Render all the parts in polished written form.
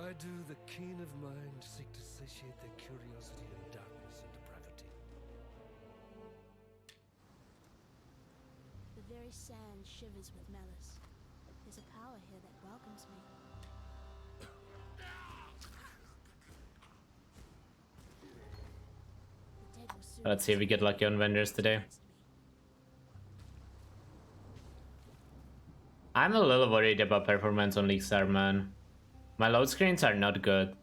Why do the keen of mind seek to satiate their curiosity in darkness and depravity? The very sand shivers with malice. There's a power here that welcomes me. The dead will soon Let's see if we get lucky on vendors today. I'm a little worried about performance on League Star, man. My load screens are not good.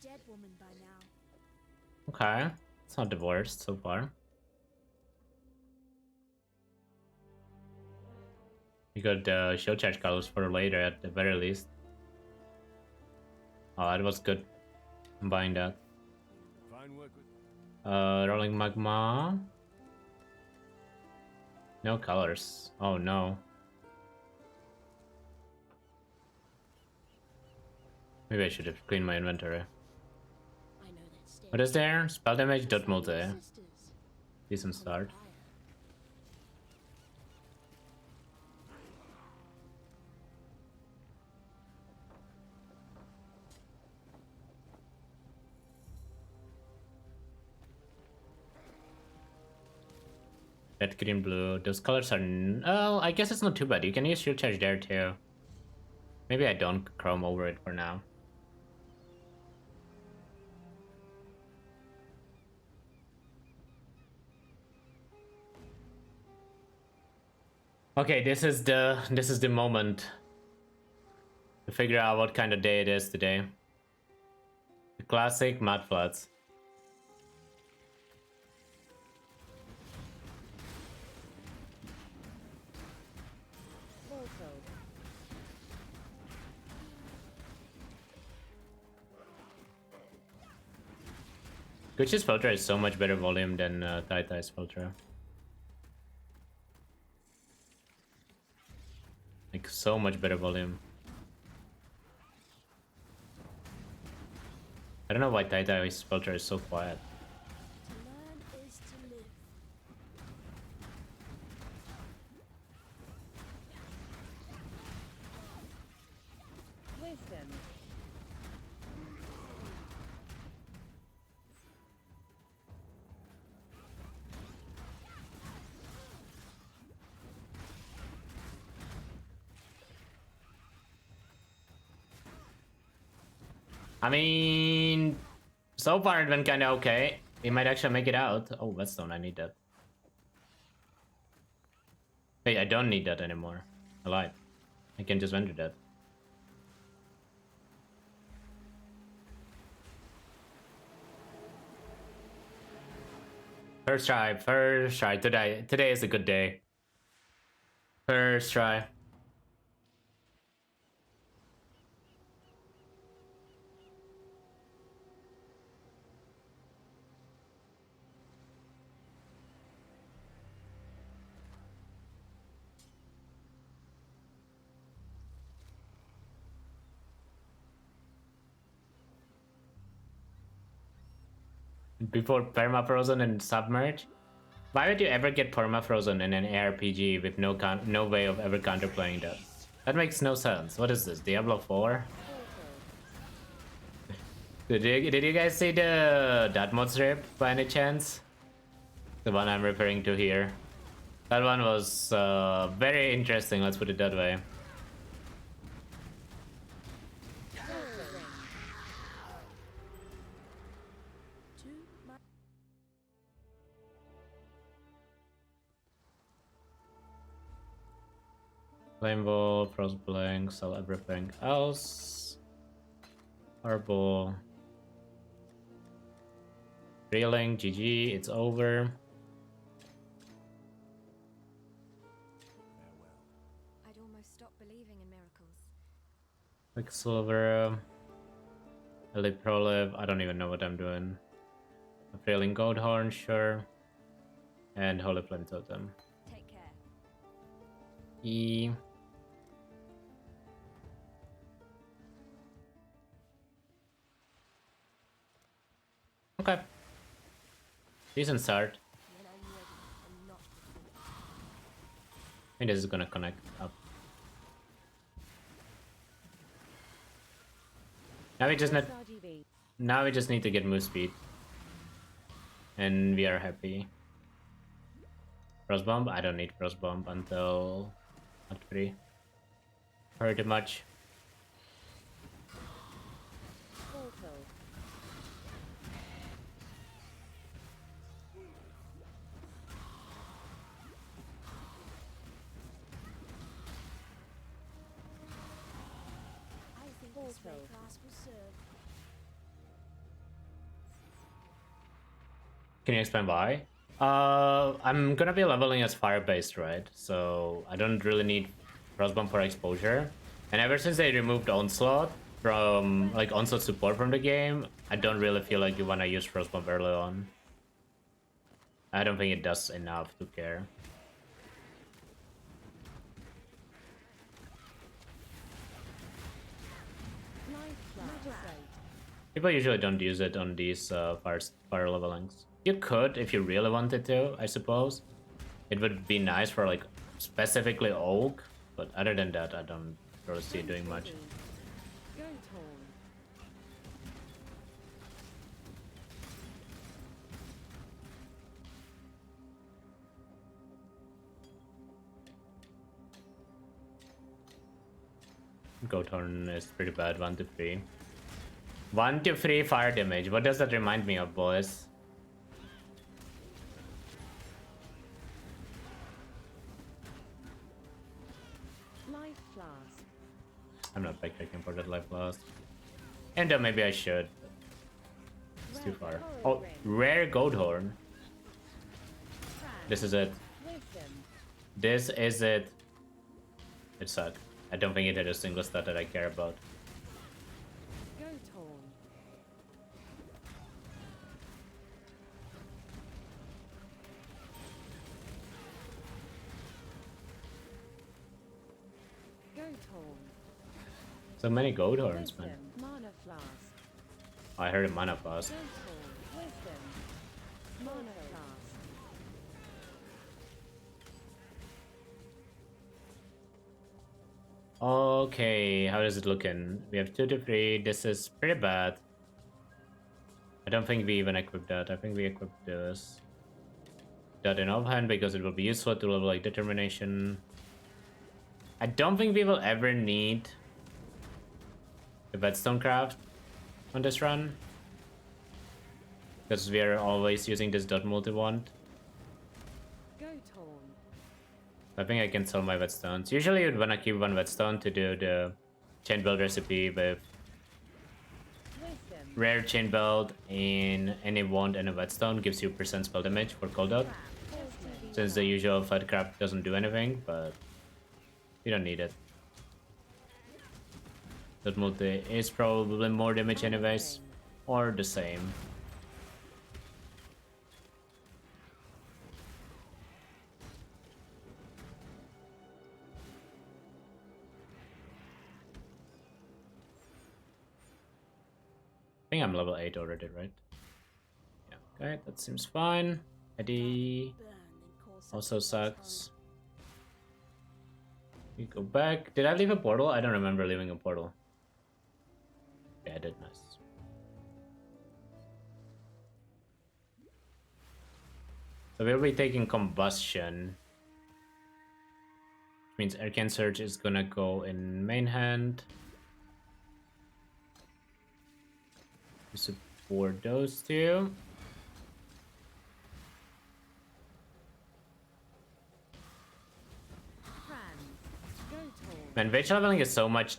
Dead woman by now. Okay, it's not the worst so far. We got show charge colors for later at the very least. Oh, that was good. I'm buying that. Fine work with... Rolling magma. No colors. Oh no. Maybe I should have cleaned my inventory. What is there? Spell damage, dot multi. Decent start. Red, green, blue. Those colors are... Oh, I guess it's not too bad. You can use shield charge there too. Maybe I don't chrome over it for now. Okay, this is the moment to figure out what kind of day it is today. The classic mud floods. Gucci's filter is so much better volume than Tai's filter. Like, so much better volume. I don't know why Tai's filter is so quiet. To learn is to live. Wisdom. I mean, so far it went kinda okay. We might actually make it out. Oh, Whetstone, I need that. Wait, I don't need that anymore. I lied. I can just enter that. First try, first try. Today is a good day. First try. Before permafrozen and submerge? Why would you ever get permafrozen in an ARPG with no way of ever counterplaying that? That makes no sense. What is this, Diablo 4? Did you guys see the that mod strip by any chance? The one I'm referring to here. That one was very interesting, let's put it that way. Flame Ball, Frost Blank, sell everything else. Purple. Reeling, GG, it's over. I'd almost stopped believing in miracles. Quicksilver. Elite Prolive, I don't even know what I'm doing. A Failing Goldhorn, sure. And Holy Flame Totem. Take care. E. Okay. Decent start. When I'm ready and not before. I think this is gonna connect up. Now we just need to get move speed. And we are happy. Frost Bomb? I don't need Frost Bomb until Act 3. Pretty much. I think this red class will serve. Can you explain why? I'm gonna be leveling as fire-based, right? So I don't really need Frostbomb for exposure. And ever since they removed Onslaught from, like, Onslaught support from the game, I don't really feel like you wanna use Frostbomb early on. I don't think it does enough to care. People usually don't use it on these fire levelings. You could if you really wanted to, I suppose. It would be nice for like specifically Oak, but other than that, I don't really see it doing much. Goathorn is pretty bad, 1 to 3. 1 to 3 fire damage. What does that remind me of, boys? Life flask. I'm not backtracking for that life loss. And maybe I should. It's too far. Oh, rare Goathorn. This is it. This is it. It sucked. I don't think it had a single stat that I care about. So many Goathorns, man. Mana flask. Oh, I heard a mana flask. Wisdom. Mana flask. Okay, how is it looking? We have 2 to 3. This is pretty bad. I don't think we even equipped that. I think we equipped this. That in offhand because it will be useful to level like determination. I don't think we will ever need the Whetstone craft on this run. Because we are always using this dot multi wand. I think I can sell my Whetstones. Usually you'd wanna keep 1 Whetstone to do the chain build recipe with rare chain build in any wand and a Whetstone gives you % spell damage for cooldown. Since the usual Flatcraft doesn't do anything, but you don't need it. That multi is probably more damage anyways, or the same. I think I'm level 8 already, right? Yeah, okay, that seems fine. Eddie also sucks. We go back. Did I leave a portal? I don't remember leaving a portal. Yeah, I did. Nice. So we'll be taking combustion. Which means Arcane Surge is gonna go in main hand. We support those two. Man, wage leveling is so much.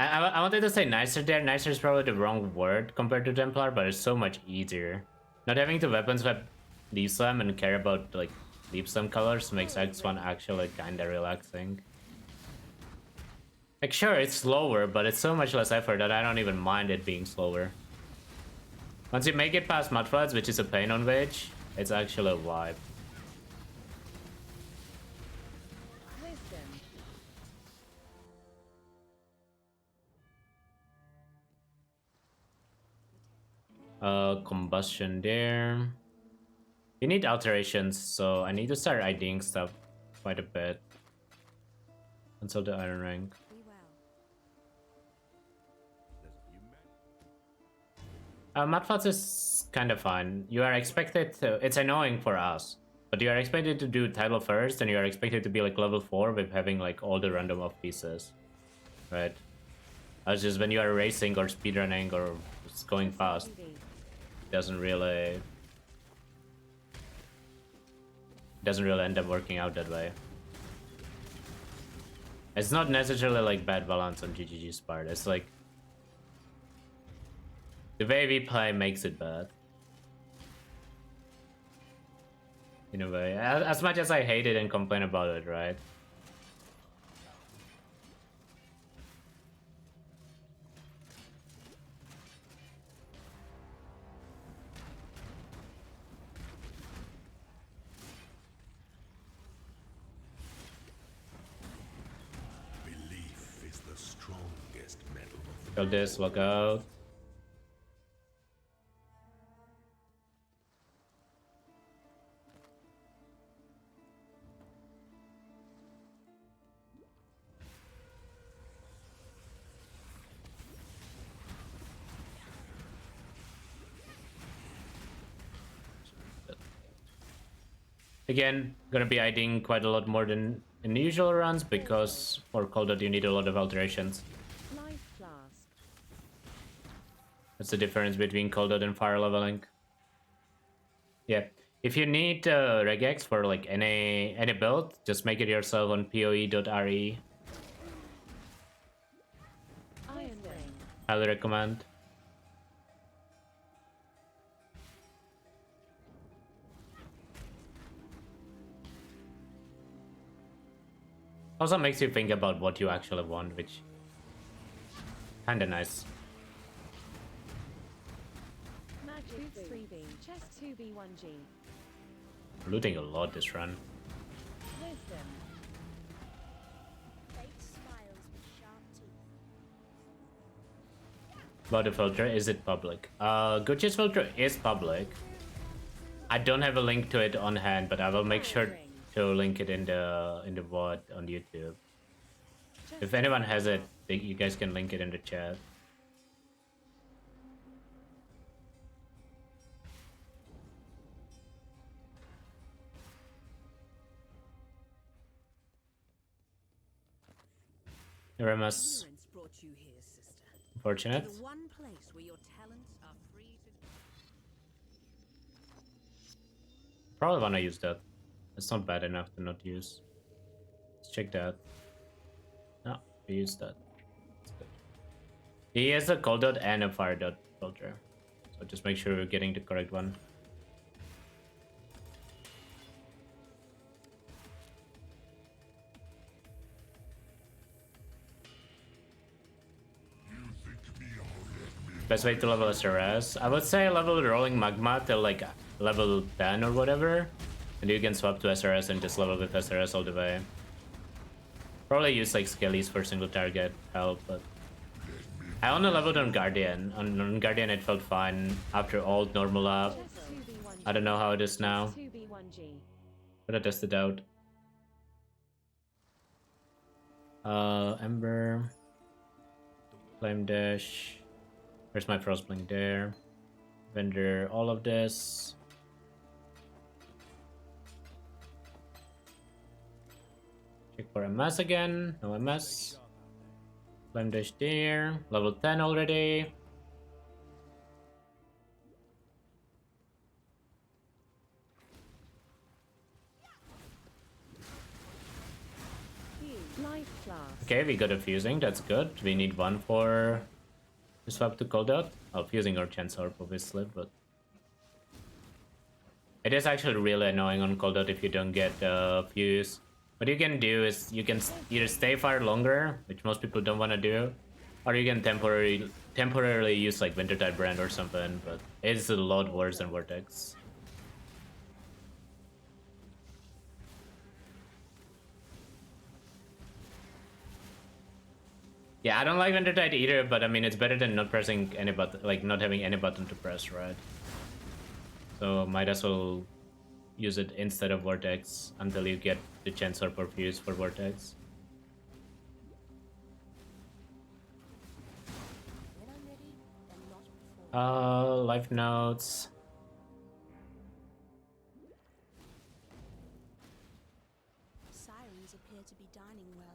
I wanted to say nicer there. Nicer is probably the wrong word compared to Templar, but it's so much easier. Not having to weapon swap Leaf Slam and care about like Leaf Slam colors makes X1 actually kinda relaxing. Like sure, it's slower, but it's so much less effort that I don't even mind it being slower. Once you make it past Mudfloods, which is a pain on Vage, it's actually a vibe. Combustion there. You need alterations, so I need to start IDing stuff quite a bit until the iron rank. Be well. Mudfloods is kind of fine. You are expected to. It's annoying for us, but you are expected to do title first, and you are expected to be like level 4 with having like all the random off pieces, right? That's just when you are racing or speedrunning or just going fast. Doesn't really end up working out that way. It's not necessarily like bad balance on GGG's part. It's like the way we play makes it bad. In a way, as much as I hate it and complain about it, right? Kill this, look out. Again, gonna be IDing quite a lot more than in usual runs because for Coldot you need a lot of alterations. That's the difference between Coldot and fire leveling. Yeah, if you need regex for like any build, just make it yourself on poe.re. Highly recommend. Also makes you think about what you actually want, which kinda nice. Boots 3B, chest 2B 1G. Looting a lot this run. Wisdom. Fate smiles with sharp teeth. About the filter, is it public? Gucci's filter is public. I don't have a link to it on hand, but I will make sure to link it in the VOD on YouTube. If anyone has it, you guys can link it in the chat. Remus. Unfortunate. Probably wanna use that. It's not bad enough to not use. Let's check that. No, we use that. That's good. He has a cold dot and a fire dot filter. So just make sure we're getting the correct one. Best way to level SRS? I would say level rolling magma till like level 10 or whatever. And you can swap to SRS and just level with SRS all the way. Probably use like Skellies for single target help, but I only leveled on Guardian. On Guardian it felt fine after old normal up. I don't know how it is now. But I tested out. Ember. Flame Dash. Where's my Frostblink there? Vendor, all of this. Check for MS again. No MS. Flame Dash there. Level 10 already. Life flask. Okay, we got a fusing, that's good. We need one for to swap to cooldown. Oh, fusing or chance orb, obviously, but it is actually really annoying on cooldown if you don't get fuse. What you can do is you can either stay far longer, which most people don't want to do, or you can temporarily use like Winter type brand or something, but it's a lot worse than Vortex. Yeah, I don't like Winter type either, but I mean it's better than not pressing any button, like not having any button to press, right? So might as well use it instead of Vortex until you get the chance or fuse for Vortex. When I'm ready, and not before. Life notes. Sirens appear to be dining well.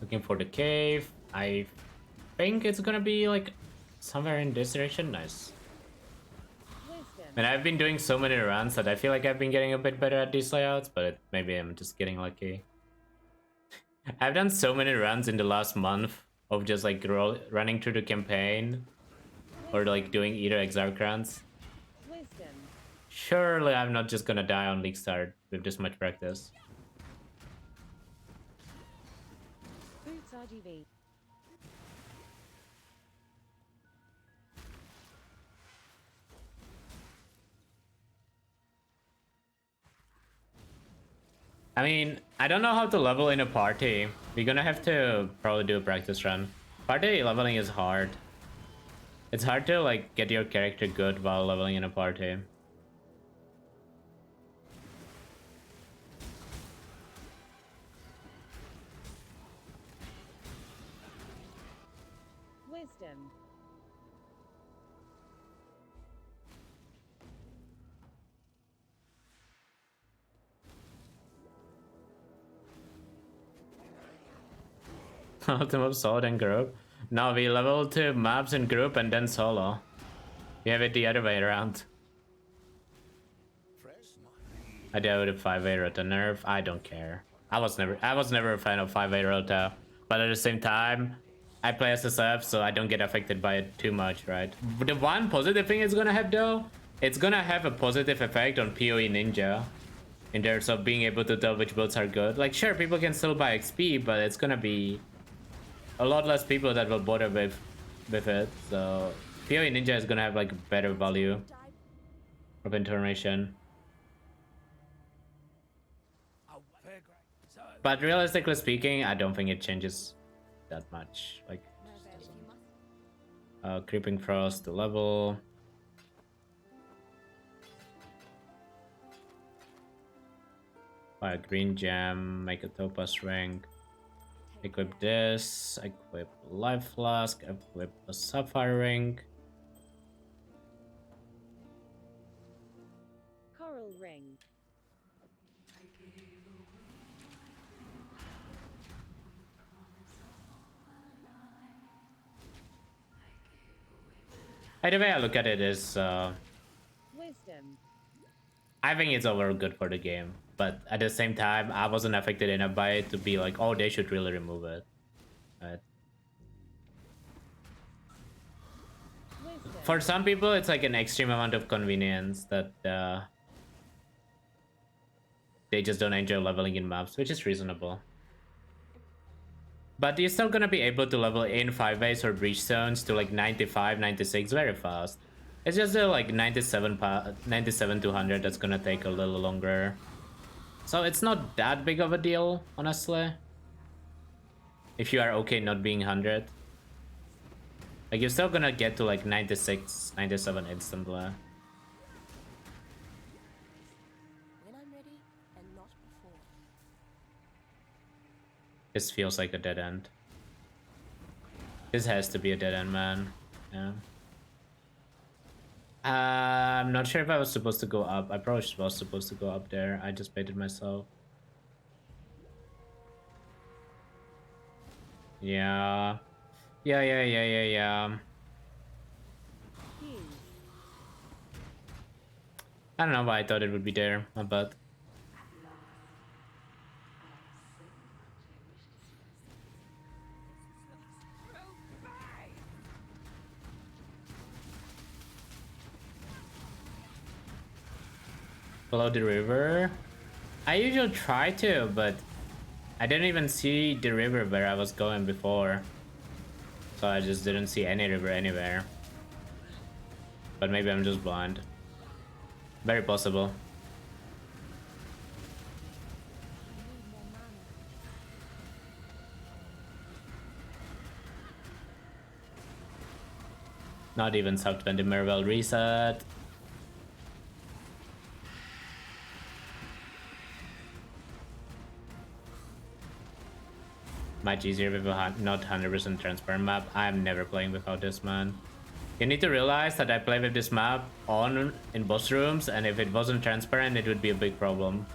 Looking for the cave. I think it's gonna be like somewhere in this direction. Nice. And I've been doing so many runs that I feel like I've been getting a bit better at these layouts, but maybe I'm just getting lucky. I've done so many runs in the last month of just like running through the campaign or like doing either exarch runs. Surely I'm not just gonna die on League Start with this much practice. Boots RGB. I mean, I don't know how to level in a party. We're gonna have to probably do a practice run. Party leveling is hard. It's hard to like get your character good while leveling in a party. Wisdom. Ultimate solo and group. No, we level to maps in group and then solo. We have it the other way around. I do with a 5-way Rota nerf. I don't care. I was never a fan of 5-way Rota, but at the same time, I play SSF, so I don't get affected by it too much, right? But the one positive thing it's gonna have though, it's gonna have a positive effect on PoE Ninja. In terms of being able to tell which builds are good. Like sure, people can still buy XP, but it's gonna be a lot less people that will bother with it. So PoE Ninja is gonna have like better value of information. But realistically speaking, I don't think it changes that much. Like, it just doesn't. Creeping Frost to level. Buy a green gem, make a topaz ring. Equip this, equip life flask, equip a sapphire ring. Coral ring. The way I look at it is, Wisdom. I think it's overall good for the game. But at the same time, I wasn't affected enough by it to be like, oh, they should really remove it. Right? For some people, it's like an extreme amount of convenience that they just don't enjoy leveling in maps, which is reasonable. But you're still gonna be able to level in 5-ways or breach zones to like 95, 96 very fast. It's just the like 97 to 100 that's gonna take a little longer. So it's not that big of a deal, honestly. If you are okay not being 100. Like you're still gonna get to like 96, 97 instantly. When I'm ready, and not before. This feels like a dead end. This has to be a dead end, man. Yeah. I'm not sure if I was supposed to go up. I probably was supposed to go up there. I just baited myself. Yeah. Yeah. I don't know why I thought it would be there. My bad. Follow the river. I usually try to, but I didn't even see the river where I was going before. So I just didn't see any river anywhere. But maybe I'm just blind. Very possible. Not even sub 20 Marvel reset. Much easier with a not 100% transparent map. I'm never playing without this, man. You need to realize that I play with this map on in boss rooms, and if it wasn't transparent, it would be a big problem.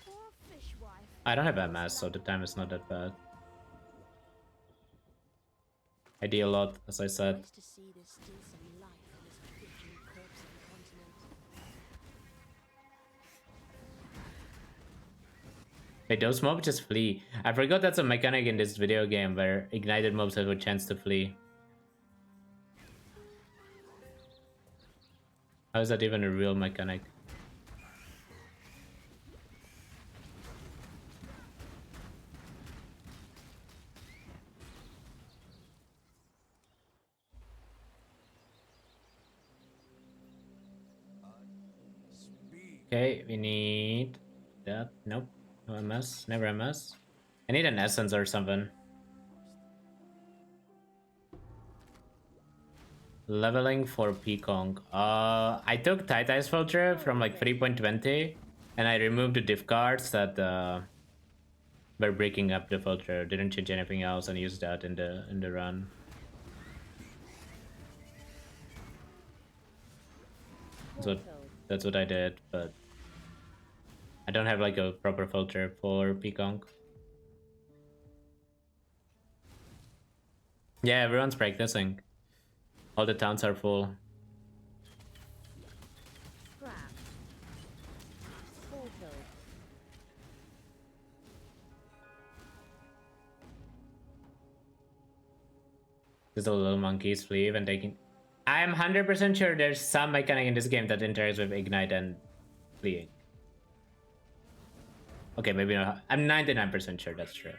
Poor fishwife. I don't have MS, so the time is not that bad. I do a lot, as I said. Nice to see there's still some life on this bitching corpse of the continent. Wait, those mobs just flee. I forgot that's a mechanic in this video game where ignited mobs have a chance to flee. How is that even a real mechanic? Okay, we need that. Nope. No MS. Never MS. I need an essence or something. Leveling for Pekong. I took Titai's filter from like 3.20 and I removed the diff cards that were breaking up the filter. Didn't change anything else and used that in the run. So that's what I did, but I don't have like a proper filter for Pekong. Yeah, everyone's practicing. All the towns are full. Crap. Portal. There's a little monkeys flee when taking. I am 100% sure there's some mechanic in this game that interacts with ignite and fleeing. Okay, maybe not. I'm 99% sure that's true.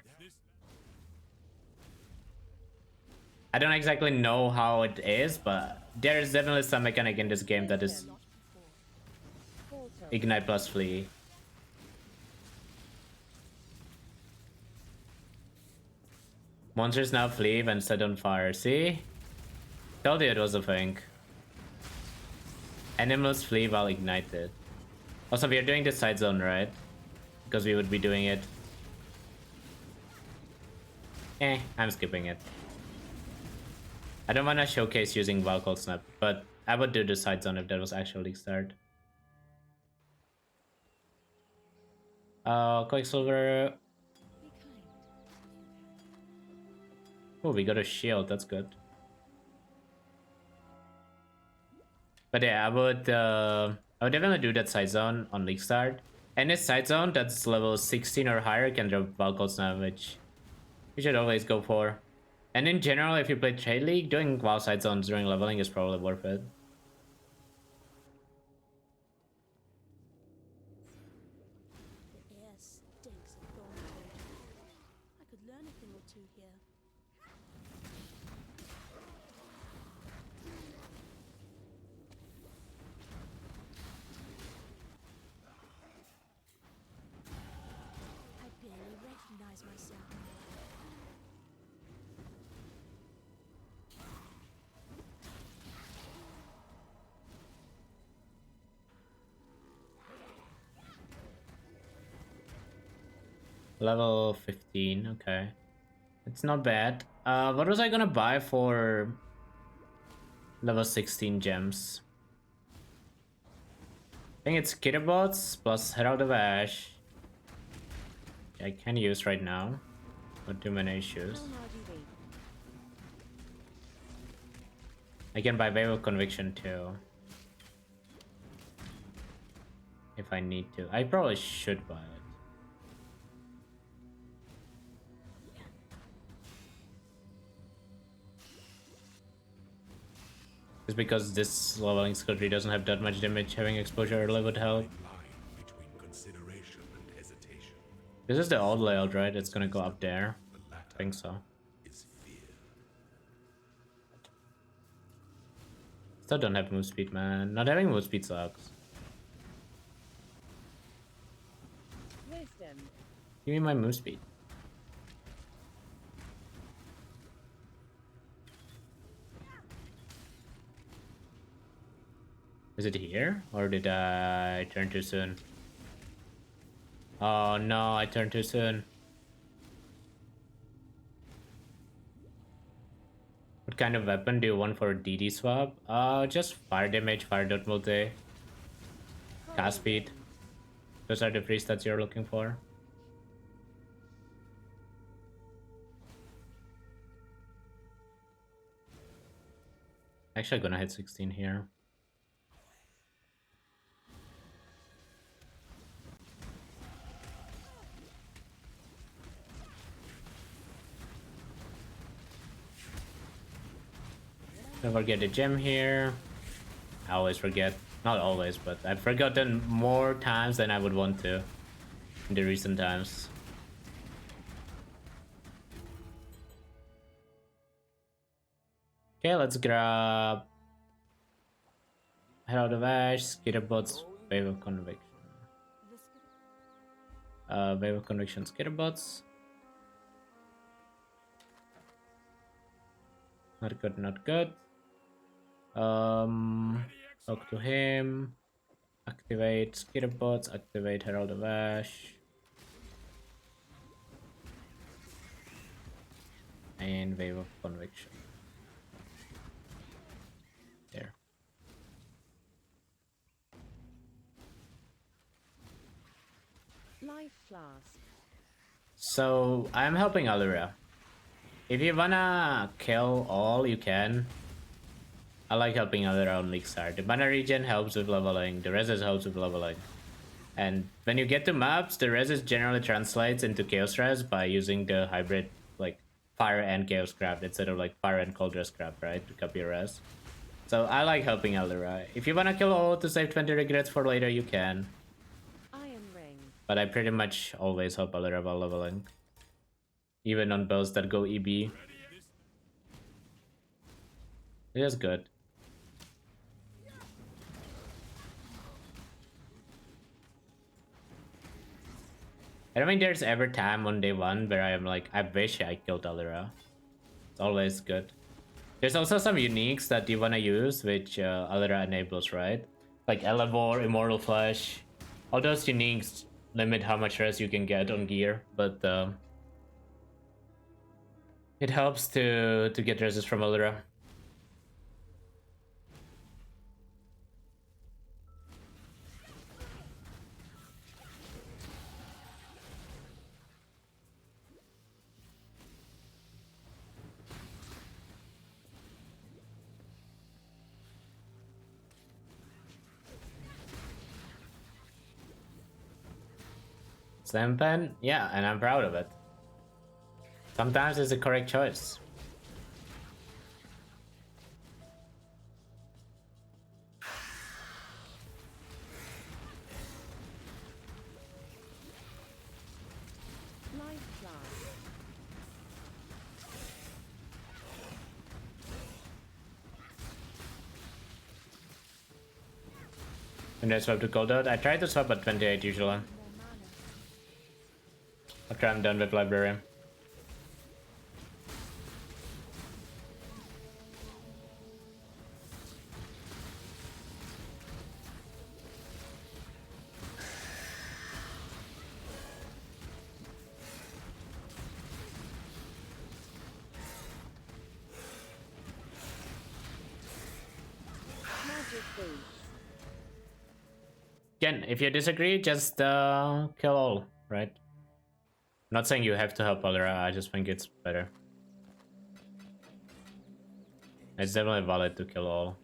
I don't exactly know how it is, but there is definitely some mechanic in this game that is Portal. ignite plus flee. Monsters now flee when set on fire. See? Told you it was a thing. Animals flee while ignited. Also, we are doing the side zone, right? Because we would be doing it. I'm skipping it. I don't want to showcase using Valkyrie Snap, but I would do the side zone if that was actually start. Quicksilver. Oh, we got a shield. That's good. But yeah, I would definitely do that side zone on League Start. And this side zone that's level 16 or higher can drop Valkyrie Snap, which you should always go for. And in general, if you play Trade League, doing WoW side zones during leveling is probably worth it. The air stinks of thornwood. I could learn a thing or two here. I barely recognize myself. Level 15, okay. It's not bad. What was I gonna buy for level 16 gems? I think it's Kitterbots plus Herald of Ash. I can use right now. Not too many issues. RGB. I can buy Wave of Conviction too. If I need to. I probably should buy it. Just because this leveling skill tree doesn't have that much damage, having exposure early would help. This is the old layout, right? It's gonna go up there. I think so. Still don't have move speed, man. Not having move speed sucks. Wisdom. Give me my move speed. Is it here? Or did I turn too soon? Oh no, I turned too soon. What kind of weapon do you want for DD swap? Just fire damage, fire dot multi, cast speed. Those are the three stats you're looking for. Actually, gonna hit 16 here. Don't forget the gem here. I always forget. Not always, but I've forgotten more times than I would want to in the recent times. Okay, let's grab Herald of Ash, Skitterbots, Wave of Conviction. Wave of Conviction, Skitterbots. Not good, not good. Talk to him. Activate Skitterbots, activate Herald of Ash. And Wave of Conviction. There. Life flask. So I'm helping Alura. If you wanna kill all, you can. I like helping Alura on League Start. The mana regen helps with leveling, the resist helps with leveling. And when you get to maps, the resist generally translates into Chaos Res by using the hybrid, like Fire and Chaos Craft instead of like Fire and Cold Res Craft, right? To copy your res. So I like helping Alura. If you wanna kill all to save 20 regrets for later, you can. Iron ring. But I pretty much always help Alura while leveling. Even on builds that go EB. It is good. I don't think there's ever time on day one where I am like, I wish I killed Alura. It's always good. There's also some uniques that you wanna use, which Alura enables, right? Like Elevore, Immortal Flesh. All those uniques limit how much res you can get on gear, but it helps to get resist from Alura. Slam pen? Yeah, and I'm proud of it. Sometimes it's the correct choice. Life flask. And I swap to Cold Out. I try to swap at 28 usually. After I'm done with library. Magic boots. Again, if you disagree, just kill all, right? I'm not saying you have to help Alura, I just think it's better. It's definitely valid to kill all.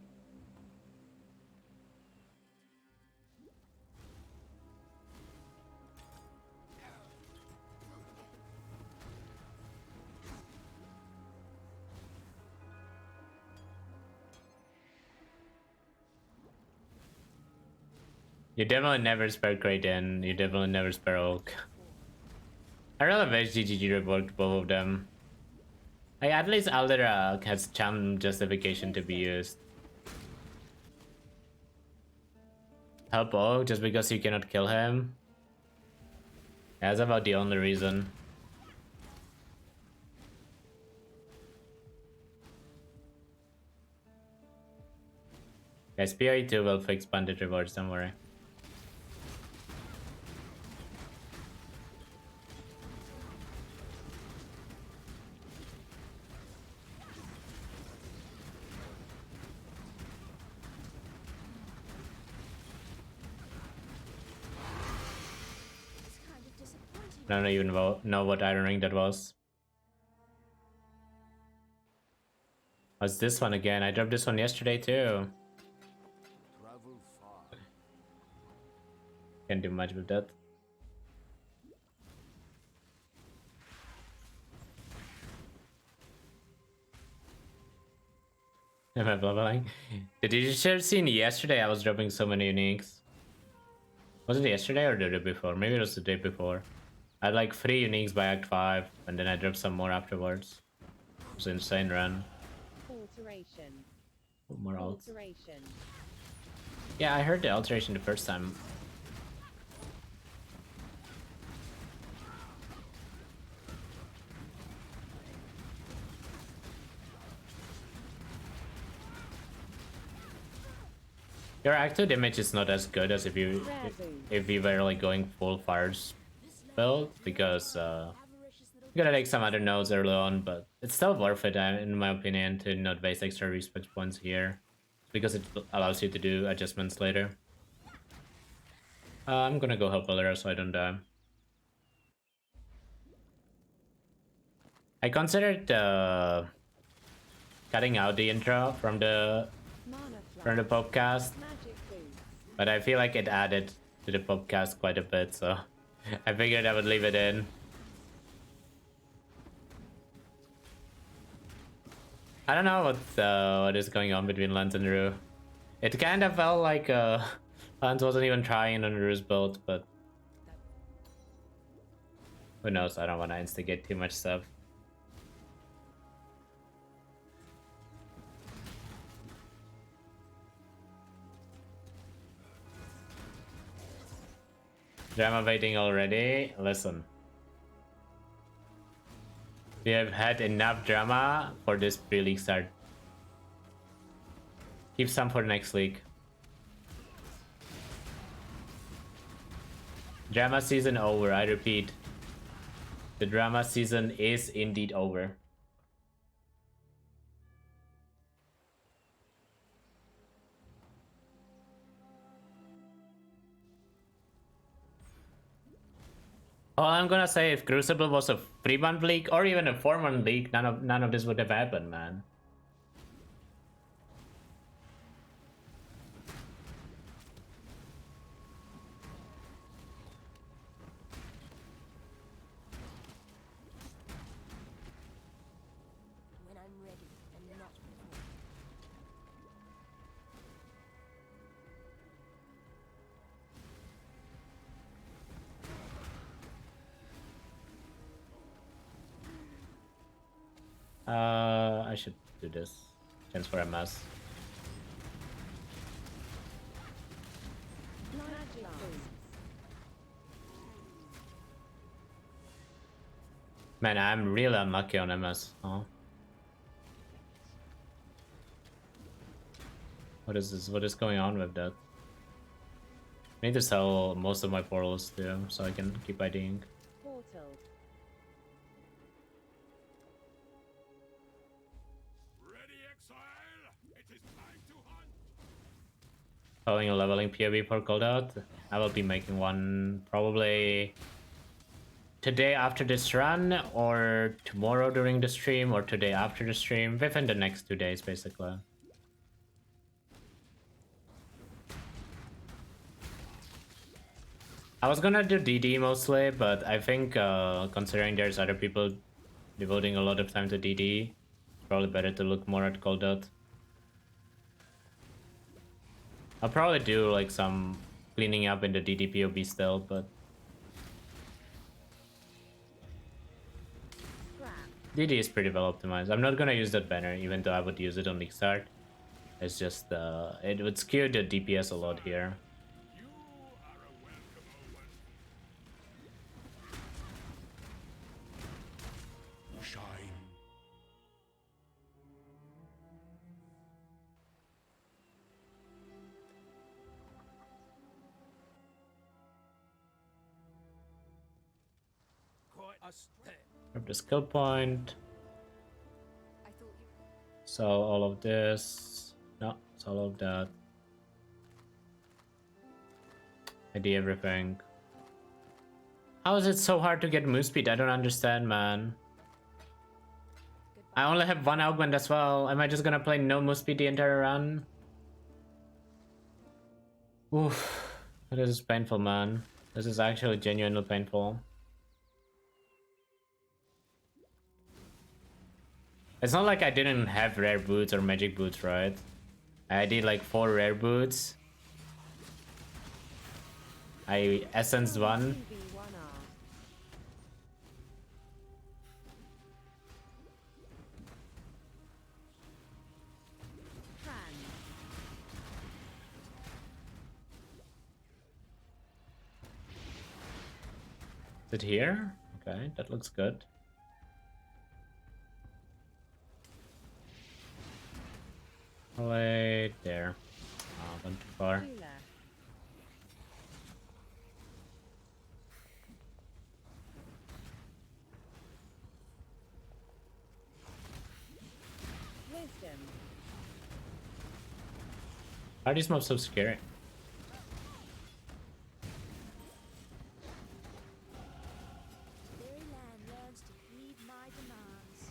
You definitely never spare Kraken. You definitely never spare Oak. I really wish GGG reworked both of them. Like, at least Aldera has some justification to be used. Help Oak just because you cannot kill him? That's about the only reason. Guys, PoE2 will fix Bandit rewards, don't worry. It's kind of disappointing. I don't even know what Iron Ring that was. What's this one again? I dropped this one yesterday too. Can't do much with that. Am I leveling? Did you just have seen yesterday? I was dropping so many uniques. Was it yesterday or the day before? Maybe it was the day before. I had like 3 uniques by Act 5, and then I dropped some more afterwards. It was an insane run. Alteration. More alts. Alteration. Yeah, I heard the alteration the first time. Your Act 2 damage is not as good as if you were like going full fires build, because you gotta take some other nodes early on, but it's still worth it in my opinion to not waste extra respect points here, because it allows you to do adjustments later. I'm gonna go help Valera so I don't die. I considered cutting out the intro from the podcast, but I feel like it added to the podcast quite a bit, so I figured I would leave it in. I don't know what is going on between Lance and Rue. It kind of felt like Lance wasn't even trying on Rue's build, but who knows? I don't want to instigate too much stuff. Drama waiting already? Listen. We have had enough drama for this pre-league start. Keep some for next league. Drama season over, I repeat. The drama season is indeed over. All I'm gonna say, if Crucible was a 3-month league or even a 4-month league, none of this would have happened, man. When I'm ready and not before. I should do this. Chance for MS. Man, I'm really unlucky on MS. Huh? What is this? What is going on with that? I need to sell most of my portals too, so I can keep IDing. Portal. Following a leveling PoE for Goldout. I will be making one probably today after this run, or tomorrow during the stream, or today after the stream, within the next 2 days basically. I was gonna do DD mostly, but I think considering there's other people devoting a lot of time to DD, it's probably better to look more at Goldout. I'll probably do like some cleaning up in the DDPOB still, but DD is pretty well optimized. I'm not gonna use that banner, even though I would use it on League Start. It's just it would skew the DPS a lot here. Grab the skill point. I thought you. Sell all of this. No, sell all of that. ID everything. How is it so hard to get move speed? I don't understand, man. I only have one augment as well. Am I just gonna play no move speed the entire run? Oof. This is painful, man. This is actually genuinely painful. It's not like I didn't have rare boots or magic boots, right? I did like 4 rare boots. I essenced one. Is it here? Okay, that looks good. Right there. Oh, went too far. Why are these mobs so scary? Fairyland learns to heed my demands.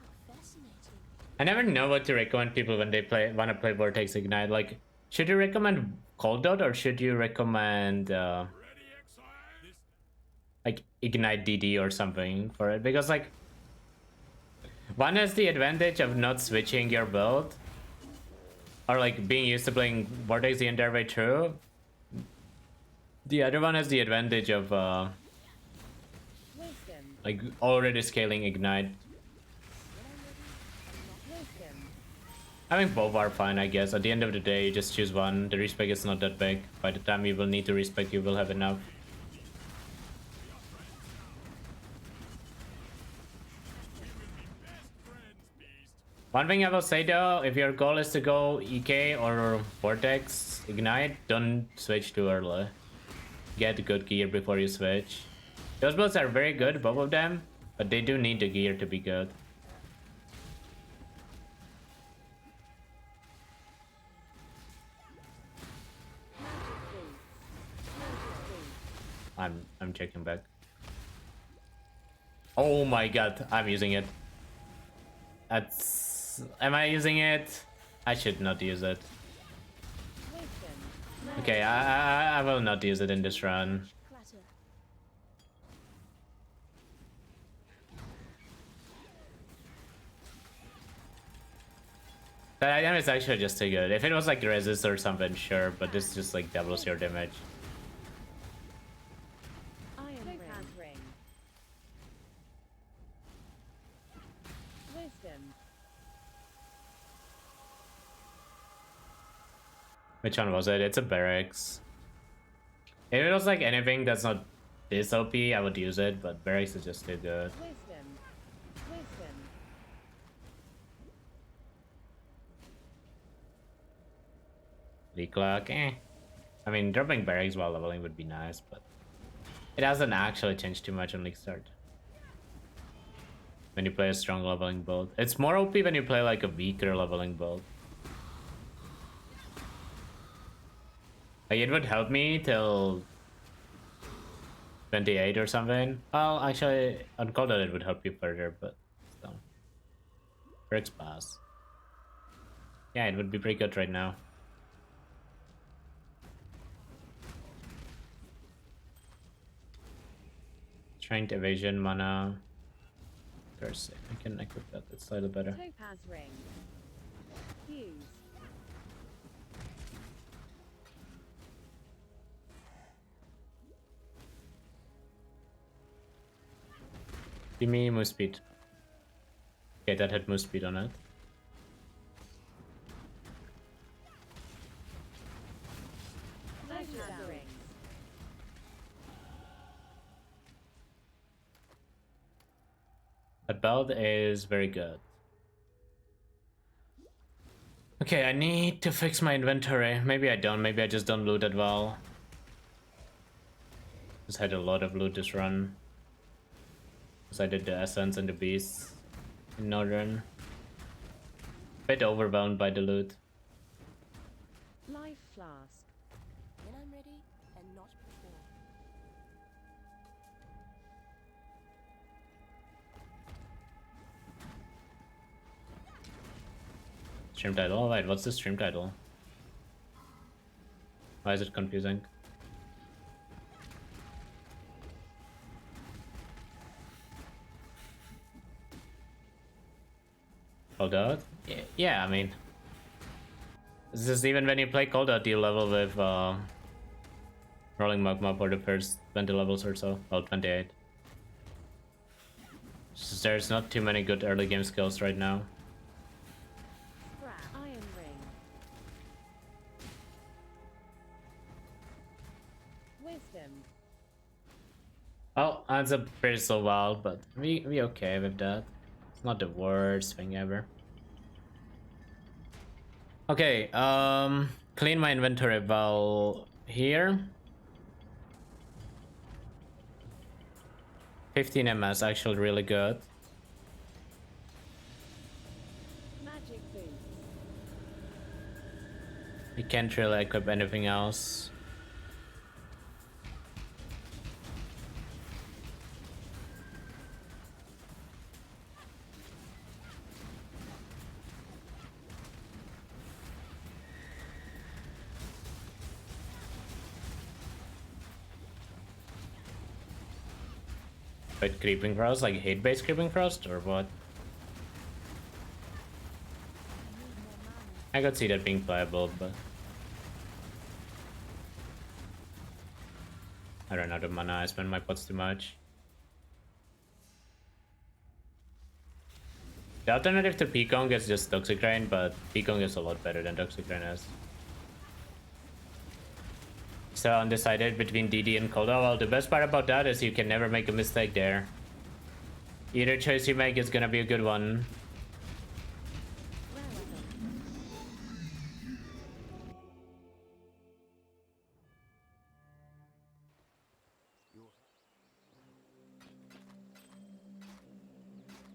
How fascinating. I never know what to recommend people when they wanna play Vortex Ignite. Like, should you recommend Cold Dot or should you recommend like Ignite DD or something for it? Because like one has the advantage of not switching your build or like being used to playing Vortex the entire way through. The other one has the advantage of like already scaling Ignite. I think both are fine, I guess. At the end of the day, you just choose one. The respec is not that big. By the time you will need to respec, you will have enough. One thing I will say though, if your goal is to go EK or Vortex Ignite, don't switch too early. Get good gear before you switch. Those builds are very good, both of them, but they do need the gear to be good. I'm checking back. Oh my god, I'm using it. Am I using it? I should not use it. Okay, I will not use it in this run. Clatter. That item is actually just too good. If it was like resist or something, sure, but this just like doubles your damage. Which one was it? It's a barracks. If it was like anything that's not this OP, I would use it, but barracks is just too good. Reclock, eh. I mean, dropping barracks while leveling would be nice, but it doesn't actually change too much on League Start. When you play a strong leveling build. It's more OP when you play like a weaker leveling build. Like, it would help me till 28 or something. Well, actually, on Cold it would help you further, but still. Perks pass. Yeah, it would be pretty good right now. Strength, evasion, mana. Curse. I can equip that. It's slightly better. Topaz ring. Fuse. Give me move speed. Okay, that had move speed on it. Topaz ring. That belt is very good. Okay, I need to fix my inventory. Maybe I don't. Maybe I just don't loot that well. Just had a lot of loot this run. Because I did the Essence and the Beasts in Northern. Bit overwhelmed by the loot. Life flask. When I'm ready, and not before. Stream title. Alright, what's the stream title? Why is it confusing? Cold Out? Yeah, I mean... This is even when you play Cold Out, you level with Rolling Magma for the first 20 levels or so. Well, 28. Just there's not too many good early game skills right now. Scrap. Iron ring. Wisdom. Oh, that's a pretty slow while, but we okay with that. It's not the worst thing ever. Okay, clean my inventory while here. 15 MS, actually really good. Magic boots. You can't really equip anything else. But creeping frost, like hate-based creeping frost, or what? I could see that being playable, but I don't know the mana. I spend my pots too much. The alternative to Pekong is just Toxic Rain, but Pekong is a lot better than Toxic Rain is. So undecided between DD and Cold Out. Well, the best part about that is you can never make a mistake there. Either choice you make is gonna be a good one.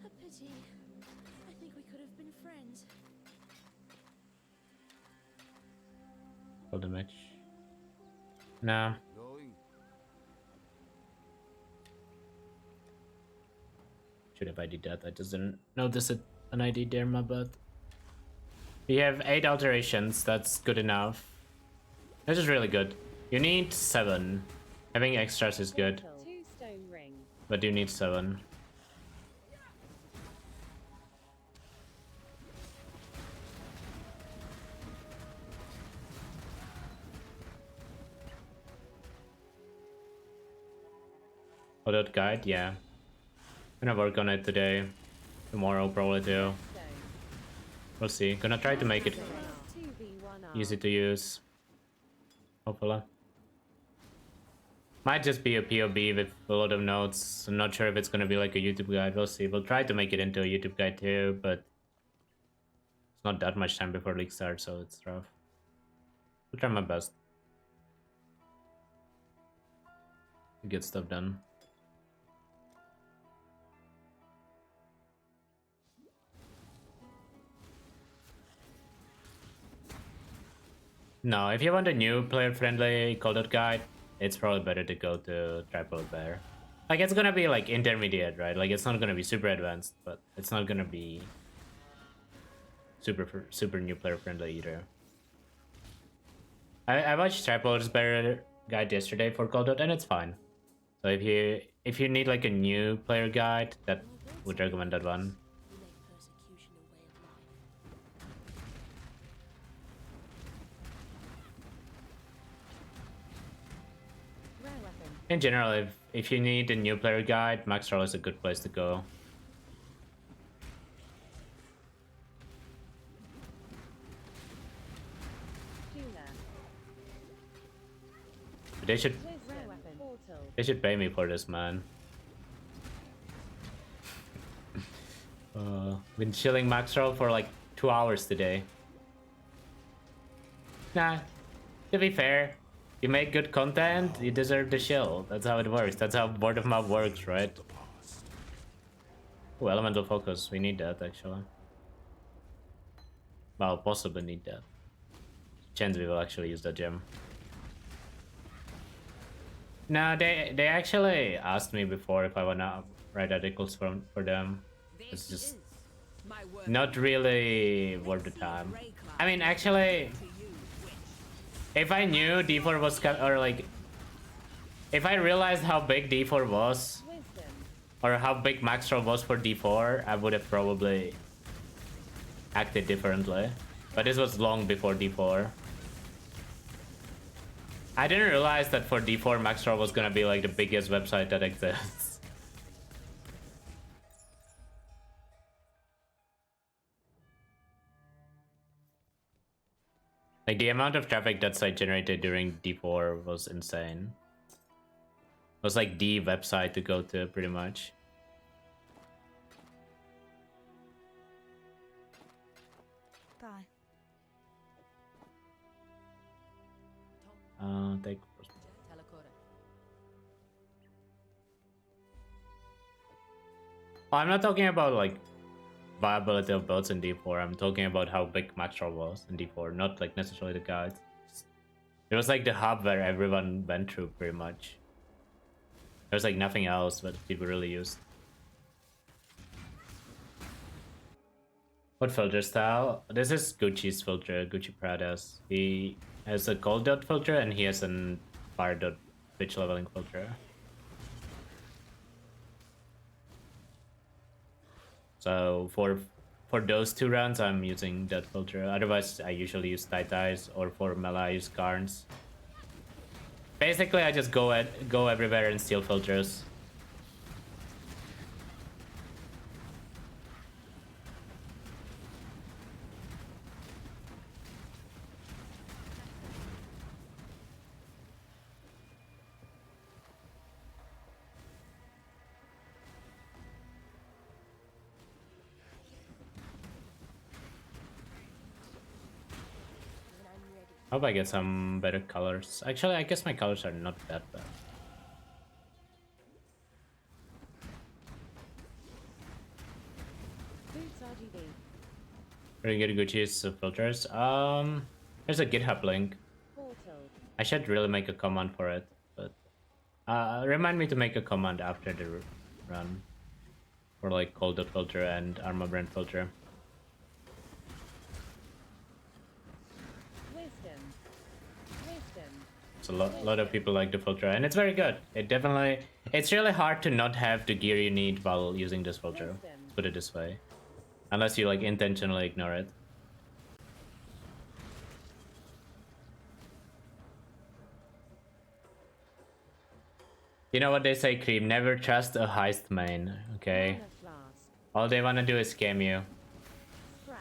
A pity. I think we could have been friends. Hold the match. No. Should have ID'd that. I just didn't notice it. An ID there, my bad. We have 8 alterations. That's good enough. This is really good. You need 7. Having extras is good, Portal. 2 stone ring. but you need 7. Oh, that guide? Yeah. Gonna work on it today. Tomorrow, probably too. Stone. We'll see. Gonna try to make it 2v1R. easy to use. Hopefully. Might just be a POB with a lot of notes. I'm not sure if it's gonna be like a YouTube guide. We'll see. We'll try to make it into a YouTube guide too, but it's not that much time before league starts, so it's rough. I'll try my best to get stuff done. No, if you want a new player-friendly Cold guide, it's probably better to go to Tripod Bear. Like, it's gonna be like intermediate, right? Like, it's not gonna be super advanced, but it's not gonna be super new player-friendly either. I watched Tripod's Bear guide yesterday for Cold and it's fine. So if if you need like a new player guide, that would recommend that one. You make persecution a way of life. Rare weapon. In general, if you need a new player guide, Maxroll is a good place to go. Jeweler. They should Rare weapon. Portal. pay me for this, man. Been chilling Maxroll for like 2 hours today. Nah, to be fair, you make good content, you deserve the shill. That's how it works. That's how word of mouth works, right? Oh, elemental focus. We need that actually. Well, possibly need that. Chance we will actually use that gem. No, they actually asked me before if I wanna write articles for them. It's just not really worth the time. I mean, actually, if I knew D4 was or like, if I realized how big D4 was, Wisdom. or how big Maxroll was for D4, I would have probably acted differently. But this was long before D4. I didn't realize that for D4, Maxroll was gonna be like the biggest website that exists. Like, the amount of traffic that site generated during D4 was insane. It was like the website to go to, pretty much. Bye. Take. I'm not talking about like viability of boats in D4. I'm talking about how big Maxroll was in D4, not like necessarily the guides. It was like the hub where everyone went through, pretty much. There's like nothing else that people really used. What filter style? This is Gucci's filter, Gucci Prada's. He has a cold dot filter and he has a fire dot pitch leveling filter. So for those 2 rounds, I'm using that filter. Otherwise, I usually use tie-ties, or for melee, I use Karns. Basically, I just go everywhere and steal filters. Hope I get some better colors. Actually, I guess my colors are not that bad. Boots RGB. Very good Gucci's filters. There's a GitHub link. Portal. I should really make a command for it, but remind me to make a command after the run for like cold dot filter and armor brand filter. Wisdom. Wisdom. So a lot of people like the filter, and it's very good. It's really hard to not have the gear you need while using this filter. Let's put it this way, unless you like intentionally ignore it. You know what they say, Cream? Never trust a heist main, okay? Mana flask. All they wanna do is scam you. Scrap.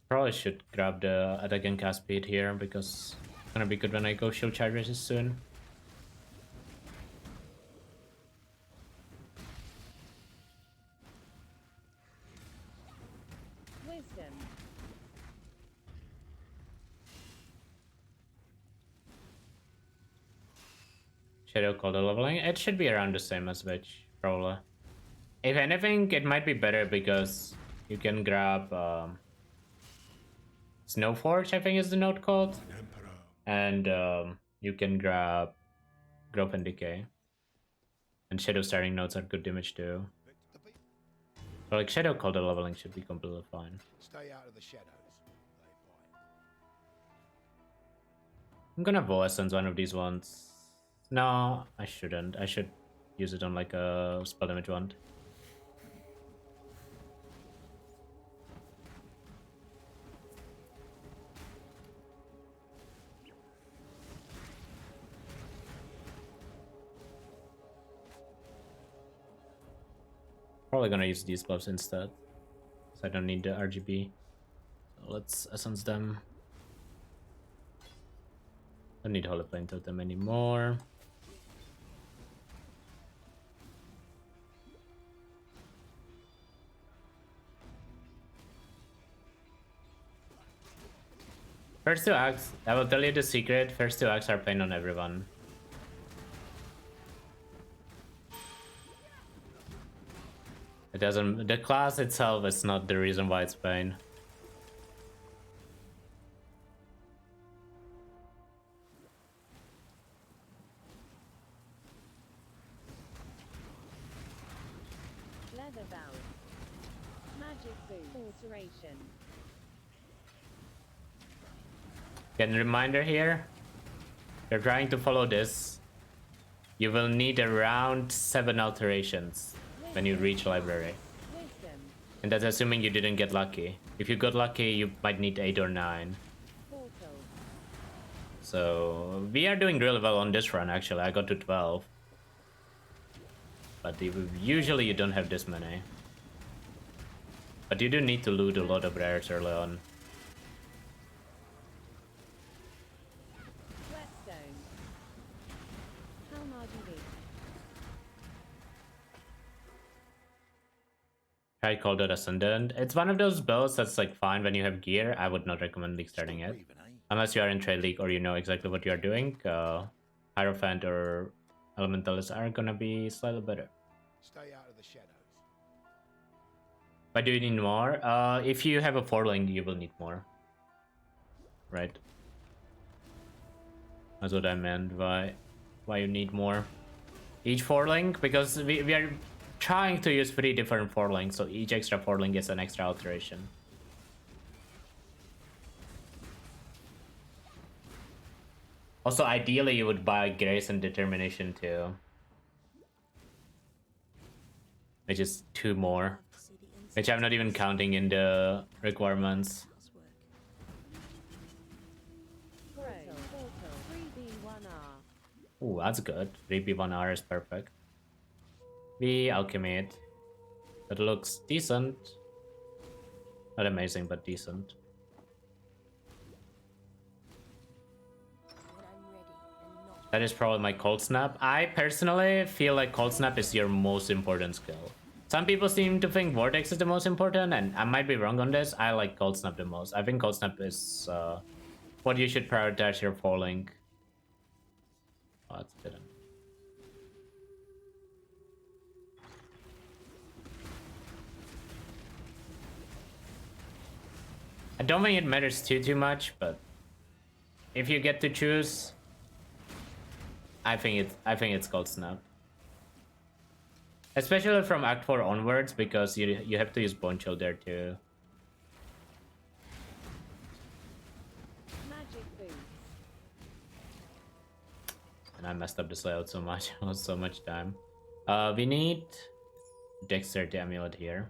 Probably should grab the attack and cast speed here, because it's gonna be good when I go shield charges soon. Wisdom. Shadow Cold leveling, it should be around the same as Witch, probably. If anything, it might be better because you can grab Snowforge, I think is the node called. And you can grab Growth and Decay. And Shadow starting nodes are good damage too. But like Shadow Counter leveling should be completely fine. Stay out of the shadows. They bite. I'm gonna Vow Essence one of these ones. No, I shouldn't. I should use it on like a spell damage one. Probably gonna use these gloves instead, so I don't need the RGB. So let's essence them. Don't need Holy Flame Totem anymore. First two acts, I will tell you the secret. First two acts are pain on everyone. It doesn't. The class itself is not the reason why it's pain. Leather valve. Magic boot. Alteration. Again, reminder here. If you're trying to follow this, you will need around 7 alterations when you reach library. Wisdom. And that's assuming you didn't get lucky. If you got lucky, you might need 8 or 9. Portal. So we are doing really well on this run actually. I got to 12. But usually you don't have this many. But you do need to loot a lot of rares early on. Whetstone. Helm RGB. I called it Ascendant. It's one of those builds that's like fine when you have gear. I would not recommend league starting it. Even, eh? Unless you are in trade league or you know exactly what you are doing. Hierophant or Elementalist are gonna be slightly better. Stay out of the shadows. Why do you need more? If you have a 4-link, you will need more. Right? That's what I meant. Why you need more? Each 4-link? Because we are trying to use 3 different 4-links, so each extra 4-link is an extra alteration. Also, ideally, you would buy Grace and Determination too. Which is 2 more. Which I'm not even counting in the requirements. Portal. 3B1R. Ooh, that's good. 3B1R is perfect. We alchemy it. That looks decent. Not amazing, but decent. When I'm ready and not That is probably my Cold Snap. I personally feel like Cold Snap is your most important skill. Some people seem to think Vortex is the most important, and I might be wrong on this. I like Cold Snap the most. I think Cold Snap is what you should prioritize your 4-link. Oh, that's didn't. I don't think it matters too much, but if you get to choose, I think it's Cold Snap. Especially from Act 4 onwards, because you have to use Bone Chill there too. Magic boot. And I messed up this layout so much. It was so much time. We need Dexterity Amulet here.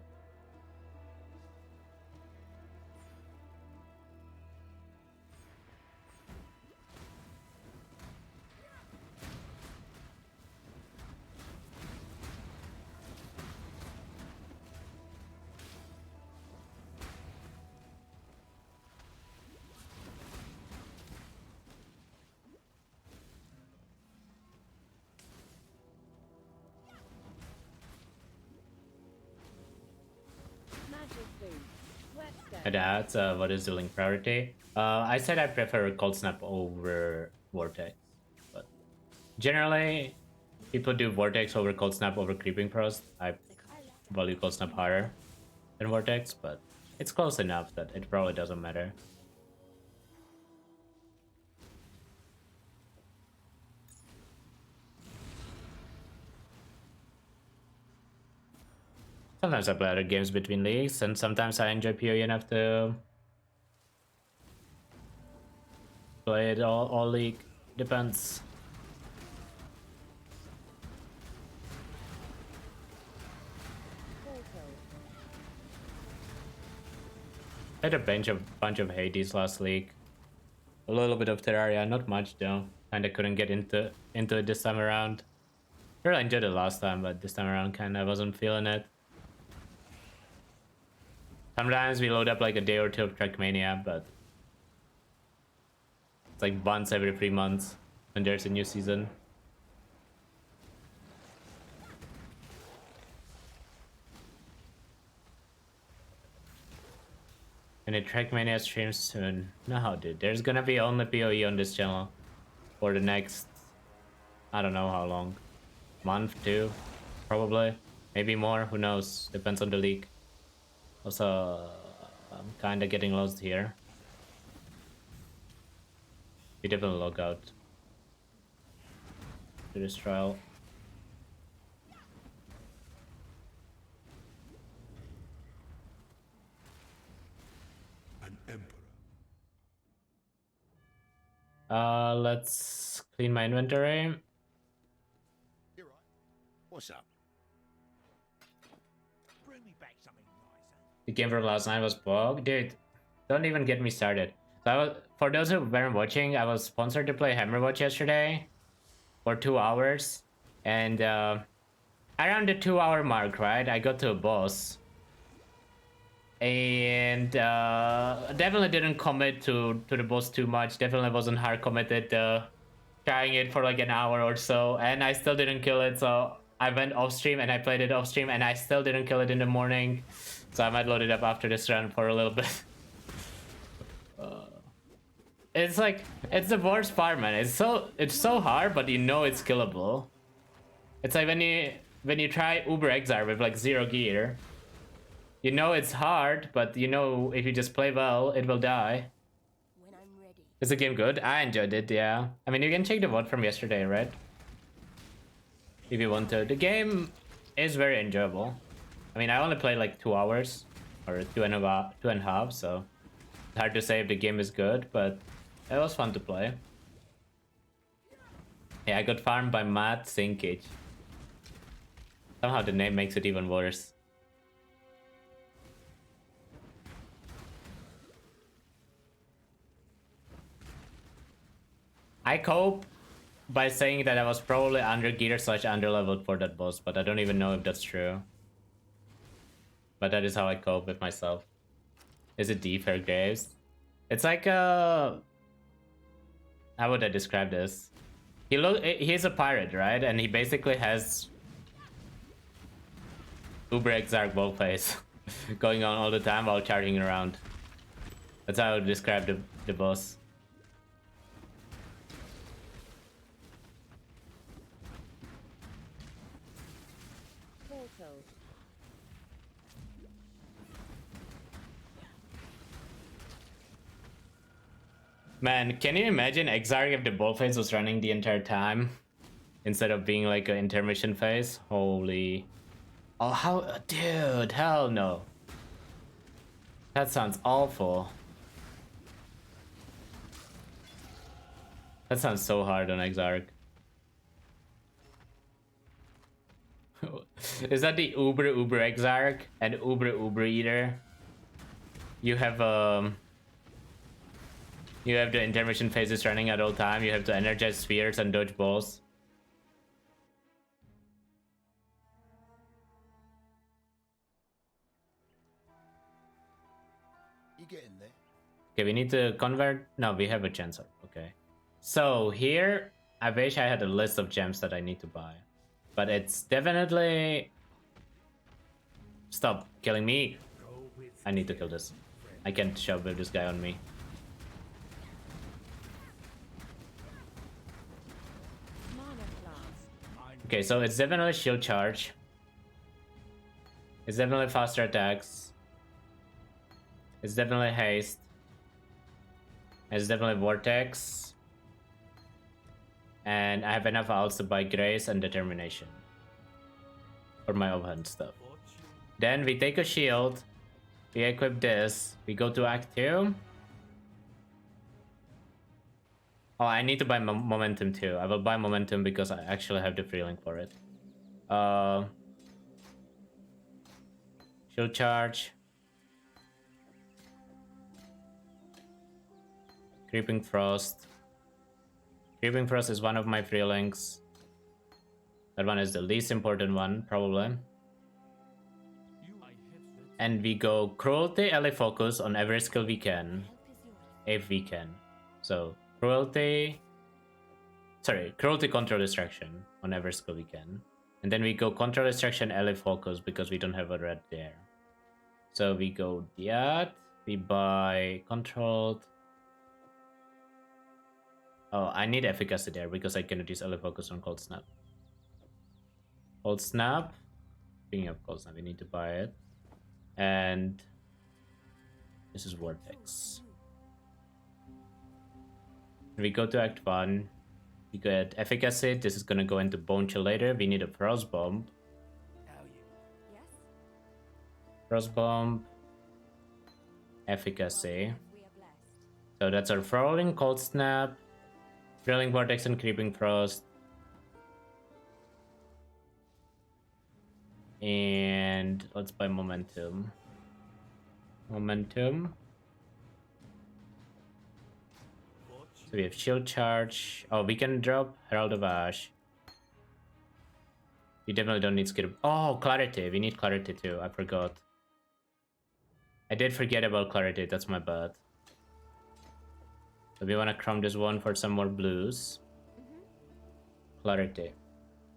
Magic boot. Whetstone. And that's what is the link priority. I said I prefer Cold Snap over Vortex, but generally people do Vortex over Cold Snap over Creeping Frost. I value Cold Snap higher than Vortex, but it's close enough that it probably doesn't matter. Sometimes I play other games between leagues, and sometimes I enjoy PoE enough to play it all league. Depends. I had a bunch of Hades last week. A little bit of Terraria, not much though. Kinda couldn't get into it this time around. I really enjoyed it last time, but this time around kinda wasn't feeling it. Sometimes we load up like a day or two of Trackmania, but it's like once every 3 months when there's a new season. And the Trackmania streams soon. No, dude, there's gonna be only PoE on this channel for the next, I don't know how long, month, 2, probably, maybe more, who knows, depends on the league. Also, I'm kinda getting lost here. We definitely log out to this trial. An emperor. Let's clean my inventory. You're right. What's up? Bring me back something nicer. The game from last night was bug. Dude, don't even get me started. So for those who weren't watching, I was sponsored to play Hammerwatch yesterday for 2 hours. And around the 2-hour mark, right, I got to a boss. And definitely didn't commit to the boss too much. Definitely wasn't hard committed trying it for like an hour or so, and I still didn't kill it. So I went off stream and I played it off stream, and I still didn't kill it in the morning. So I might load it up after this run for a little bit. It's like, it's the worst part, man. It's so hard, but you know it's killable. It's like when you try Uber Exar with like 0 gear. You know it's hard, but you know if you just play well, it will die. When I'm ready. Is the game good? I enjoyed it, yeah. I mean, you can check the VOD from yesterday, right? If you want to. The game is very enjoyable. I mean, I only played like 2 hours, or two and a half, so it's hard to say if the game is good, but it was fun to play. Yeah, I got farmed by Matt Sinkage. Somehow the name makes it even worse. I cope by saying that I was probably under gear / underleveled for that boss, but I don't even know if that's true. But that is how I cope with myself. Is it D for Graves? It's like how would I describe this? He's a pirate, right? And he basically has Uber Exarch Bow-Face going on all the time while charging around. That's how I would describe the boss. Man, can you imagine Exarch if the ball phase was running the entire time instead of being like an intermission phase? Holy. Oh, how. Dude, hell no. That sounds awful. That sounds so hard on Exarch. Is that the Uber Exarch and Uber Eater? You have you have the intermission phases running at all time. You have to energize spheres and dodge balls. You getting there? Okay, we need to convert. No, we have a chancellor. Okay. So here, I wish I had a list of gems that I need to buy. But it's definitely... Stop killing me. I need to kill this. I can't shove with this guy on me. Okay, so it's definitely shield charge. It's definitely faster attacks. It's definitely haste. It's definitely vortex. And I have enough ults to buy grace and determination for my overhand stuff. Then we take a shield. We equip this. We go to Act 2. Oh, I need to buy momentum too. I will buy momentum because I actually have the free link for it. Shield charge. Creeping Frost. Creeping Frost is one of my free links. That one is the least important one, probably. And we go Cruelty, Ally Focus on every skill we can. If we can. So, Cruelty... Sorry, Cruelty, Control, Distraction on every skill we can. And then we go Control, Distraction, Ally Focus because we don't have a red there. So we go that. We buy Controlled. Oh, I need Efficacy there because I cannot use Ally Focus on Cold Snap. Cold Snap. Speaking of Cold Snap, we need to buy it. And this is Vortex. We go to Act 1. We get Efficacy. This is gonna go into Bone Chill later. We need a Frost Bomb. Yes? Frost Bomb. Efficacy. We are blessed. So that's our Falling Cold Snap, Drilling Vortex, and Creeping Frost. And let's buy Momentum. Momentum. So we have Shield Charge. Oh, we can drop Herald of Ash. We definitely don't need Skid. Oh, Clarity. We need Clarity too. I forgot. I did forget about Clarity. That's my bad. So we want to crumb this one for some more blues. Clarity.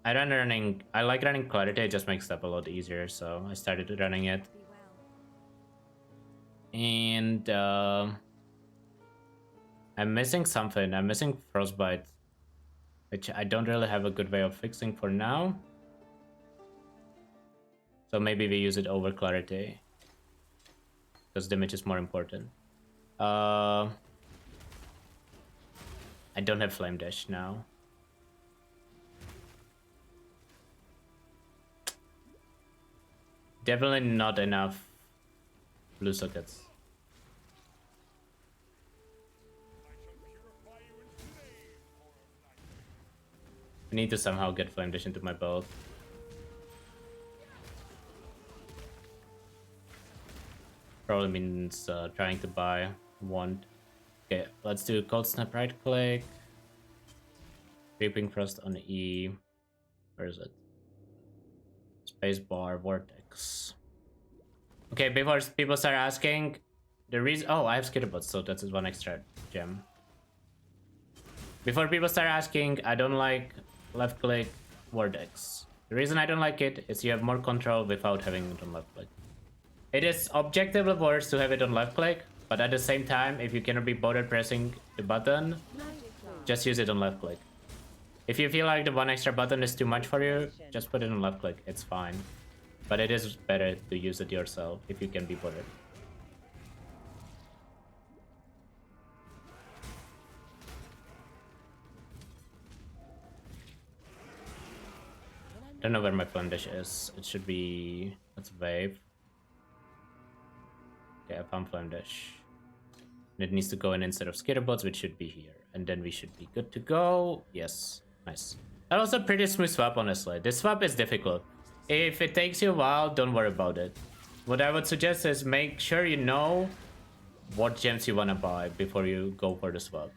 I like running Clarity. It just makes stuff a lot easier. So I started running it. Be well. And I'm missing something. I'm missing Frostbite, which I don't really have a good way of fixing for now. So maybe we use it over Clarity, because damage is more important. I don't have Flame Dash now. Definitely not enough blue sockets. I need to somehow get Flame Dash into my build. Probably means trying to buy one. Okay, let's do Cold Snap right click. Creeping Frost on E. Where is it? Spacebar Vortex. Okay, before people start asking, the reason... Oh, I have Skitterbutt, so that's one extra gem. Before people start asking, I don't like left click Vortex. The reason I don't like it is you have more control without having it on left click. It is objectively worse to have it on left click, but at the same time, if you cannot be bothered pressing the button, just use it on left click. If you feel like the one extra button is too much for you, just put it on left click, it's fine. But it is better to use it yourself if you can be bothered. Don't know where my Flame Dash is. It should be... Let's wave. Okay, I found Flame Dash. And it needs to go in instead of Skitterbots, which should be here. And then we should be good to go. Yes, nice. That was a pretty smooth swap, honestly. This swap is difficult. If it takes you a while, don't worry about it. What I would suggest is make sure you know what gems you want to buy before you go for the swap.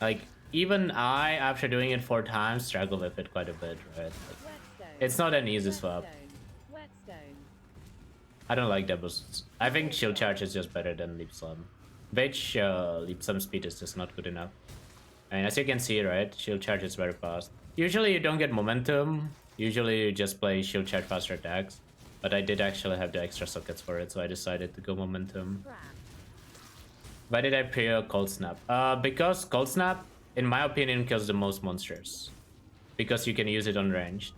Like, even I, after doing it 4 times, struggle with it quite a bit, right? Like, it's not an easy swap. I don't like double. I think Shield Charge is just better than Leap Slam. Which Leap Slam speed is just not good enough. And as you can see, right, Shield Charge is very fast. Usually you don't get momentum. Usually you just play Shield Charge faster attacks. But I did actually have the extra sockets for it, so I decided to go momentum. Why did I pre Cold Snap? Because Cold Snap, in my opinion, kills the most monsters. Because you can use it on range.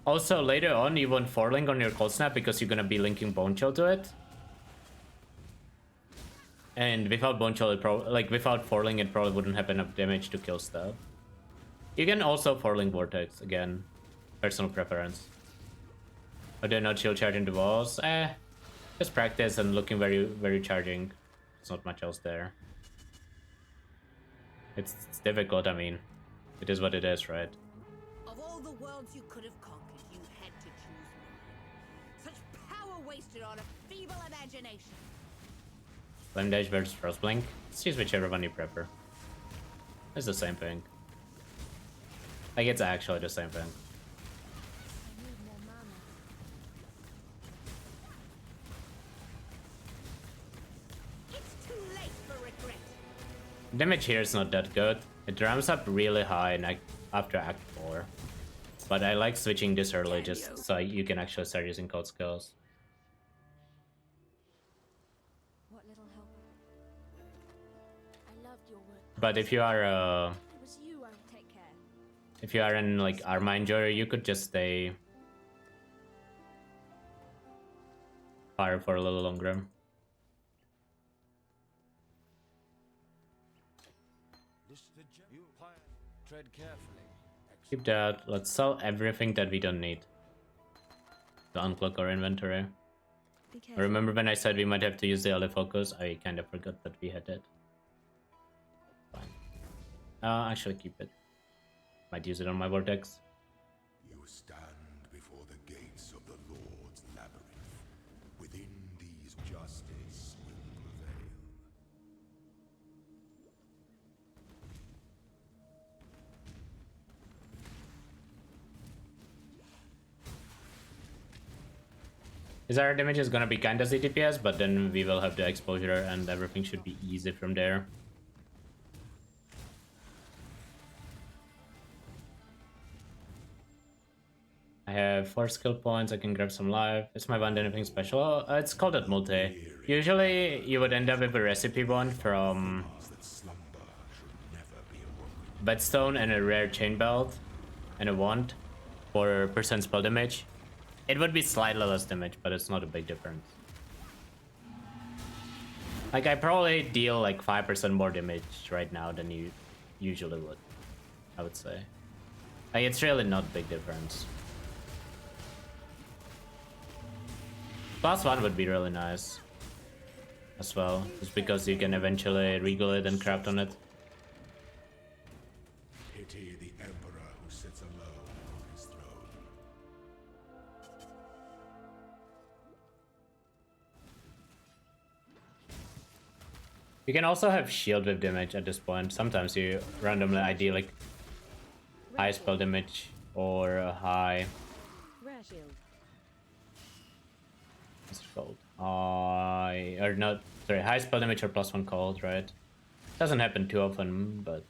Also, later on, you want 4-link on your Cold Snap because you're gonna be linking Bone Chill to it. And without Bone Chill, without 4-link, it probably wouldn't have enough damage to kill stuff. You can also 4-link Vortex again. Personal preference. But they're not shield charging the walls. Just practice and looking very charging. There's not much else there. It's difficult, I mean. It is what it is, right? Of all the worlds you could have conquered, you had to choose mine. Such power wasted on a feeble imagination. Flame Dash versus Frostblink. Let's choose whichever one you prefer. It's the same thing. Like, it's actually the same thing. I need more mana. It's too late for regret. Damage here is not that good. It ramps up really high after Act 4. But I like switching this early just so you can actually start using code skills. What little help? I loved your work. But if you are It was you I Take care. if you are in like Arma Enjoyer, you could just stay fire for a little longer. Tread carefully. Keep that. Let's sell everything that we don't need to uncloak our inventory. Be careful. Remember when I said we might have to use the early focus? I kind of forgot that we had it. Fine. Actually keep it. Might use it on my vortex. You stand before the gates of the Lord's labyrinth. Within these justice will prevail. His our damage is gonna be kinda CTPS, but then we will have the exposure and everything should be easy from there. I have 4 skill points, I can grab some life. Is my wand anything special? It's called at multi. Usually you would end up with a recipe wand from That slumber should never be awoken. Bedstone and a rare chain belt and a wand for percent spell damage. It would be slightly less damage, but it's not a big difference. Like, I probably deal like 5% more damage right now than you usually would, I would say. Like, it's really not a big difference. +1 would be really nice as well, just because you can eventually regal it and craft on it. Pity the emperor who sits alone on his throne. You can also have shield with damage at this point. Sometimes you randomly ID like high spell damage or a high Rare shield. what's it called? Or not sorry, high spell damage or +1 cold, right? Doesn't happen too often, but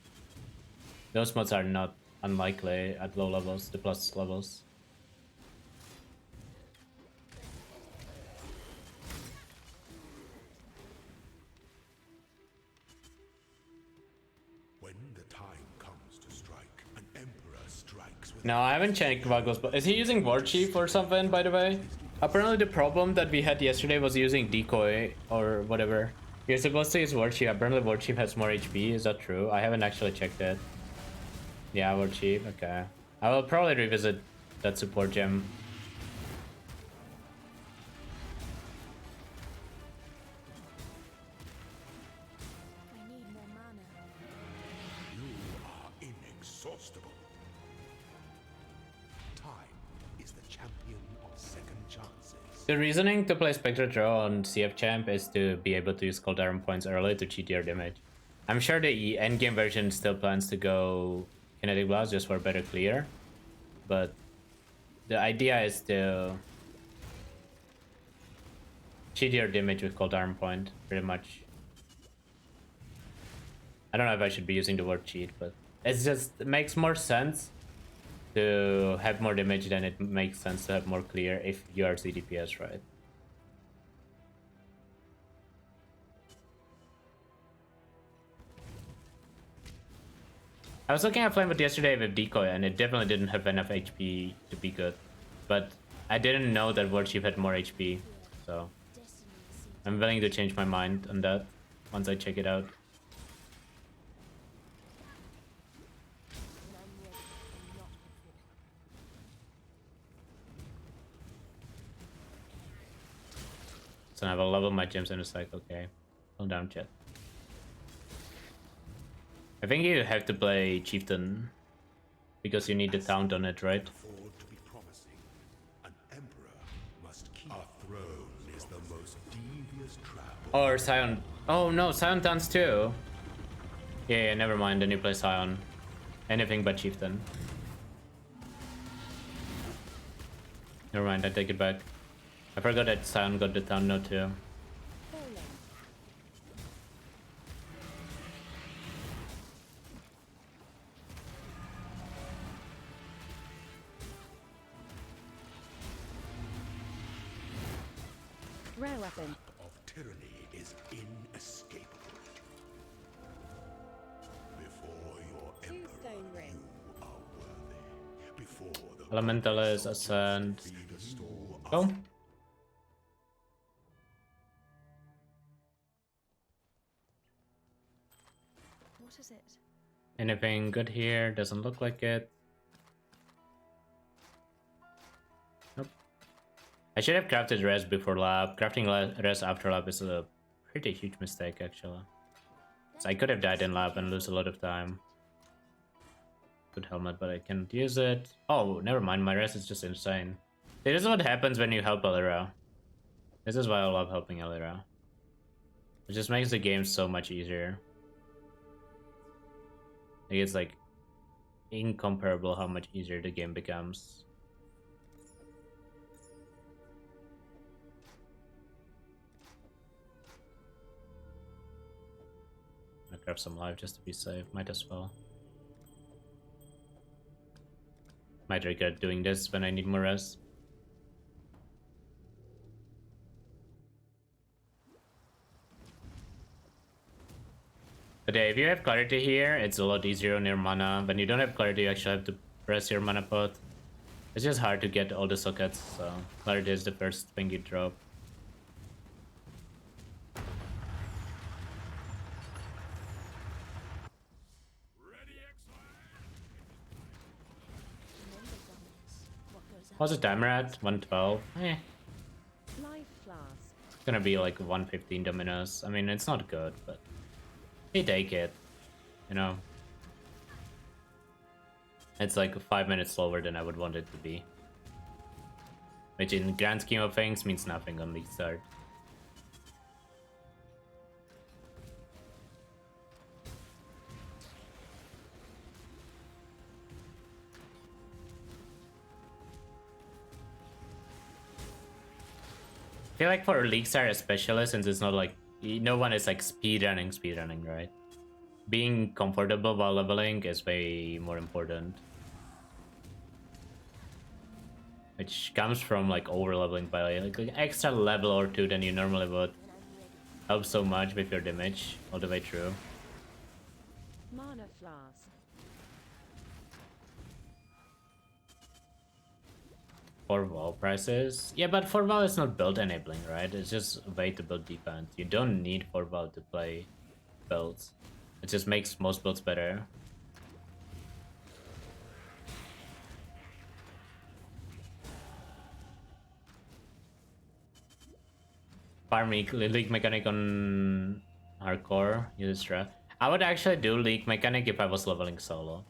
those mods are not unlikely at low levels, the plus levels. When the time comes to strike, an emperor strikes with No, I haven't checked Vago's, but is he using War Chief or something, by the way? Apparently the problem that we had yesterday was using Decoy or whatever. You're supposed to use War Chief. Apparently War Chief has more HP. Is that true? I haven't actually checked it. Yeah, War Chief. Okay. I will probably revisit that support gem. I need more mana. you are inexhaustible. Time is the champion of second chances. The reasoning to play Spectre Draw on CF Champ is to be able to use Cold Iron points early to cheat your damage. I'm sure the endgame version still plans to go Kinetic Blast just for better clear, but the idea is to cheat your damage with Cold Iron point, pretty much. I don't know if I should be using the word cheat, but it makes more sense to have more damage than it makes sense to have more clear if you are CDPS, right? I was looking at Flamewood yesterday with Decoy and it definitely didn't have enough HP to be good. But I didn't know that War Chief had more HP, so I'm willing to change my mind on that once I check it out. So I will level my gems and it's like, okay, calm down, chat. I think you have to play Chieftain because you need the taunt on it, right? Afford to be promising. An emperor must keep. A throne is the most devious trap. Or Scion. Oh no, Scion taunts too. Yeah, never mind. Then you play Scion. Anything but Chieftain. Never mind, I take it back. I forgot that Scion got the taunt note too. Rare weapon. Of tyranny is inescapable. Before your emperor, stone ring. you are worthy. Before the Elementalist, Ascend. be the store of Go. What is it? Anything good here? Doesn't look like it. Nope. I should have crafted rest before lab. Crafting rest after lab is a pretty huge mistake, actually. So I could have died in lab and lose a lot of time. Good helmet, but I can't use it. Oh, never mind. My rest is just insane. This is what happens when you help Elira. This is why I love helping Elira. It just makes the game so much easier. Like, it's like incomparable how much easier the game becomes. I'll grab some life just to be safe. Might as well. Might regret doing this when I need more rest. But yeah, if you have clarity here, it's a lot easier on your mana. When you don't have clarity, you actually have to press your mana pot. It's just hard to get all the sockets, so clarity is the first thing you drop. What's the timer at? 112? Eh. Life flask. It's gonna be like 115 Dominos. I mean, it's not good, but they take it, you know. It's like 5 minutes slower than I would want it to be, which in the grand scheme of things means nothing on League Start. I feel like for League Start especially, since it's not like no one is like speedrunning, right? Being comfortable while leveling is way more important. Which comes from like over leveling by like an extra level or two than you normally would. Helps so much with your damage all the way through. Mana flask. For WoW prices? Yeah, but for WoW it's not build enabling, right? It's just a way to build defense. You don't need for WoW to play builds. It just makes most builds better. Farm League Mechanic on hardcore, use Strap. I would actually do League Mechanic if I was leveling solo.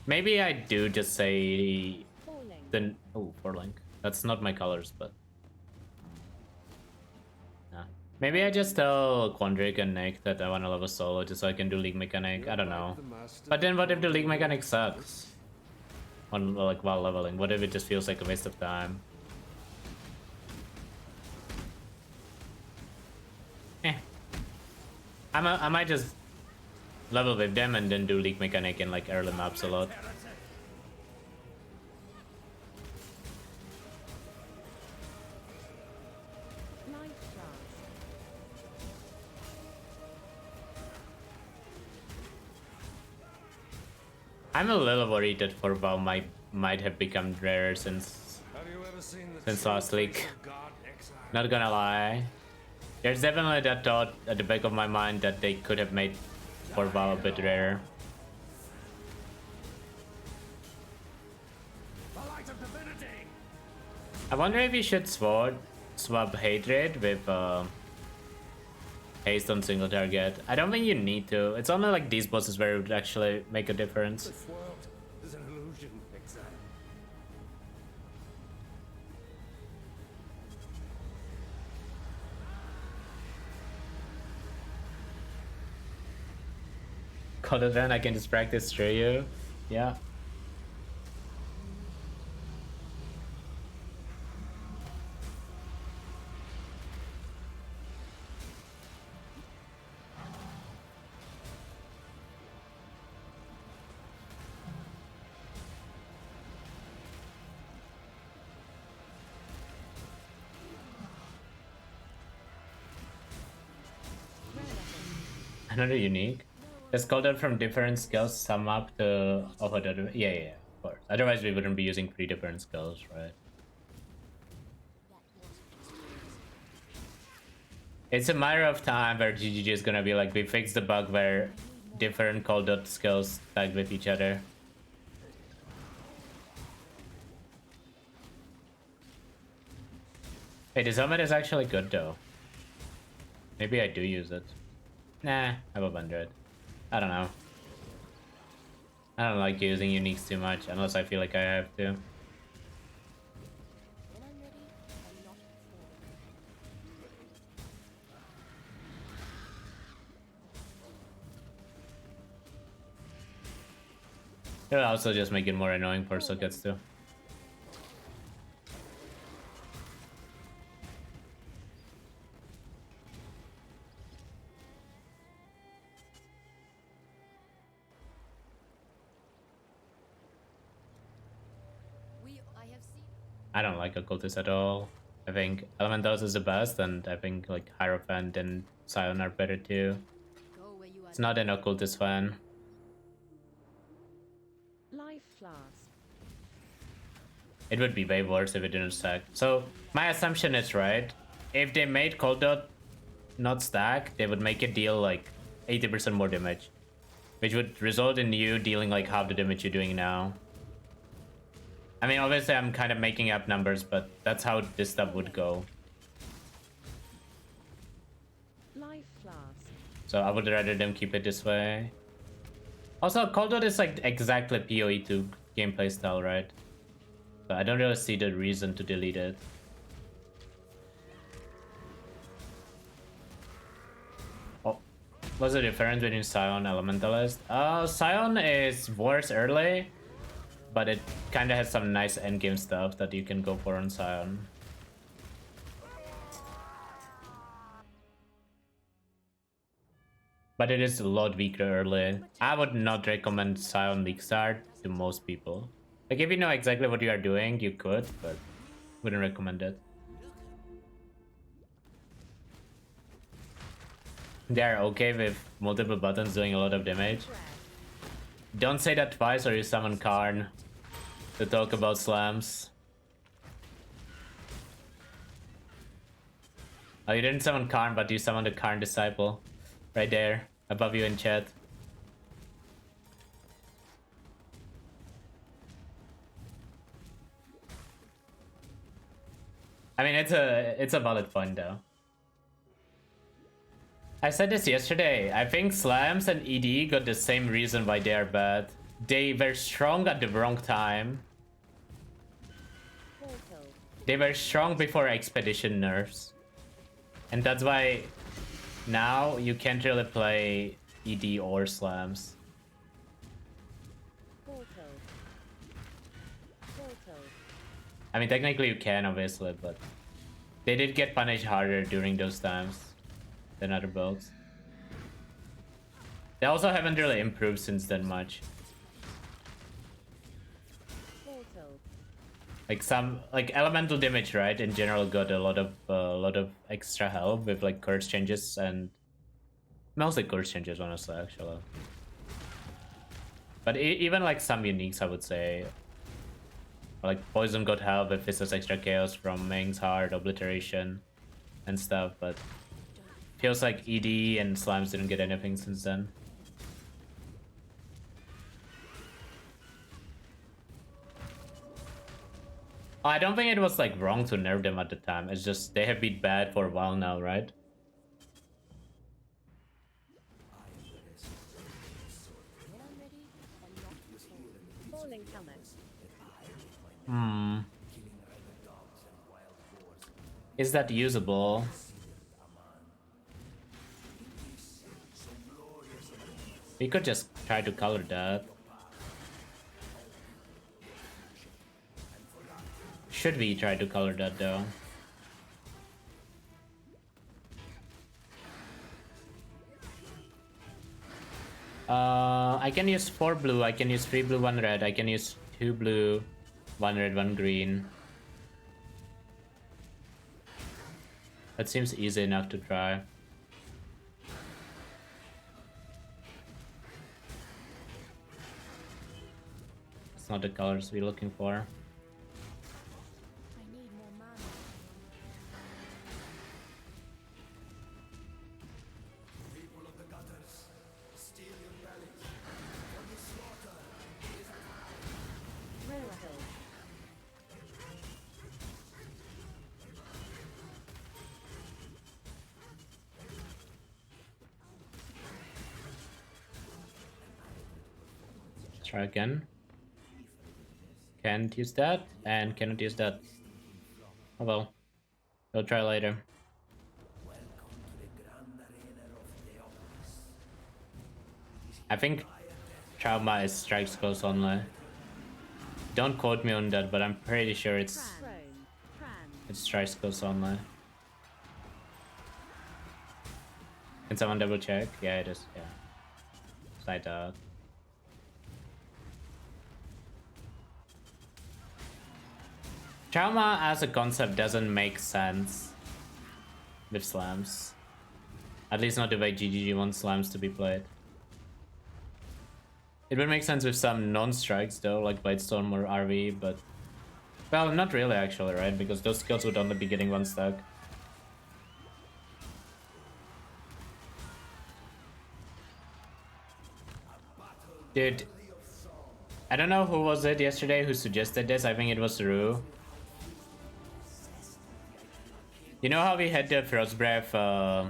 Maybe I do just say then for Link. That's not my colors, but nah. Maybe I just tell Quandrick and Nick that I want to level solo just so I can do League Mechanic. I don't know. But then what if the League Mechanic sucks? On like while leveling, what if it just feels like a waste of time? I might just level with them and then do League Mechanic in like early maps a lot. I'm a little worried that for WoW might have become rarer since last league. Not gonna lie. There's definitely that thought at the back of my mind that they could have made for WoW a bit rarer. I wonder if you should swap Hatred with haste on single target. I don't think you need to. It's only like these bosses where it would actually make a difference. This world is an illusion, exile. Call it then, I can just practice through you. Yeah. Another unique. It's called out from different skills, sum up to of other. Yeah, of course. Otherwise, we wouldn't be using 3 different skills, right? It's a matter of time where GGG is gonna be like, we fixed the bug where different called out skills tagged with each other. Hey, this helmet is actually good though. Maybe I do use it. Nah, I have a Bandit. I don't know. I don't like using uniques too much unless I feel like I have to. It'll also just make it more annoying for sockets too. I don't like Occultist at all. I think Elementalist is the best, and I think like Hierophant and Scion are better too. It's not an Occultist fan. Life flask. It would be way worse if it didn't stack. So my assumption is right. If they made Cold Dot not stack, they would make it deal like 80% more damage, which would result in you dealing like half the damage you're doing now. I mean, obviously I'm kind of making up numbers, but that's how this stuff would go. Life flask. So I would rather them keep it this way. Also, Cold Dot is like exactly PoE2 gameplay style, right? So I don't really see the reason to delete it. Oh, what's the difference between Scion and Elementalist? Scion is worse early, but it kind of has some nice endgame stuff that you can go for on Scion. But it is a lot weaker early. I would not recommend Scion League Start to most people. Like, if you know exactly what you are doing, you could, but wouldn't recommend it. They are okay with multiple buttons doing a lot of damage. Don't say that twice or you summon Karn to talk about slams. Oh, you didn't summon Karn, but you summoned a Karn Disciple. Right there, above you in chat. I mean, it's a valid point though. I said this yesterday. I think slams and ED got the same reason why they are bad. They were strong at the wrong time. They were strong before expedition nerfs. And that's why now you can't really play ED or slams. I mean, technically you can, obviously, but they did get punished harder during those times than other builds. They also haven't really improved since then much. Like elemental damage, right? In general, got a lot of extra help with like curse changes and mostly curse changes, honestly, actually. But even like some uniques, I would say. Like Poison got help with Vistas extra chaos from Ming's Heart, Obliteration, and stuff, but feels like ED and Slimes didn't get anything since then. I don't think it was like wrong to nerf them at the time. It's just they have been bad for a while now, right? Falling helmet. Is that usable? We could just try to color that. Should we try to color that though? I can use 4 blue, I can use 3 blue, 1 red, I can use 2 blue, 1 red, 1 green. That seems easy enough to try. It's not the colors we're looking for. I need more mana. Rare hill. Try again. Can't use that, and cannot use that. Oh well. We'll try later. I think Trauma is strikes close only. Don't quote me on that, but I'm pretty sure it's strikes close only. Can someone double check? Yeah, it is. Yeah. Side out. Trauma as a concept doesn't make sense with slams. At least not the way GGG wants slams to be played. It would make sense with some non-strikes though, like Bladestorm or RV, but... Well, not really actually, right? Because those skills would only be getting 1 stack. Dude, I don't know who was it yesterday who suggested this, I think it was Rue. You know how we had the Frost Breath, I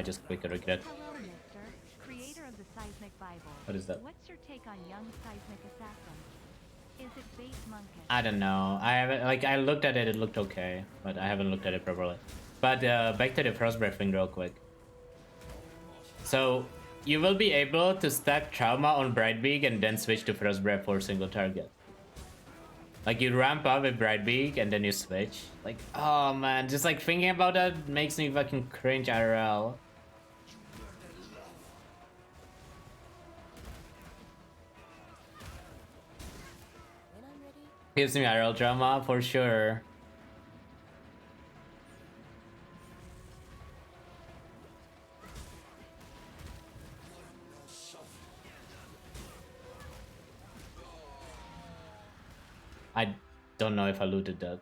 just clicked regret. Hello, mister. Creator of the Seismic Bible. What is that? What's your take on young Seismic Assassin? Is it base monkish? I don't know. I haven't, like, I looked at it, it looked okay, but I haven't looked at it properly. But back to the Frost Breath thing real quick. So, you will be able to stack Trauma on Brightbeak and then switch to Frost Breath for a single target. Like, you ramp up with Brightbeak and then you switch. Like, oh man, just like thinking about that makes me fucking cringe IRL. When I'm ready, Gives me IRL drama for sure. I don't know if I looted that.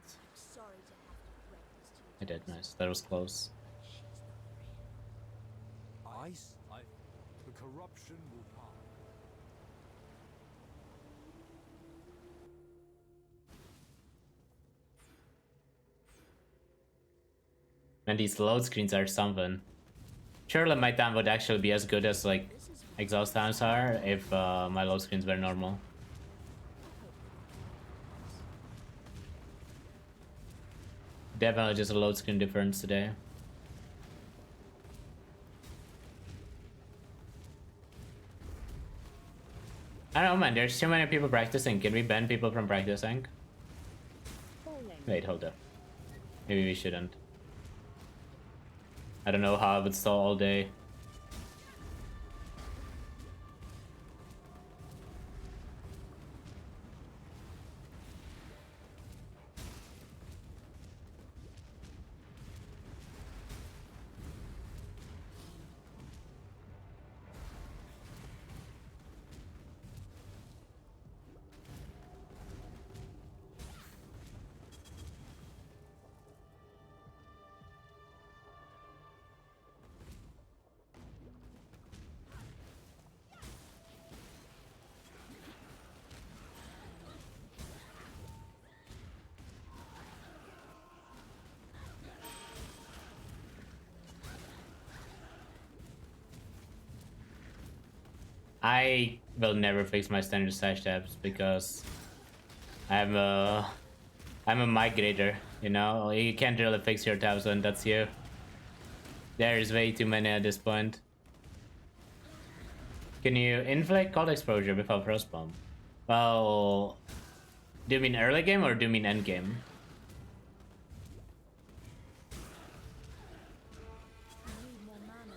sorry to have to break this to you. I did, nice. That was close. Ice? The corruption will pass. And these load screens are something. Surely my time would actually be as good as like exhaust times are if my load screens were normal. Definitely just a load screen difference today. I don't know, man. There's too many people practicing. Can we ban people from practicing? Wait, hold up. Maybe we shouldn't. I don't know how I would stall all day. I will never fix my standard sash tabs because I'm a migrator, you know? You can't really fix your tabs when that's you. There is way too many at this point. Can you inflict cold exposure without frostbomb? Well, do you mean early game or do you mean end game? I need more mana.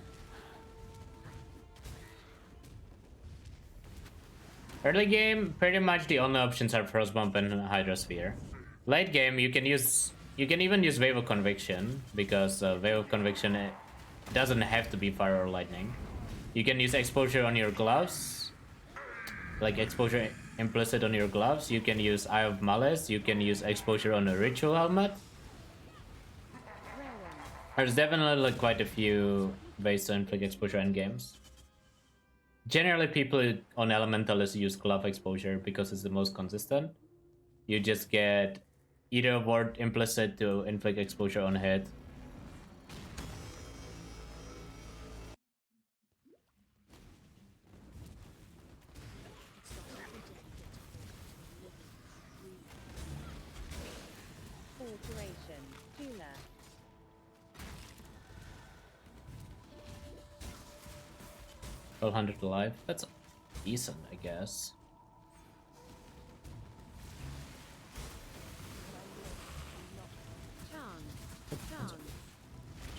Early game, pretty much the only options are frostbomb and hydrosphere. Late game, you can even use wave of conviction because wave of conviction doesn't have to be fire or lightning. You can use exposure on your gloves, like exposure implicit on your gloves. You can use Eye of Malice. You can use exposure on a ritual helmet. There's definitely like quite a few ways to inflict exposure in games. Generally, people on Elementalist use glove exposure because it's the most consistent. You just get either ward implicit to inflict exposure on hit. Full duration. Jeweler. 1200 alive. That's decent, I guess. Charm.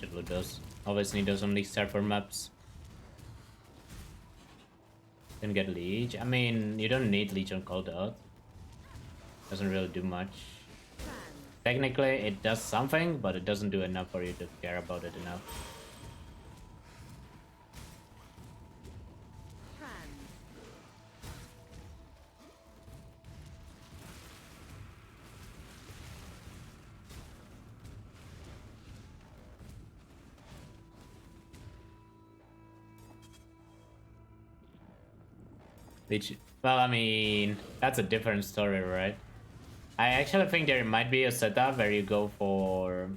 Shitload does. Always need those on these server maps. Can get Leech. I mean, you don't need Leech on Cold Out. Doesn't really do much. Technically, it does something, but it doesn't do enough for you to care about it enough. Leech. Well, I mean, that's a different story, right? I actually think there might be a setup where you go for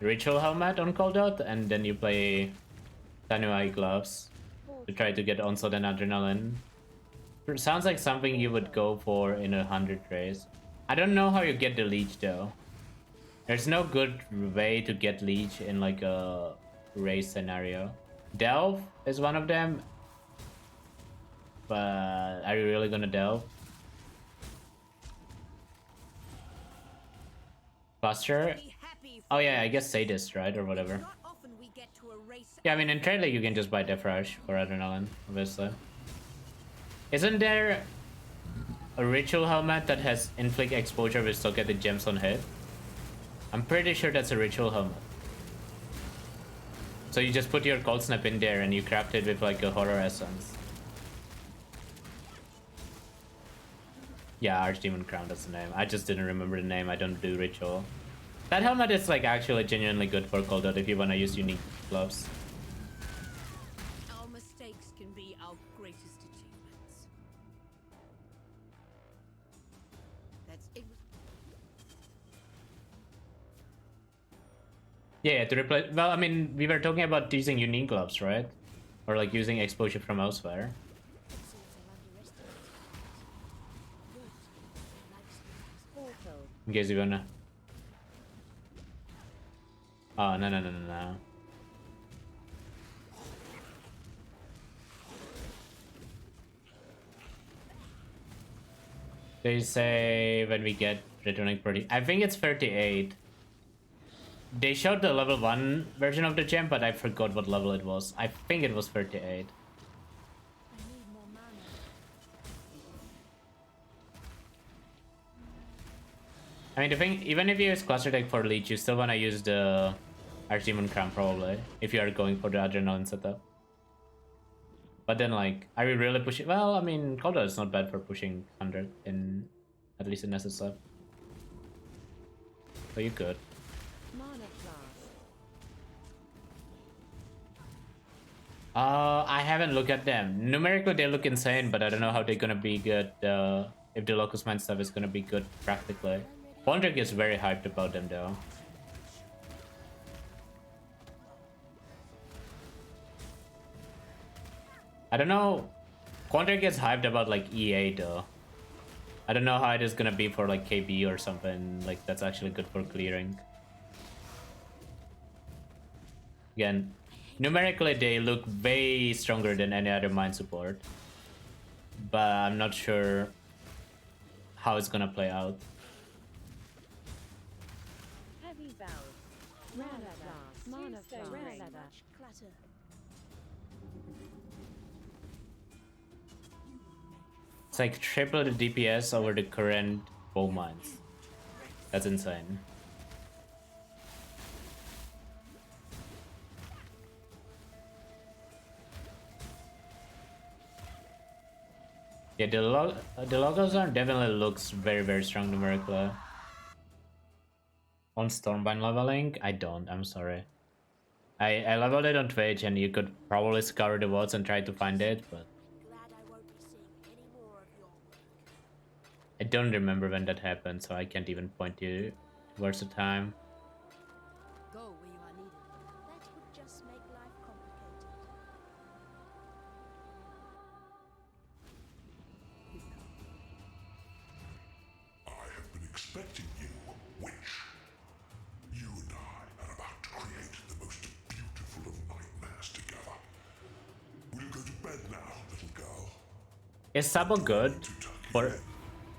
Ritual Helmet on Cold Out, and then you play Tanuai Gloves to try to get Onslaught and Adrenaline. It sounds like something you would go for in a 100 race. I don't know how you get the Leech though. There's no good way to get Leech in like a race scenario. Delve is one of them. But are you really gonna delve? Cluster? Oh yeah, I guess Sadist, right? Or whatever. Yeah, I mean in trade league you can just buy Death Rush for Adrenaline, obviously. Isn't there a ritual helmet that has inflict exposure but still get the gems on hit? I'm pretty sure that's a ritual helmet. So you just put your cold snap in there and you craft it with like a horror essence. Yeah, Archdemon Crown, that's the name. I just didn't remember the name. I don't do ritual. That helmet is like actually genuinely good for Cold Out if you want to use unique gloves. Our mistakes can be our greatest achievements. That's it. Yeah, to replace. Well, I mean, we were talking about using unique gloves, right? Or like using exposure from elsewhere. In case you wanna. Oh, no. They say when we get returning pretty. I think it's 38. They showed the level 1 version of the gem, but I forgot what level it was. I think it was 38. I mean, the thing, even if you use Cluster Deck for Leech, you still want to use the Archdemon Crown probably, if you are going for the Adrenaline setup. But then, like, are we really pushing? Well, I mean, Cold Out is not bad for pushing 100 in, at least in SSF. So you could. I haven't looked at them. Numerically, they look insane, but I don't know how they're gonna be good, if the Locust Mine stuff is gonna be good practically. Pondrick is very hyped about them though. I don't know Counter gets hyped about like EA though. I don't know how it is gonna be for like KB or something like that's actually good for clearing. Again, numerically they look way stronger than any other mine support, but I'm not sure how it's gonna play out. Heavy valve. Rare blast. Mana flash. Rare leather. Clatter. It's like triple the DPS over the current bow mines. That's insane. Yeah, the logos are definitely looks very strong numerically. On Stormbind leveling? I don't, I'm sorry. I leveled it on Twitch and you could probably scour the votes and try to find it, but Glad I won't be seeing any more of your work. I don't remember when that happened, so I can't even point you towards the time. Go where you are needed. That would just make life complicated. I have been expecting you, witch. You and I are about to create the most beautiful of nightmares together. We'll go to bed now, little girl. Is Sabo good? For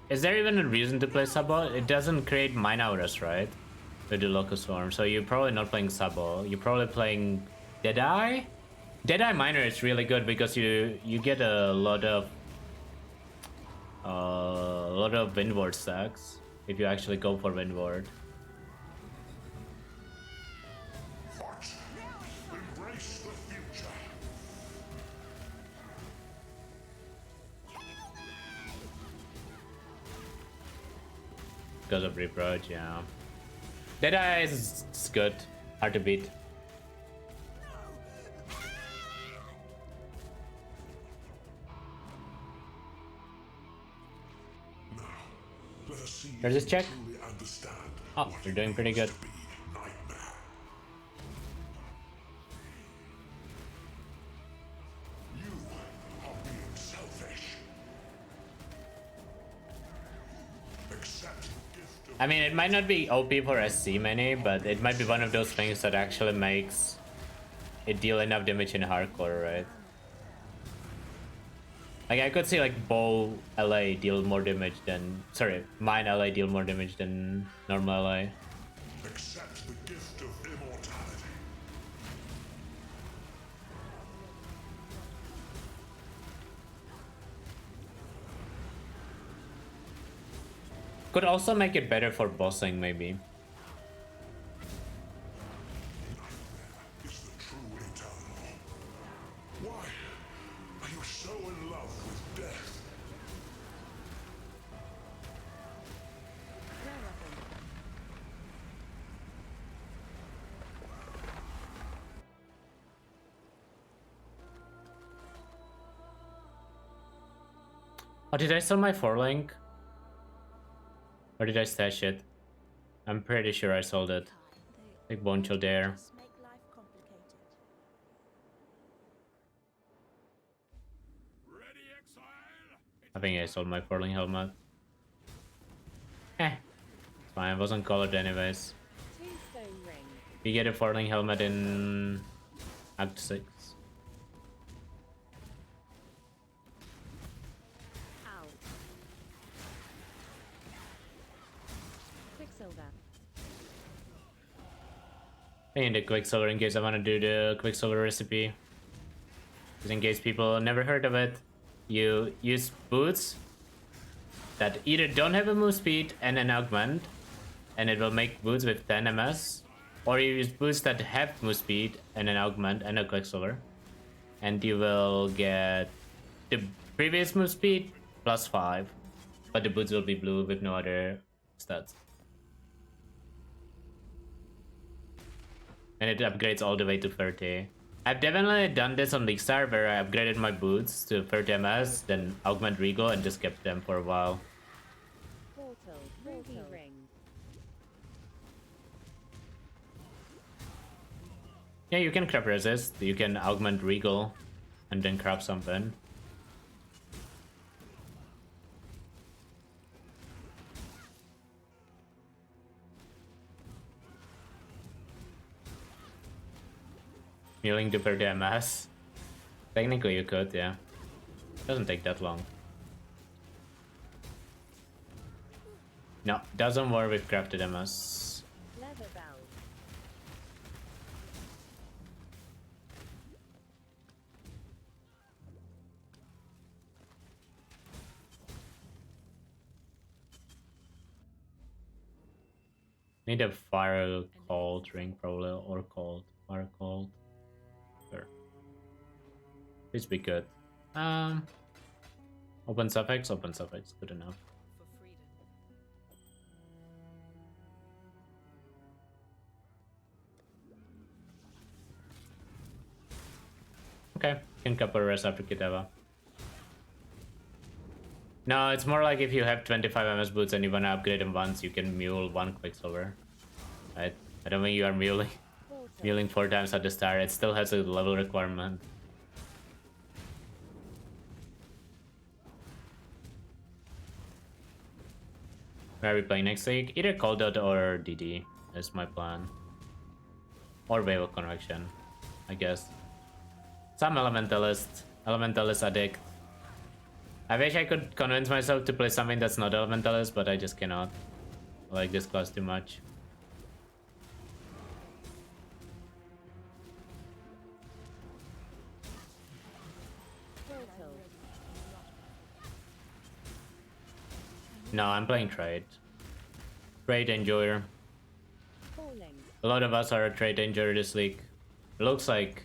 is there even a reason to play Sabo? It doesn't create mine auras, right? With the Locust Swarm, so you're probably not playing Sabo. You're probably playing Deadeye? Deadeye Miner is really good because you get a lot of Windward stacks if you actually go for Windward. What? Embrace the future. Because of Reproach, yeah. Deadeye is good. Hard to beat. Let us see There's this check. truly understand Oh, what you're it doing pretty means good. to be nightmare. You are being selfish. Accept the gift of I mean, it might not be OP for SC many, but it might be one of those things that actually makes it deal enough damage in hardcore, right? Like, I could see, like, Bow LA deal more damage than... Sorry, Mine LA deal more damage than normal LA. accept the gift of immortality. Could also make it better for bossing, maybe. Is the true eternal. Why are you so in love with death? Rare weapon. Oh, did I sell my 4-link? Or did I stash it? I'm pretty sure I sold it. Like Bone Chill there. Just make life complicated. Ready, exile? I think I sold my 4-link helmet. It's fine, it wasn't colored anyways. Tombstone ring. We get a 4-link helmet in Act 6. Out. Quicksilver. I need a Quicksilver in case I want to do the Quicksilver recipe. Just in case people never heard of it. You use boots that either don't have a move speed and an augment, and it will make boots with 10 ms, or you use boots that have move speed and an augment and a Quicksilver, and you will get the previous move speed plus 5, but the boots will be blue with no other stats. And it upgrades all the way to 30. I've definitely done this on Leaguestar where I upgraded my boots to 30 ms, then augment Regal and just kept them for a while. Portal. Ruby ring. Yeah, you can crop resist, you can augment Regal and then crop something. Milling to per MS. Technically you could, yeah. Doesn't take that long. No, doesn't work with crafted MS. Leather valve. Need a fire cold ring probably, or cold. Fire cold. Sure. Please be good. Open suffix, good enough. Okay, can couple rest after Kitava. No, it's more like if you have 25 MS boots and you wanna upgrade them once, you can mule 1 Quicksilver. Right? I don't think you are muling 4 times at the start. It still has a level requirement. Where are we playing next week? Either Cold Out or DD is my plan. Or Wave of Convection, I guess. Some Elementalist addict. I wish I could convince myself to play something that's not Elementalist, but I just cannot. I like this class too much. No, I'm playing Trade. Trade Enjoyer. A lot of us are a Trade Enjoyer this league. It looks like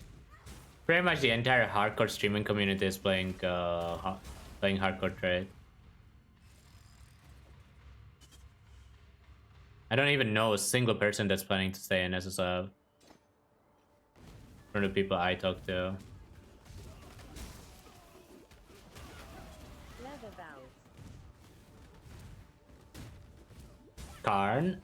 pretty much the entire hardcore streaming community is playing playing hardcore Trade. I don't even know a single person that's planning to stay in SSF from the people I talk to. Karn?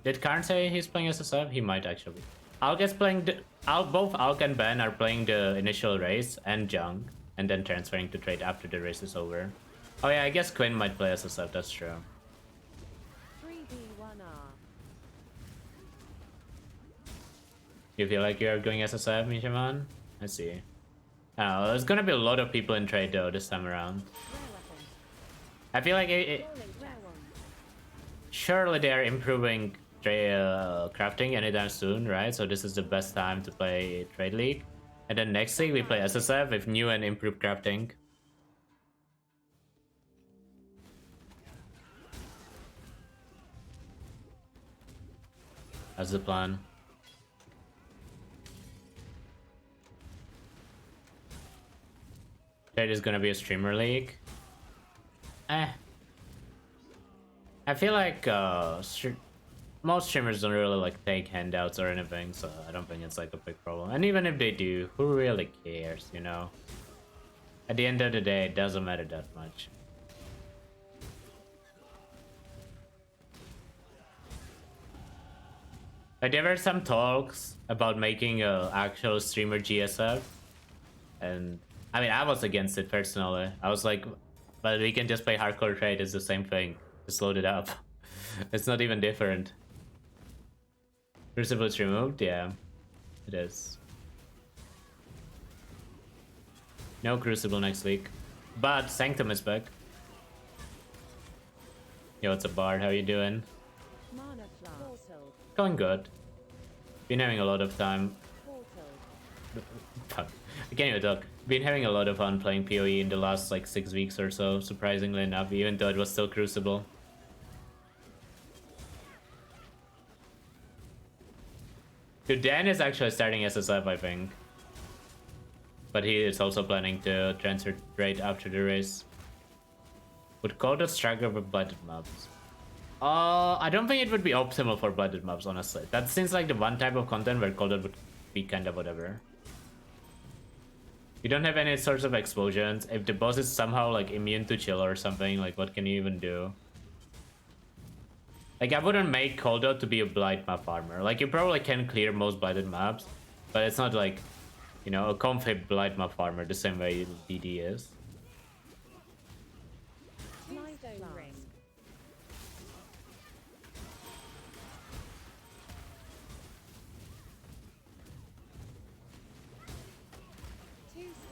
Did Karn say he's playing SSF? He might actually. Alk's playing the... both Alk and Ben are playing the initial race and Jung, and then transferring to Trade after the race is over. Oh yeah, I guess Quinn might play SSF, that's true. 3v1R. You feel like you're going SSF, Mishaman? I see. There's gonna be a lot of people in Trade though this time around. I feel like surely they're improving crafting anytime soon, right? So this is the best time to play Trade League. And then next week we play SSF with new and improved crafting. That's the plan. Trade is gonna be a streamer league. I feel like most streamers don't really like take handouts or anything, so I don't think it's like a big problem. And even if they do, who really cares, you know? At the end of the day, it doesn't matter that much. Like, there were some talks about making an actual streamer GSF, and I mean, I was against it personally. I was like, but we can just play hardcore Trade, it's the same thing. Just load it up. It's not even different. Crucible is removed? Yeah, it is. No Crucible next week. But Sanctum is back. Yo, what's up, Bard? How you doing? Going good. Been having a lot of time. I can't even talk. Been having a lot of fun playing PoE in the last like 6 weeks or so, surprisingly enough, even though it was still Crucible. Dude, Dan is actually starting SSF, I think. But he is also planning to transfer Trade after the race. Would Coda struggle with Blighted mobs? I don't think it would be optimal for Blighted mobs, honestly. That seems like the one type of content where Coda would be kind of whatever. You don't have any sorts of explosions. If the boss is somehow like immune to chill or something, like what can you even do? Like, I wouldn't make Cold to be a Blight map farmer. Like, you probably can clear most Blighted maps, but it's not like, you know, a config Blight map farmer the same way DD is.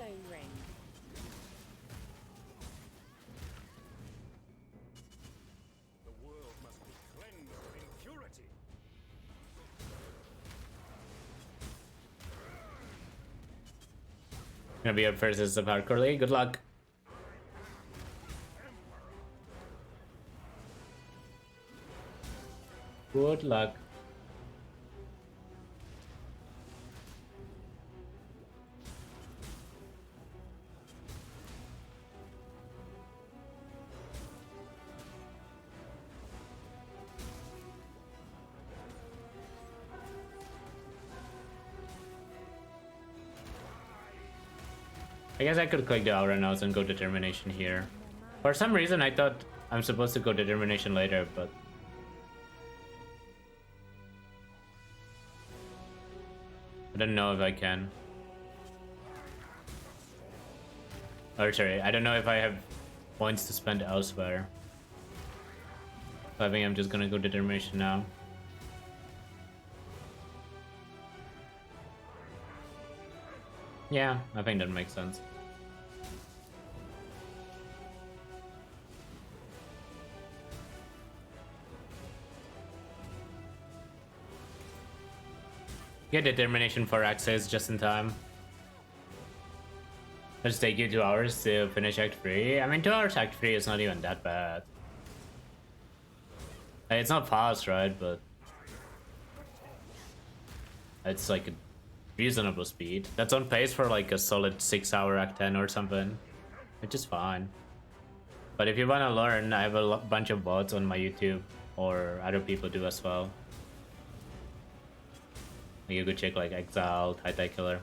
Tombstone ring. The world must be cleansed of impurity. Gonna be up versus the Parkour League. Good luck. Good luck. I guess I could click the Aura Nodes and go Determination here. For some reason I thought I'm supposed to go Determination later, but I don't know if I can. Or sorry, I don't know if I have points to spend elsewhere. So I think I'm just gonna go Determination now. Yeah, I think that makes sense. Get Determination for access just in time. Let's take you 2 hours to finish Act 3. I mean, 2 hours Act 3 is not even that bad. It's not fast, right? But it's like a reasonable speed. That's on pace for like a solid 6 hour Act 10 or something, which is fine. But if you want to learn, I have a bunch of bots on my YouTube, or other people do as well. You could check like Exile, Tai Killer.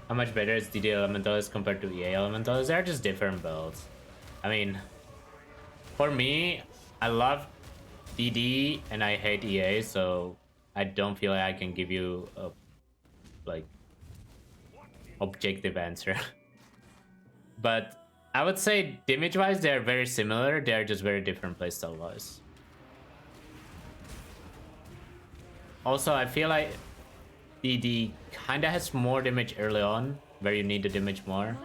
How much better is DD Elementalist compared to EA Elementalist? They're just different builds. I mean, for me, I love DD and I hate EA, so I don't feel like I can give you a like objective answer. But I would say damage wise they're very similar, they're just very different playstyle wise. Also, I feel like DD kinda has more damage early on, where you need the damage more.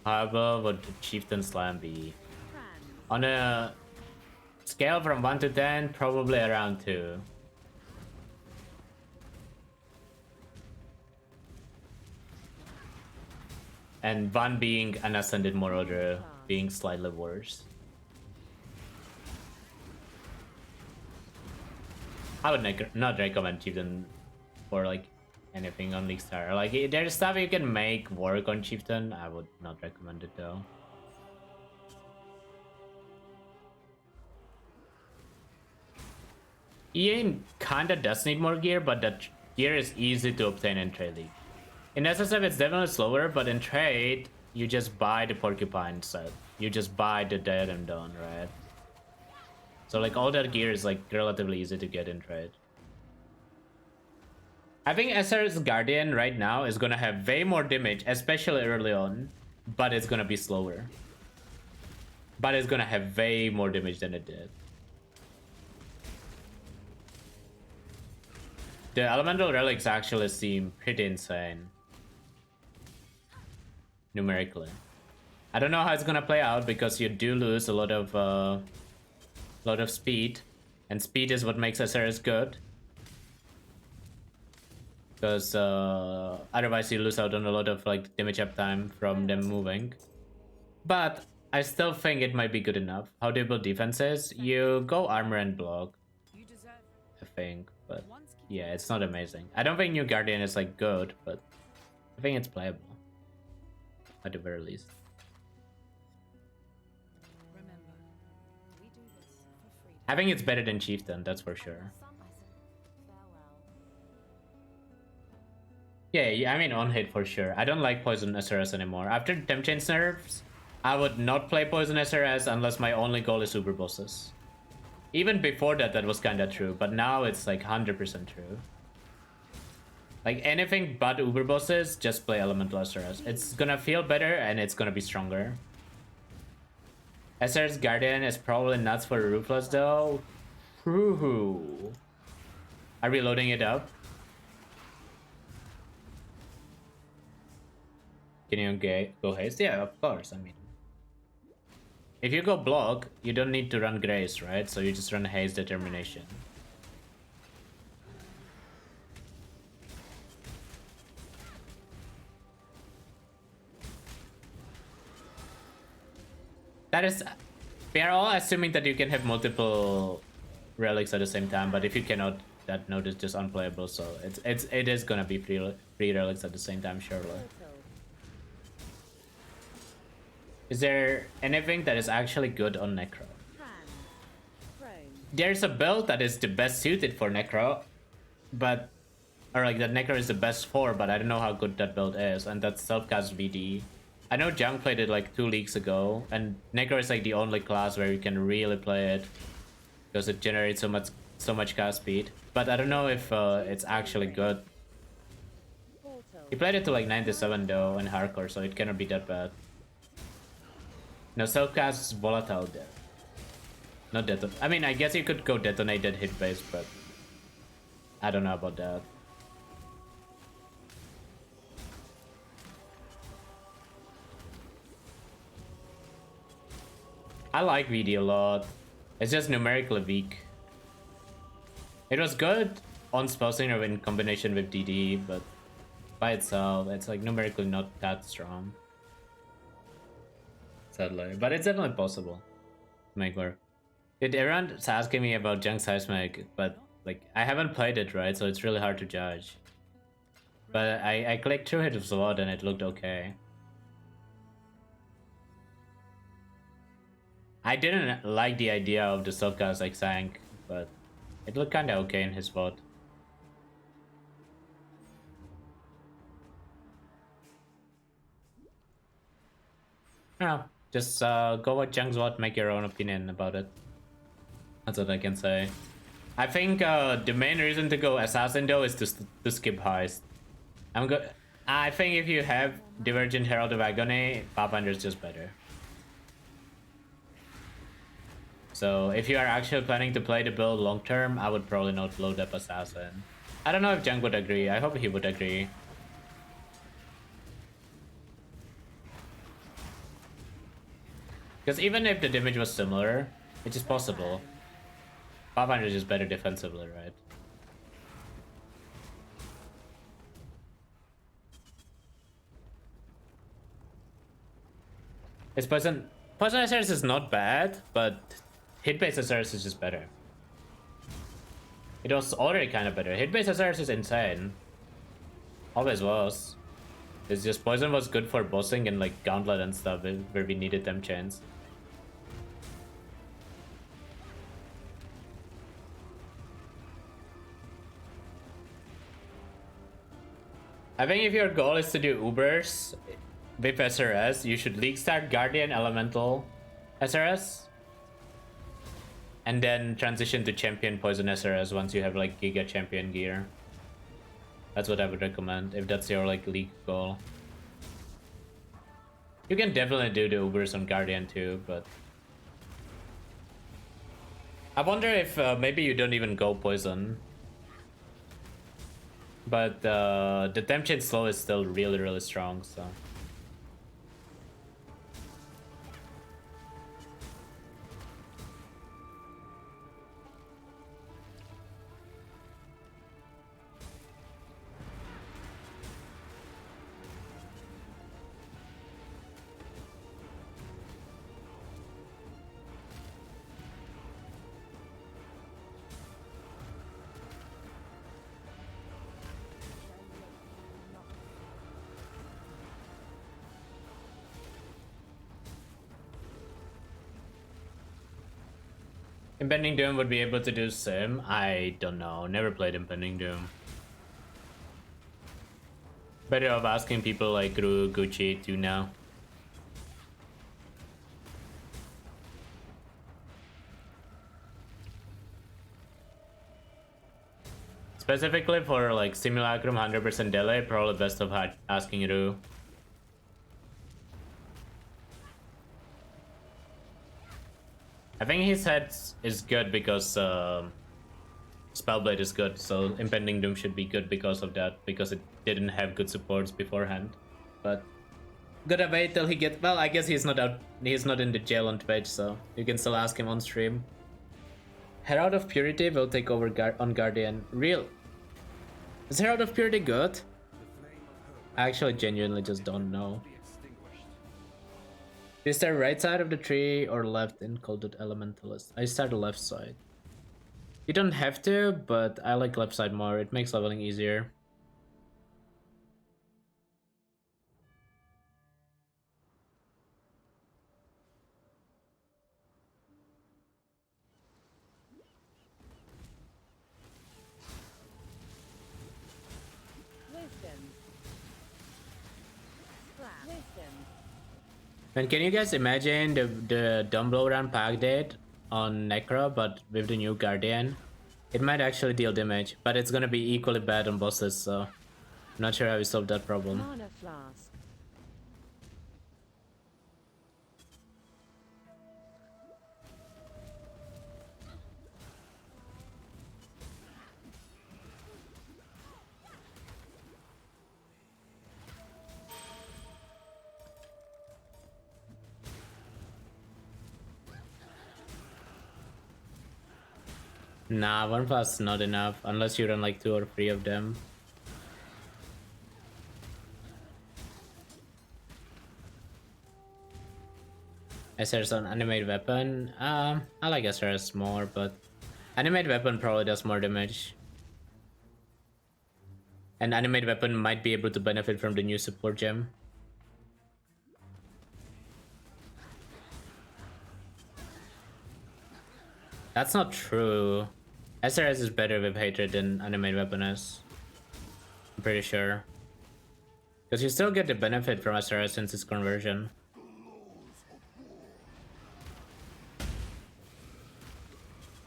However, would Chieftain Slam be? On a scale from 1 to 10, probably around 2. And 1 being an Ascended Marauder, being slightly worse. I would not recommend Chieftain for like anything on League Star. Like, there's stuff you can make work on Chieftain. I would not recommend it though. EA kinda does need more gear, but that gear is easy to obtain in Trade League. In SSF it's definitely slower, but in Trade, you just buy the Porcupine set. You just buy the Dead and Done, right? So like all that gear is like relatively easy to get in Trade. I think SR's Guardian right now is gonna have way more damage, especially early on, but it's gonna be slower. But it's gonna have way more damage than it did. The elemental relics actually seem pretty insane numerically. I don't know how it's gonna play out because you do lose a lot of speed, and speed is what makes SRS good. Because otherwise you lose out on a lot of like damage uptime from them moving. But I still think it might be good enough. How do you build defenses? You go armor and block, I think, but yeah, it's not amazing. I don't think New Guardian is like good, but I think it's playable at the very least. I think it's better than Chieftain, that's for sure. Yeah, I mean on hit for sure. I don't like Poison SRS anymore. After Temp Chains nerfs, I would not play Poison SRS unless my only goal is super bosses. Even before that, that was kind of true, but now it's like 100% true. Like anything but Uber bosses, just play Elementalist SRS. It's gonna feel better and it's gonna be stronger. SRS Guardian is probably nuts for Ruthless though. Woohoo. Are we loading it up? Can you go haste? Yeah, of course. I mean, if you go block, you don't need to run Grace, right? So you just run haste determination. That is, we are all assuming that you can have multiple relics at the same time, but if you cannot, that node is just unplayable. So it is gonna be three relics at the same time, surely. Is there anything that is actually good on Necro? There's a build that is the best suited for Necro, but or like that Necro is the best for, but I don't know how good that build is, and that's self-cast VD. I know Jung played it like 2 leagues ago, and Necro is like the only class where you can really play it because it generates so much cast speed. But I don't know if it's actually good. He played it to like 97 though in hardcore, so it cannot be that bad. No, self-cast is volatile there. Not detonate. I mean, I guess you could go detonate that hit base, but I don't know about that. I like VD a lot. It's just numerically weak. It was good on Spellslinger in combination with DD, but by itself, it's like numerically not that strong. Sadly, but it's definitely possible to make work. Did everyone's asking me about Junk Seismic, but like I haven't played it, right? So it's really hard to judge. But I clicked through it a lot and it looked okay. I didn't like the idea of the subcast like Sank, but it looked kinda okay in his spot. No, just go with Jung's what, make your own opinion about it. That's what I can say. I think the main reason to go Assassin though is to skip heist. I think if you have Divergent Herald of Agony, Pathfinder is just better. So if you are actually planning to play the build long term, I would probably not load up Assassin. I don't know if Jung would agree. I hope he would agree. Because even if the damage was similar, which is possible, Pathfinder is just better defensively, right? His Poison SRS is not bad, but hit-based SRS is just better. It was already kind of better. Hit-based SRS is insane. Always was. It's just Poison was good for bossing and like Gauntlet and stuff where we needed them chains. I think if your goal is to do Ubers with SRS, you should League start Guardian Elemental SRS. And then transition to Champion Poison SRS once you have like Giga Champion gear. That's what I would recommend if that's your like League goal. You can definitely do the Ubers on Guardian too, but I wonder if maybe you don't even go Poison. But the temp chain slow is still really strong, so. Impending Doom would be able to do Sim? I don't know. Never played Impending Doom. Better off asking people like Gru, Gucci to now. Specifically for like Simulacrum 100% delay, probably best of asking Ru. I think his head is good because Spellblade is good, so Impending Doom should be good because of that, because it didn't have good supports beforehand. But gotta wait till he gets. Well, I guess he's not out. He's not in the jail on Twitch, so you can still ask him on stream. Herald of Purity will take over on Guardian. Real. Is Herald of Purity good? I actually genuinely just don't know. Do you start right side of the tree or left in Colded Elementalist? I start the left side. You don't have to, but I like left side more. It makes leveling easier. And can you guys imagine the Dumblow round pack date on Necro, but with the new Guardian? It might actually deal damage, but it's gonna be equally bad on bosses, so I'm not sure how we solve that problem. Mana flask. Nah, 1 plus is not enough, unless you run like 2 or 3 of them. SR's on Animate Weapon. I like SRS more, but Animate Weapon probably does more damage. And Animate Weapon might be able to benefit from the new support gem. That's not true. SRS is better with Hatred than Animate Weapon is. I'm pretty sure. Because you still get the benefit from SRS since it's conversion.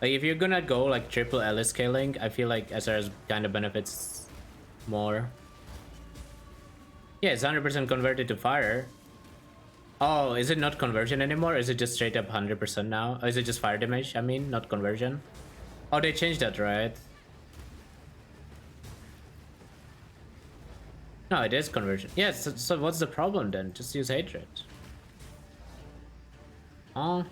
Like if you're gonna go like triple LS scaling, I feel like SRS kind of benefits more. Yeah, it's 100% converted to fire. Oh, is it not conversion anymore? Is it just straight up 100% now? Or is it just fire damage? I mean, not conversion. Oh, they changed that, right? No, it is conversion. Yes, yeah, so what's the problem then? Just use Hatred. Oh.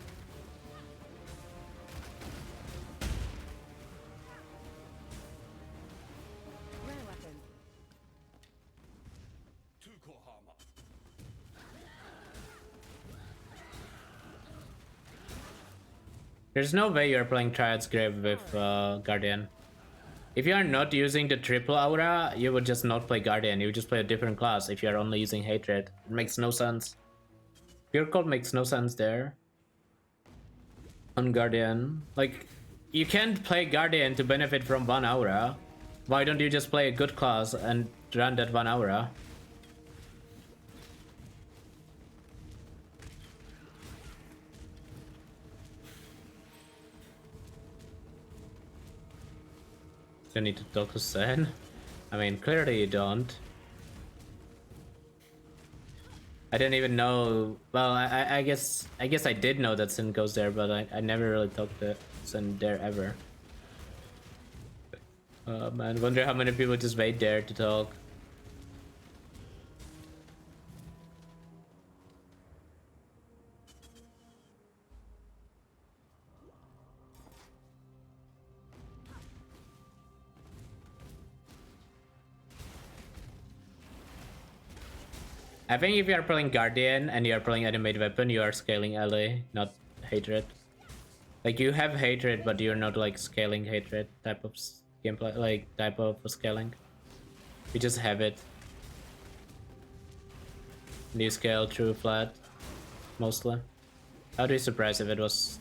There's no way you're playing Triad's Grave with Guardian. If you are not using the triple aura, you would just not play Guardian. You would just play a different class if you are only using Hatred. It makes no sense. Pure Cold makes no sense there. On Guardian. Like, you can't play Guardian to benefit from 1 aura. Why don't you just play a good class and run that 1 aura? You need to talk to Sen. I mean, clearly you don't. I didn't even know. Well, I guess I did know that Sen goes there, but I never really talked to Sen there ever. Man, wonder how many people just wait there to talk. I think if you are playing Guardian and you are playing Animate Weapon, you are scaling LA, not Hatred. Like, you have Hatred, but you're not like scaling Hatred type of gameplay, like type of scaling. You just have it. And you scale through flat, mostly. I'd be surprised if it was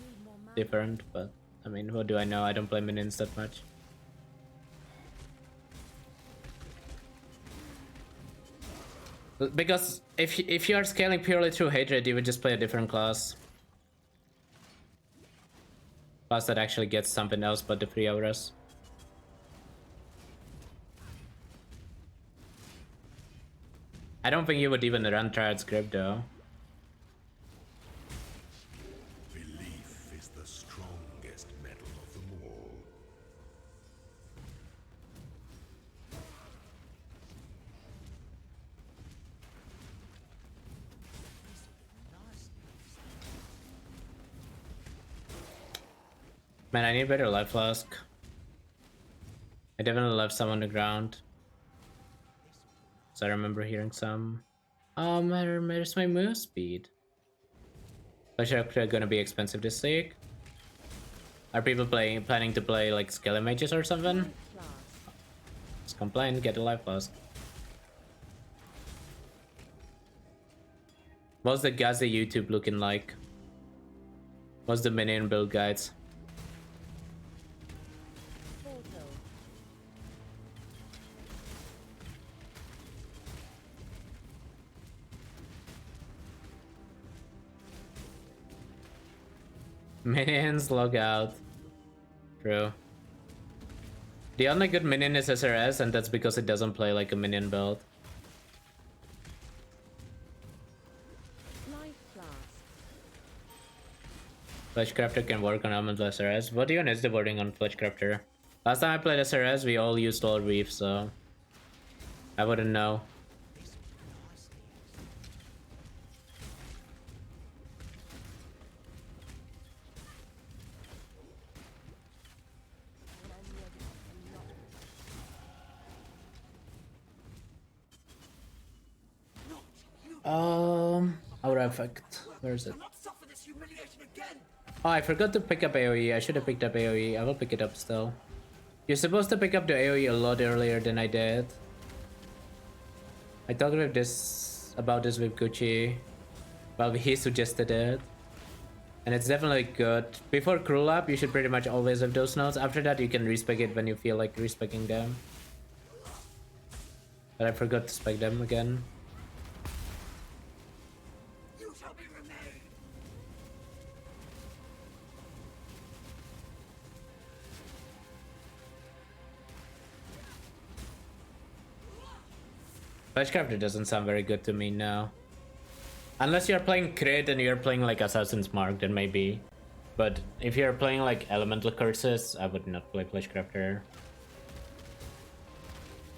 different, but I mean, what do I know? I don't play minions that much. Because if you are scaling purely through Hatred, you would just play a different class. Class that actually gets something else but the free auras. I don't think you would even run Triad script though. Belief is the strongest metal of them all. Man, I need better life flask. I definitely left some on the ground. So I remember hearing some. Where's my move speed? Flash Raptor gonna be expensive this week. Are people planning to play like skill images or something? Just complain, get a life flask. What's the Gazi YouTube looking like? What's the minion build guides? Minions log out. True. The only good minion is SRS, and that's because it doesn't play like a minion build. Fleshcrafter can work on Elemental SRS. What even is the wording on Fleshcrafter? Last time I played SRS, we all used Lord Reef, so I wouldn't know. Aura effect. Where is it? Oh, I forgot to pick up AoE. I should have picked up AoE. I will pick it up still. You're supposed to pick up the AoE a lot earlier than I did. I talked about this with Gucci. Well, he suggested it. And it's definitely good. Before Cruel Up, you should pretty much always have those notes. After that, you can respec it when you feel like respecing them. But I forgot to spec them again. Fleshcrafter doesn't sound very good to me now. Unless you're playing crit and you're playing like Assassin's Mark, then maybe. But if you're playing like Elemental Curses, I would not play Fleshcrafter.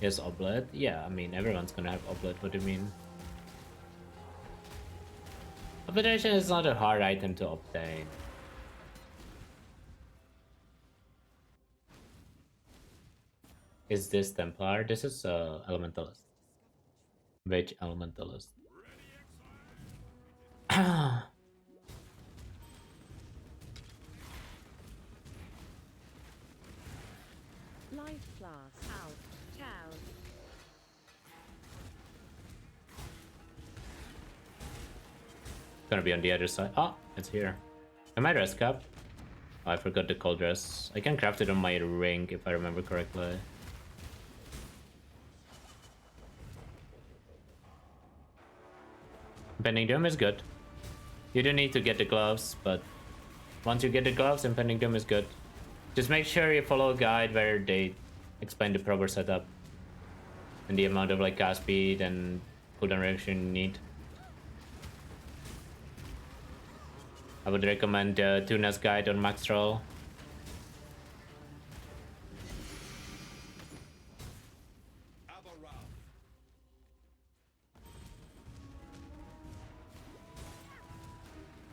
Yes, Oblet? Yeah, I mean, everyone's gonna have Oblet, what do you mean? Obliteration is not a hard item to obtain. Is this Templar? This is Elementalist. Which Elementalist? Life flask out. Town. Gonna be on the other side. Oh, it's here. Am I dress cap? Oh, I forgot the cold dress. I can craft it on my ring if I remember correctly. Impending Doom is good. You don't need to get the gloves, but once you get the gloves, Impending Doom is good. Just make sure you follow a guide where they explain the proper setup and the amount of like cast speed and cooldown reduction you need. I would recommend Tuna's guide on Max Troll.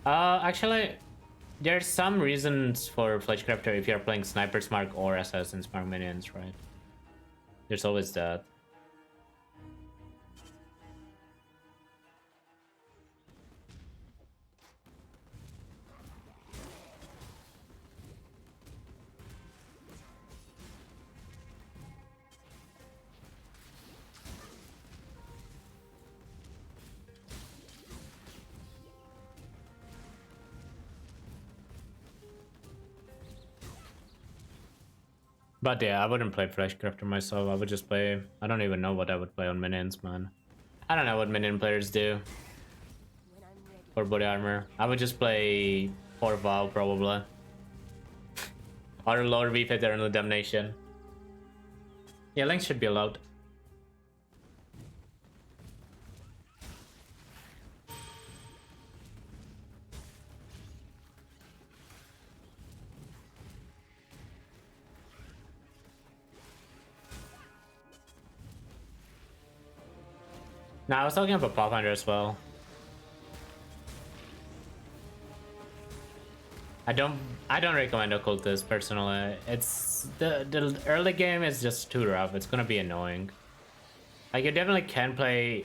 Actually, there's some reasons for Fleshcrafter if you're playing Sniper's Mark or Assassin's Mark minions, right? There's always that. But yeah, I wouldn't play Fleshcrafter myself. I would just play... I don't even know what I would play on minions, man. I don't know what minion players do for body armor. I would just play 4 Vow, probably. Or Lord Reef Eternal Damnation. Yeah, links should be allowed. No, I was talking about Pathfinder as well. I don't recommend Occultist personally. It's the early game is just too rough. It's gonna be annoying. Like you definitely can play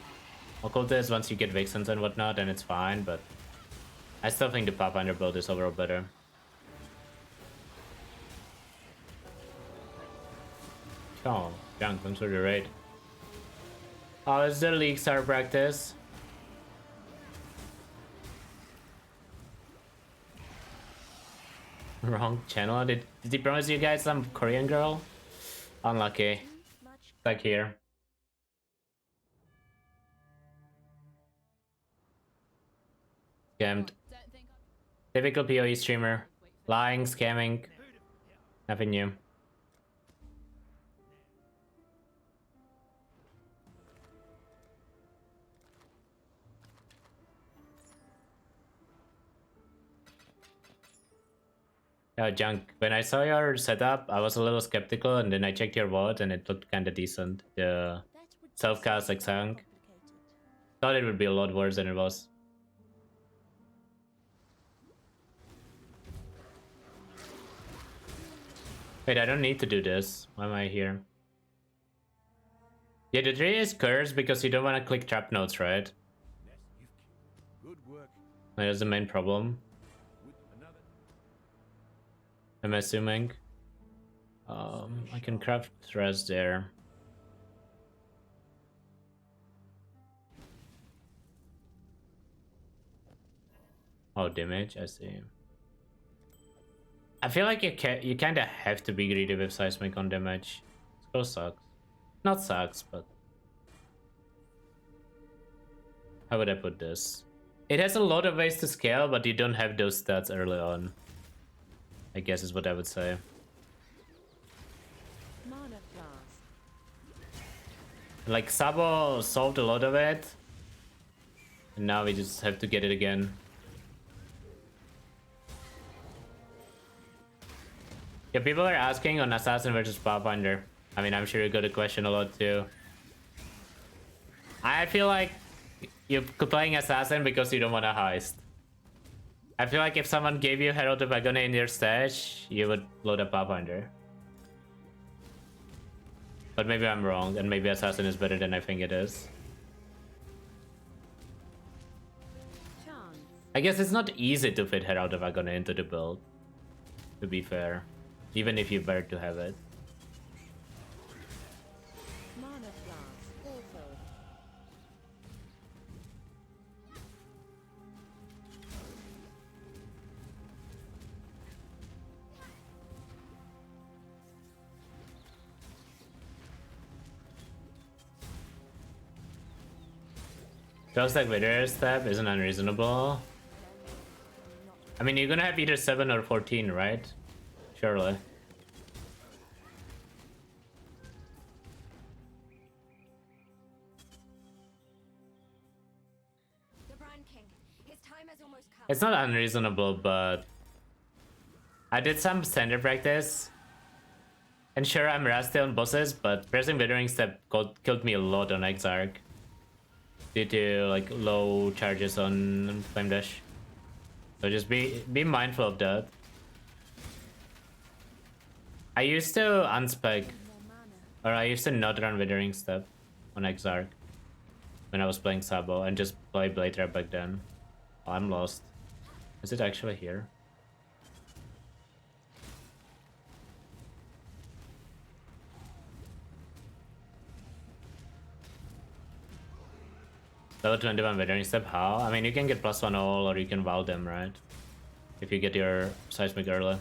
Occultist once you get Vixens and whatnot, and it's fine, but I still think the Pathfinder build is overall better. Oh, Junk, thanks for the raid. Oh, is the League Star practice? Wrong channel. Did he promise you guys some Korean girl? Unlucky. Back here. Scammed. Typical PoE streamer. Lying, scamming. Nothing new. Junk, when I saw your setup, I was a little skeptical, and then I checked your VOD and it looked kinda decent. The self-cast Exang. Thought it would be a lot worse than it was. Wait, I don't need to do this. Why am I here? Yeah, the tree is cursed because you don't want to click trap nodes, right? Good work. That's the main problem. I'm assuming. I can craft threads there. Oh, damage, I see. I feel like you kind of have to be greedy with seismic on damage. So sucks. Not sucks, but how would I put this? It has a lot of ways to scale, but you don't have those stats early on, I guess is what I would say. Like Sabo solved a lot of it, and now we just have to get it again. Yeah, people are asking on Assassin versus Pathfinder. I mean, I'm sure you got a question a lot too. I feel like you're playing Assassin because you don't want to heist. I feel like if someone gave you Herald of Agony in your stash, you would load up Pathfinder. But maybe I'm wrong, and maybe Assassin is better than I think it is. I guess it's not easy to fit Herald of Agony into the build, to be fair. Even if you bear to have it. Feels like Wither step isn't unreasonable. I mean, you're gonna have either 7 or 14, right? Surely. It's not unreasonable, but I did some standard practice. And sure, I'm rusty on bosses, but pressing Withering Step killed me a lot on Exarch. Due to like low charges on Flame Dash. So just be mindful of that. I used to unspec, or I used to not run Withering Step on Exarch when I was playing Sabo and just play Blade Trap back then. Oh, I'm lost. Is it actually here? Level 21 Withering Step, how? I mean, you can get +1 all, or you can vow them, right? If you get your Seismic early.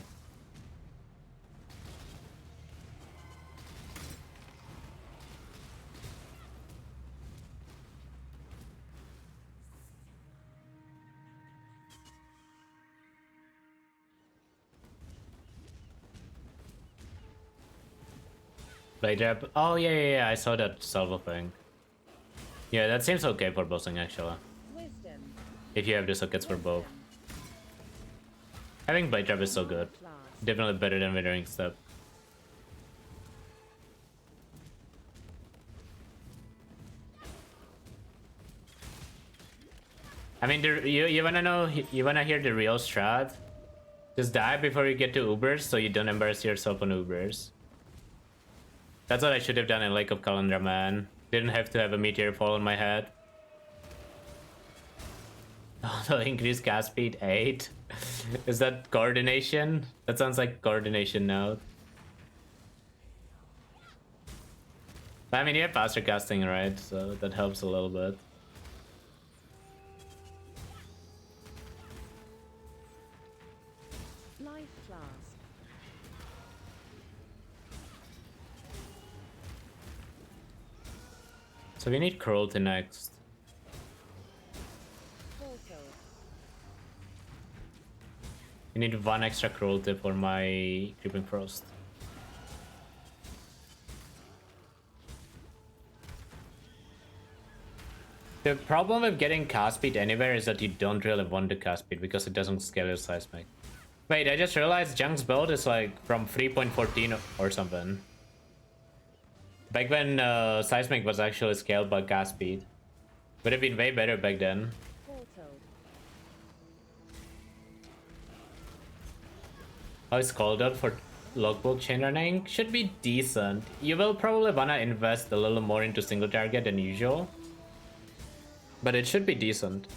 Blade Trap. Oh, yeah, I saw that salvo thing. Yeah, that seems okay for bossing, actually. If you have the sockets for both. Having Blade Trap is so good. Definitely better than Withering Step. I mean, you wanna know? You wanna hear the real strat? Just die before you get to Ubers, so you don't embarrass yourself on Ubers. That's what I should have done in Lake of Kalandra, man. Didn't have to have a meteor fall on my head. Also, increase cast speed 8. Is that coordination? That sounds like coordination node. I mean, you have faster casting, right? So that helps a little bit. Life flask. So we need cruelty next. Portal. We need 1 extra cruelty for my Creeping Frost. The problem with getting cast speed anywhere is that you don't really want the cast speed because it doesn't scale your seismic. Wait, I just realized Junk's build is like from 3.14 or something. Back when seismic was actually scaled by cast speed. Would have been way better back then. Portal. How is called out for logbook chain running? Should be decent. You will probably wanna invest a little more into single target than usual. But it should be decent.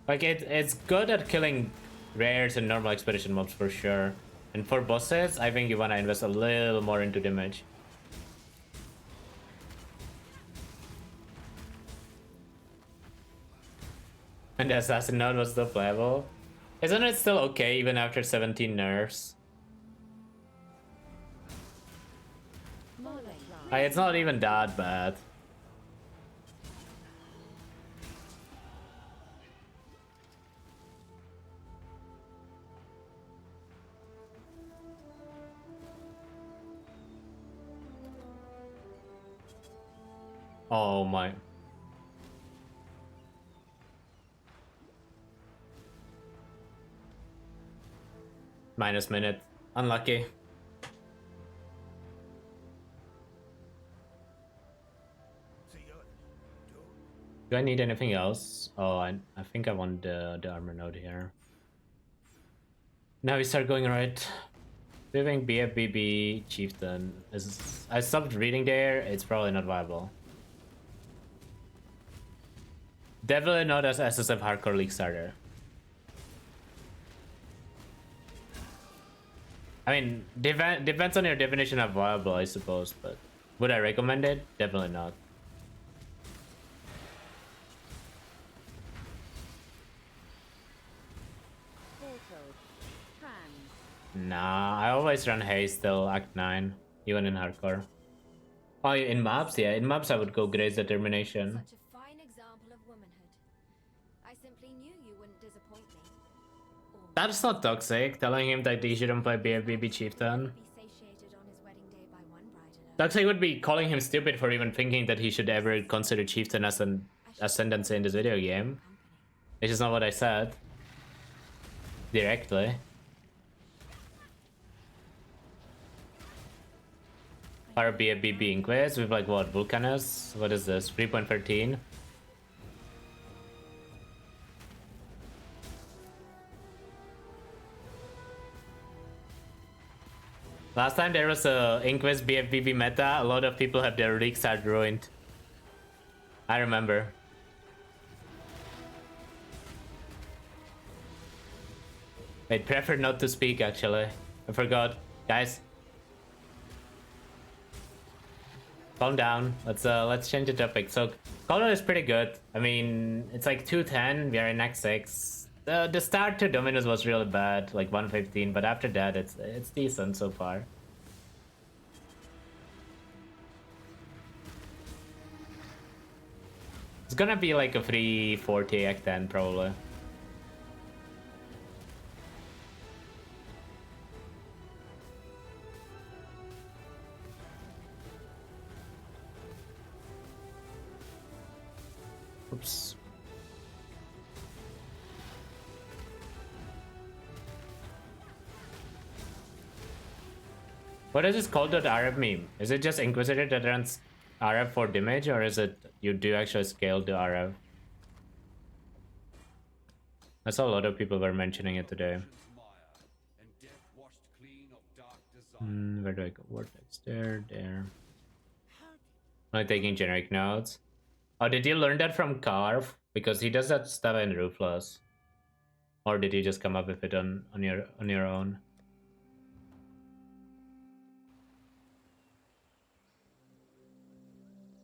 Like, it's good at killing rares and normal expedition mobs for sure. And for bosses, I think you wanna invest a little more into damage. And the assassin node was still playable. Isn't it still okay even after 17 nerfs? It's not even that bad. Oh my. Minus minute. Unlucky. Do I need anything else? Oh, I think I want the armor node here. Now we start going right. Living BFBB Chieftain. I stopped reading there, it's probably not viable. Definitely not as SSF Hardcore League starter. I mean, depends on your definition of viable, I suppose, but would I recommend it? Definitely not. Nah, I always run haste till Act 9, even in hardcore. Oh, in maps, yeah, in maps I would go Grace Determination. Such a fine example of womanhood. I simply knew you wouldn't disappoint me. That's not toxic, telling him that he shouldn't play BFBB Chieftain. Be satiated on his wedding day by one bride alone. Toxic would be calling him stupid for even thinking that he should ever consider Chieftain as an Ascendancy in this video game. Which is not what I said. Directly. Or BFBB Inquis with like what, Vulcanus? What is this? 3.13? Last time there was a Inquis BFBB meta, a lot of people have their league start ruined. I remember. I'd prefer not to speak actually. I forgot. Guys. Calm down. Let's change the topic. So Color is pretty good. I mean, it's like 210. We are in Act 6. The start to Dominus was really bad, like 115, but after that it's decent so far. It's gonna be like a 340 Act 10 probably. Oops. What is this called .rf meme? Is it just Inquisitor that runs RF for damage, or is it you do actually scale the RF? I saw a lot of people were mentioning it today. Where do I go? Vortex. There. I'm taking generic notes. Oh, did you learn that from Carve? Because he does that stuff in Ruthless. Or did you just come up with it on your own?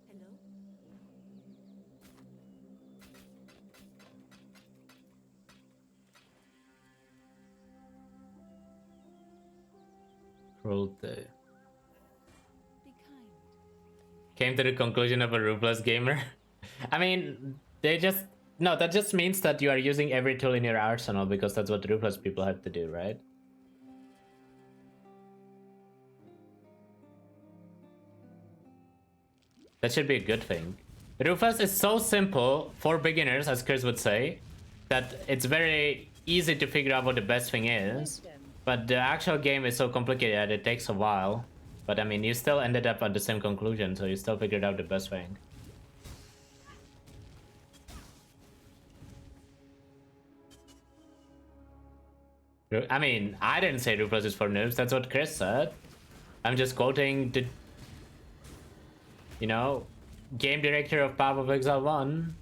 Hello? Cruelty. Be kind. Came to the conclusion of a ruthless gamer. I mean, they just... No, that just means that you are using every tool in your arsenal because that's what ruthless people have to do, right? That should be a good thing. Ruthless is so simple for beginners, as Chris would say, that it's very easy to figure out what the best thing is. But the actual game is so complicated that it takes a while. But I mean, you still ended up at the same conclusion, so you still figured out the best thing. I mean, I didn't say Ruthless is for noobs, that's what Chris said. I'm just quoting the, you know, game director of Path of Exile 1.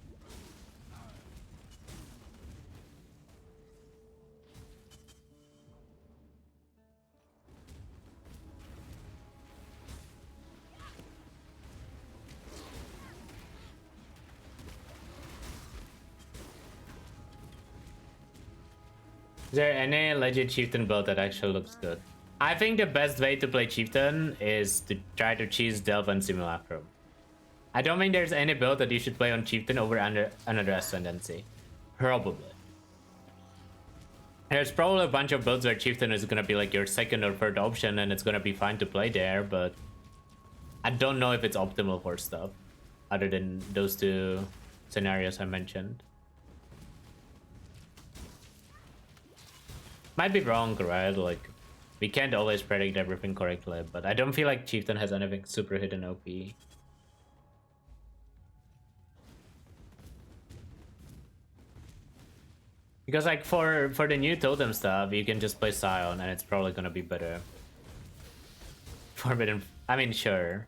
Is there any legit chieftain build that actually looks good? I think the best way to play chieftain is to try to cheese Delve and Simulacrum. I don't think there's any build that you should play on chieftain over another Ascendancy. Probably. There's probably a bunch of builds where chieftain is gonna be like your second or third option and it's gonna be fine to play there, but I don't know if it's optimal for stuff other than those two scenarios I mentioned. Might be wrong, right? Like, we can't always predict everything correctly, but I don't feel like chieftain has anything super hidden OP. Because like for the new totem stuff, you can just play Scion and it's probably gonna be better. Forbidden, I mean, sure.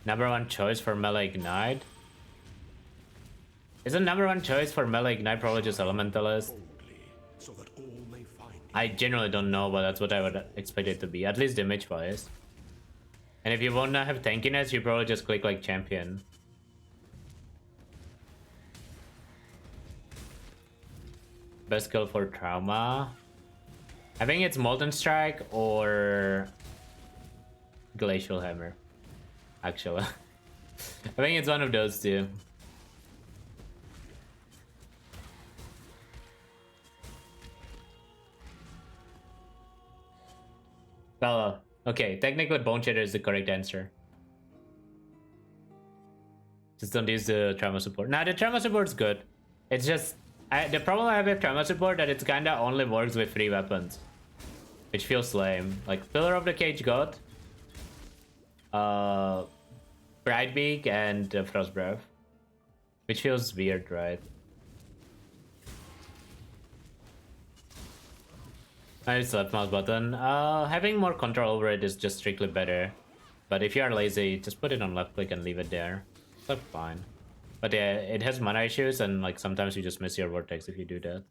Number one choice for melee ignite? Isn't number one choice for melee ignite probably just Elementalist? I generally don't know, but that's what I would expect it to be, at least damage wise. And if you wanna have tankiness, you probably just click like champion. Best skill for trauma? I think it's Molten Strike or Glacial Hammer. Actually. I think it's one of those two. Well, okay, technically Bone Shatter is the correct answer. Just don't use the trauma support. Nah, the trauma support's good. It's just... the problem I have with trauma support that it kinda only works with 3 weapons. Which feels lame. Like, Pillar of the Cage God. Brightbeak and Frost Breath. Which feels weird, right? I just left mouse button. Having more control over it is just strictly better. But if you are lazy, just put it on left click and leave it there. That's fine. But yeah, it has mana issues and like sometimes you just miss your vortex if you do that.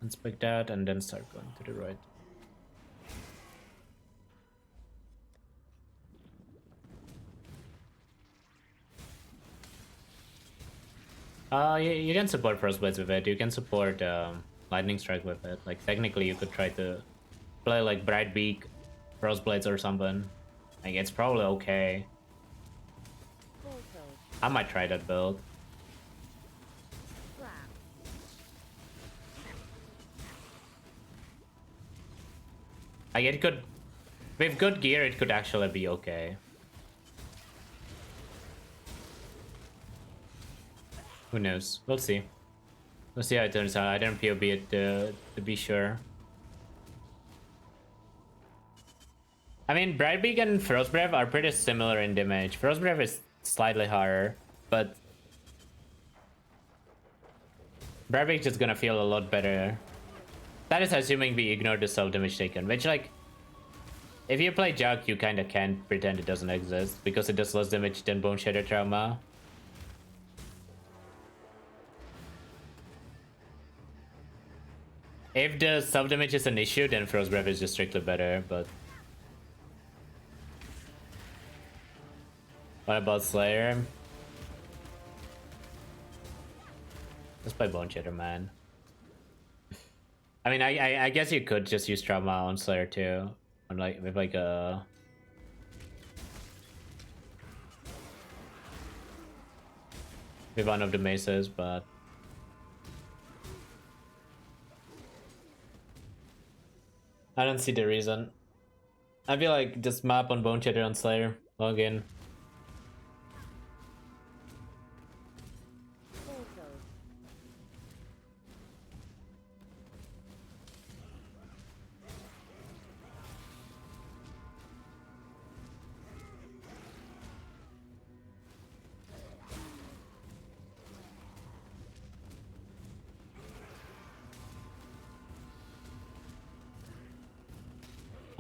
Inspect that and then start going to the right. You can support Frostblades with it. You can support Lightning Strike with it. Like technically you could try to play like Brightbeak, Frostblades or something. Like it's probably okay. I might try that build. Like it could, with good gear, it could actually be okay. Who knows? We'll see. We'll see how it turns out. I didn't POB it to be sure. I mean, Brightbeak and Frostbreath are pretty similar in damage. Frostbreath is slightly harder, but Brightbeak is gonna feel a lot better. That is assuming we ignore the self damage taken, which, like, if you play Jug, you kinda can't pretend it doesn't exist because it does less damage than Bone Shatter Trauma. If the self damage is an issue, then Frostbreath is just strictly better, but what about Slayer? Let's play Bone Shatter, man. I mean, I guess you could just use Trauma on Slayer too, on like with like a with one of the maces, but I don't see the reason. I feel like just map on Bone Shatter on Slayer, log in.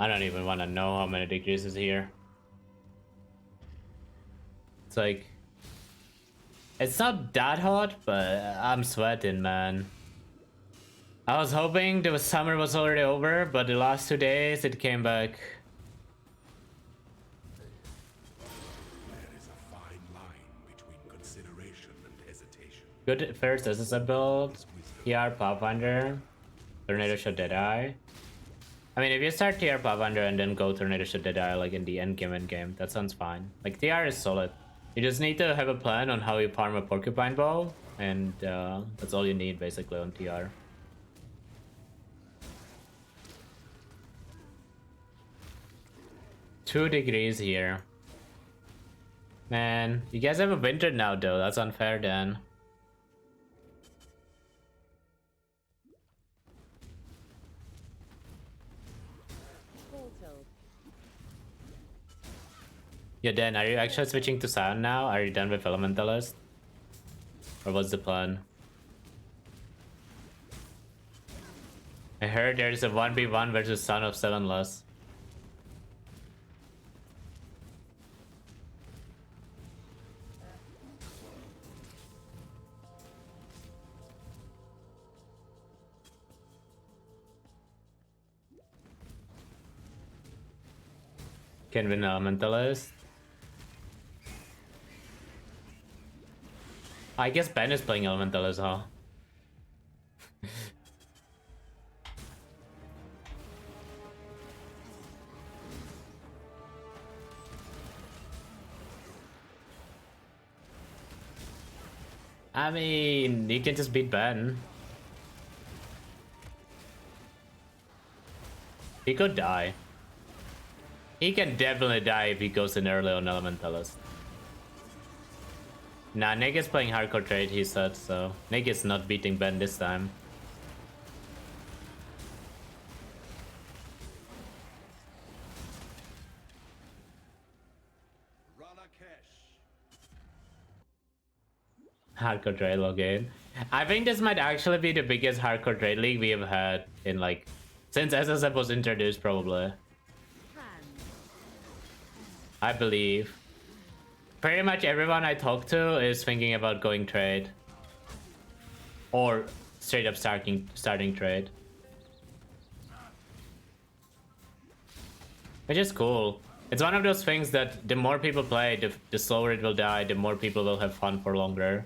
I don't even want to know how many degrees is here. It's like, it's not that hot, but I'm sweating, man. I was hoping the summer was already over, but the last 2 days it came back. There is a fine line between consideration and hesitation. Good first SSF build, TR Pathfinder, Tornado Shot Deadeye. I mean, if you start TR Pathfinder and then go Tornado Shot Deadeye like in the end game, that sounds fine. Like, TR is solid. You just need to have a plan on how you farm a Porcupine Bow, and that's all you need basically on TR. Two degrees here. Man, you guys have a winter now though, that's unfair then. Yeah, Dan, are you actually switching to Sound now? Are you done with Elementalist? Or what's the plan? I heard there's a 1v1 versus Son of Sevenless. Can win Elementalist. I guess Ben is playing Elementalist, huh? I mean, you can just beat Ben. He could die. He can definitely die if he goes in early on Elementalist. Nah, Nick is playing hardcore trade, he said, so Nick is not beating Ben this time. Hardcore trade login. I think this might actually be the biggest hardcore trade league we have had in, like, since SSF was introduced, probably. I believe. Pretty much everyone I talk to is thinking about going trade. Or straight up starting trade. Which is cool. It's one of those things that the more people play, the slower it will die, the more people will have fun for longer.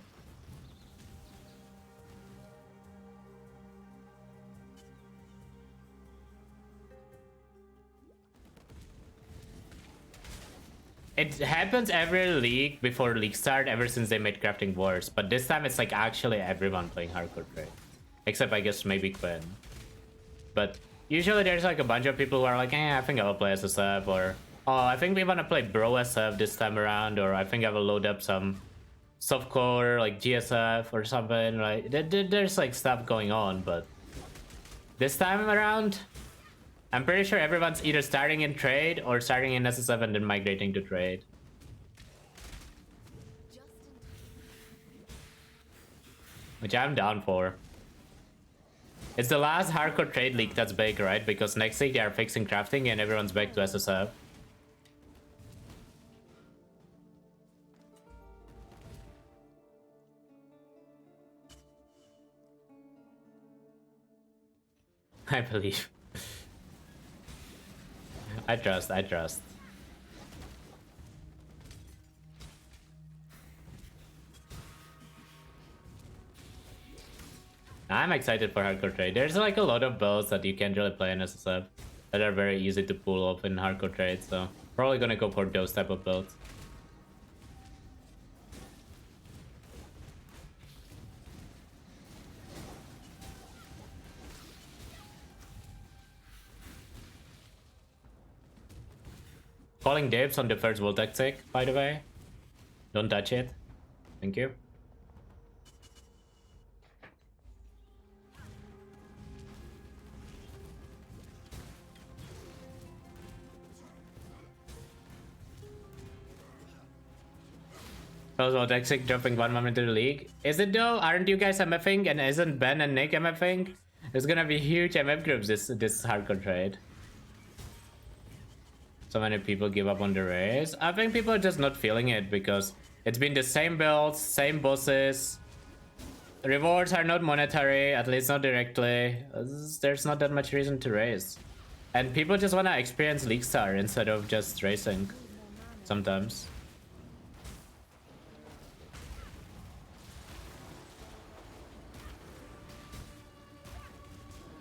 It happens every league before league start ever since they made crafting worse, but this time it's like actually everyone playing hardcore trade. Except I guess maybe Quinn. But usually there's like a bunch of people who are like, I think I will play SSF, or oh, I think we want to play Bro SF this time around, or I think I will load up some softcore, like GSF or something, right? There's like stuff going on, but this time around, I'm pretty sure everyone's either starting in trade or starting in SSF and then migrating to trade. Which I'm down for. It's the last hardcore trade league that's big, right? Because next week they are fixing crafting and everyone's back to SSF. I believe. I trust. I'm excited for hardcore trade. There's like a lot of builds that you can't really play in SSF that are very easy to pull off in hardcore trade, so probably gonna go for those type of builds. Calling dibs on the first Voltec tick, by the way. Don't touch it. Thank you. Also, Toxic dropping 1 moment to the league. Is it though? Aren't you guys MFing? And isn't Ben and Nick MFing? There's gonna be huge MF groups this hardcore trade. So many people give up on the race. I think people are just not feeling it because it's been the same builds, same bosses. Rewards are not monetary, at least not directly. There's not that much reason to race. And people just wanna experience League Star instead of just racing. Sometimes.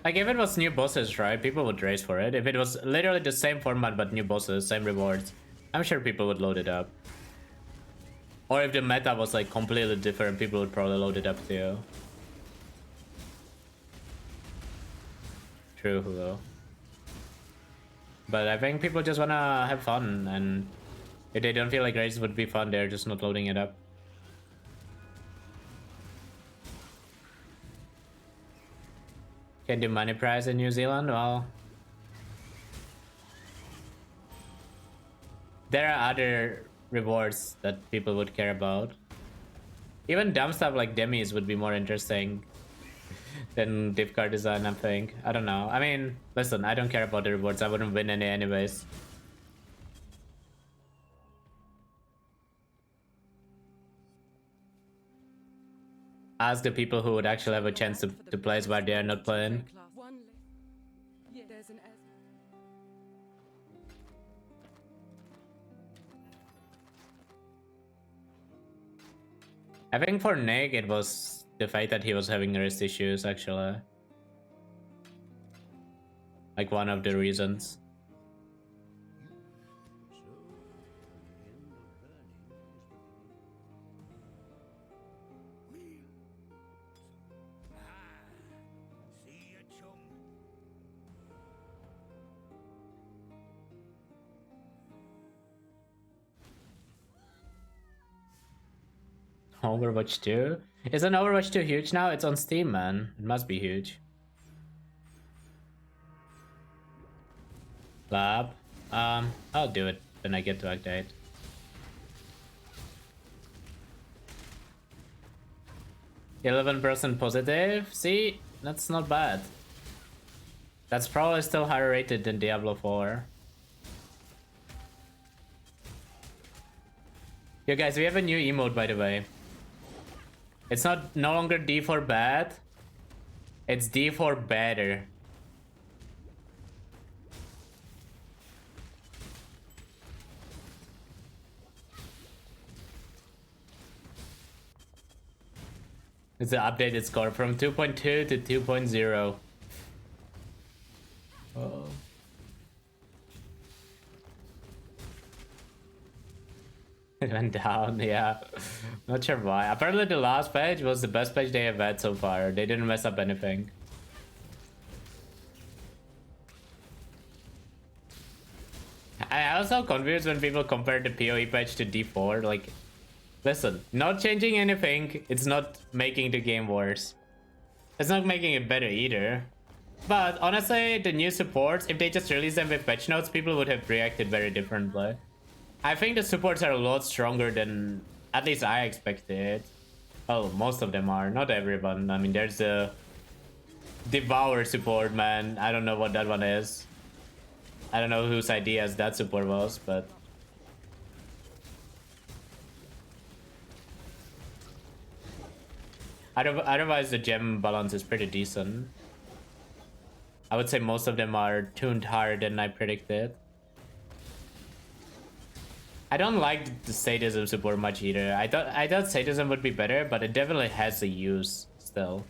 Like, if it was new bosses, right, people would race for it. If it was literally the same format but new bosses, same rewards, I'm sure people would load it up. Or if the meta was like completely different, people would probably load it up too. True, though. But I think people just wanna have fun, and if they don't feel like races would be fun, they're just not loading it up. Can do money prize in New Zealand? Well, there are other rewards that people would care about. Even dumb stuff like demis would be more interesting than div card design, I think. I don't know. I mean, listen, I don't care about the rewards. I wouldn't win any anyways. Ask the people who would actually have a chance to place where they are not playing. I think for Nick it was the fact that he was having wrist issues actually. Like one of the reasons. Overwatch 2? Isn't Overwatch 2 huge now? It's on Steam, man. It must be huge. Lab. I'll do it when I get to Activate. %11 positive? See? That's not bad. That's probably still higher rated than Diablo 4. Yo guys, we have a new emote by the way. It's no longer D for bad. It's D for better. It's the updated score from 2.2 to 2.0. Oh. It went down, yeah. Not sure why. Apparently the last patch was the best patch they have had so far. They didn't mess up anything. I also confused when people compare the PoE patch to D4. Like, Listen, not changing anything, it's not making the game worse. It's not making it better either. But honestly, the new supports, if they just release them with patch notes, people would have reacted very differently. I think the supports are a lot stronger than at least I expected. Oh, most of them are, not everyone. I mean, there's the Devour support, man. I don't know what that one is. I don't know whose ideas that support was, but otherwise the gem balance is pretty decent. I would say most of them are tuned higher than I predicted. I don't like the sadism support much either. I thought sadism would be better, but it definitely has a use still.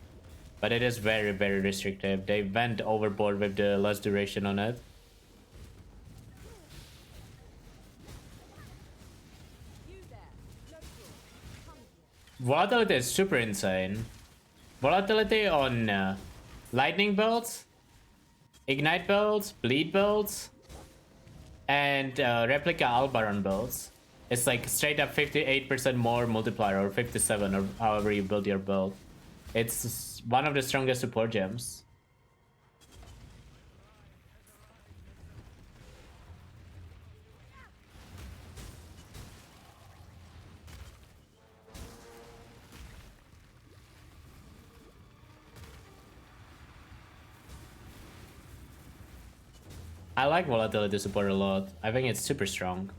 But it is very, very restrictive. They went overboard with the less duration on it. Volatility is super insane. Volatility on lightning builds, ignite builds, bleed builds, and replica Albaron builds. It's like straight up 58% more multiplier, or 57, or however you build your build. It's one of the strongest support gems. I like volatility support a lot. I think it's super strong.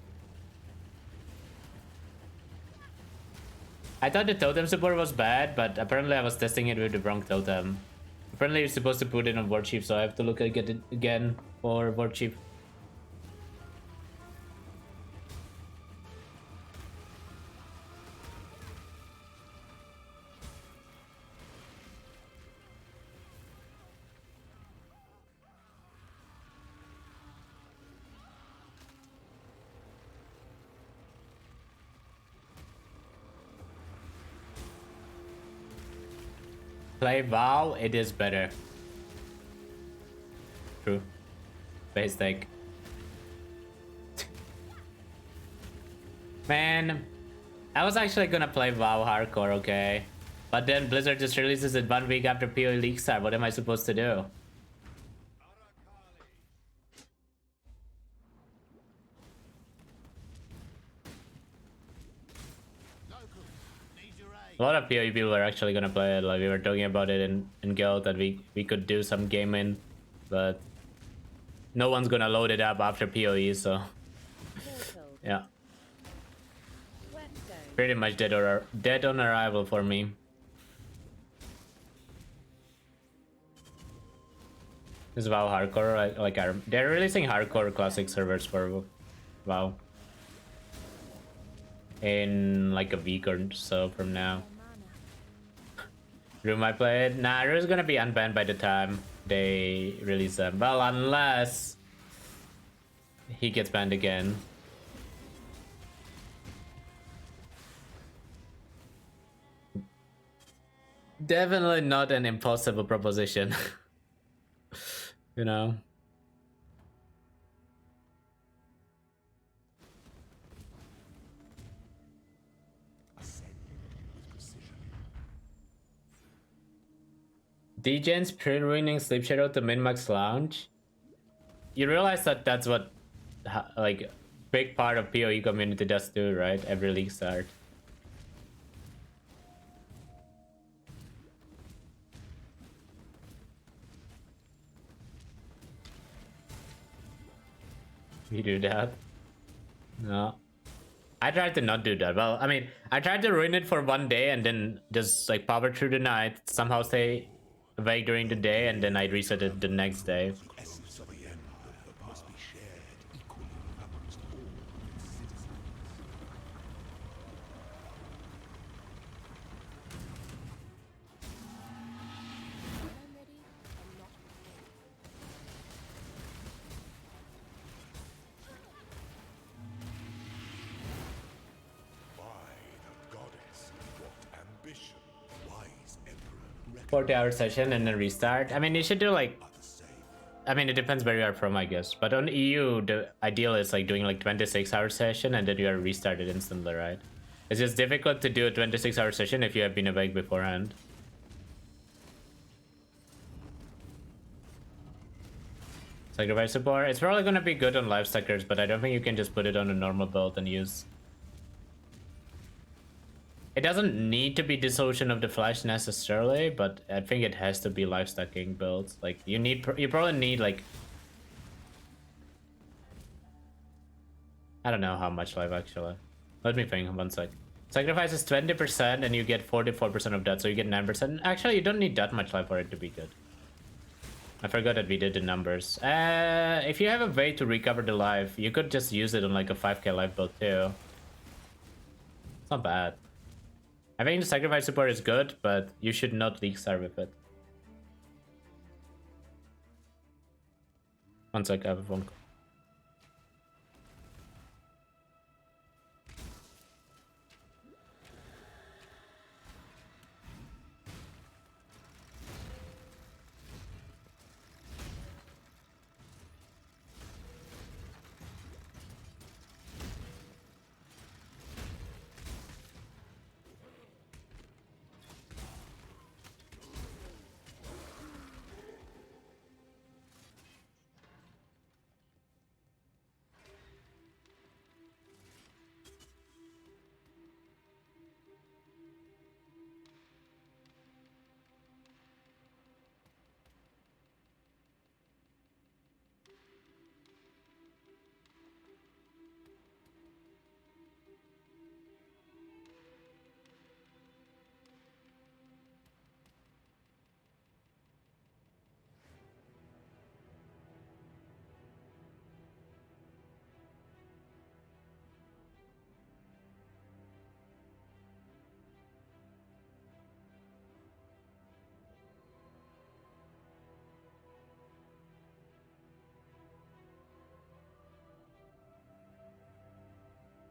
I thought the totem support was bad, but apparently I was testing it with the wrong totem. Apparently you're supposed to put it on War Chief, so I have to look at it again for War Chief. Play WoW, it is better. True. Base take. Man, I was actually gonna play WoW hardcore, okay? But then Blizzard just releases it 1 week after PoE League start. What am I supposed to do? A lot of PoE people were actually gonna play it. Like, we were talking about it in Guild that we could do some gaming, but no one's gonna load it up after PoE, so yeah. Pretty much dead on arrival for me. This is WoW hardcore, like they're releasing hardcore classic servers for WoW in like a week or so from now. Rue might play it. Nah, Rue's gonna be unbanned by the time they release them. Well, unless he gets banned again. Definitely not an impossible proposition. You know? DJ's pre-ruining Sleep Shadow to min-max lounge. You realize that that's what, like, big part of PoE community does too, right? Every league start. You do that? No. I tried to not do that. Well, I mean, I tried to ruin it for 1 day and then just like power through the night, somehow stay awake during the day, and then I reset it the next day. Wise Emperor. 40-hour session and then restart. I mean, you should do like, I mean, it depends where you are from, I guess. But on EU, the ideal is like doing like 26-hour session and then you are restarted instantly, right? It's just difficult to do a 26-hour session if you have been awake beforehand. Sacrifice support. It's probably gonna be good on life suckers, but I don't think you can just put it on a normal build and use. It doesn't need to be Dissolution of the Flesh necessarily, but I think it has to be life stacking builds. Like you probably need like, I don't know how much life actually. Let me think 1 sec. Sacrifice is 20% and you get 44% of that, so you get 9%. Actually, you don't need that much life for it to be good. I forgot that we did the numbers. If you have a way to recover the life, you could just use it on like a 5k life build too. It's not bad. I think the sacrifice support is good, but you should not leak star with it. 1 sec, I have a phone call.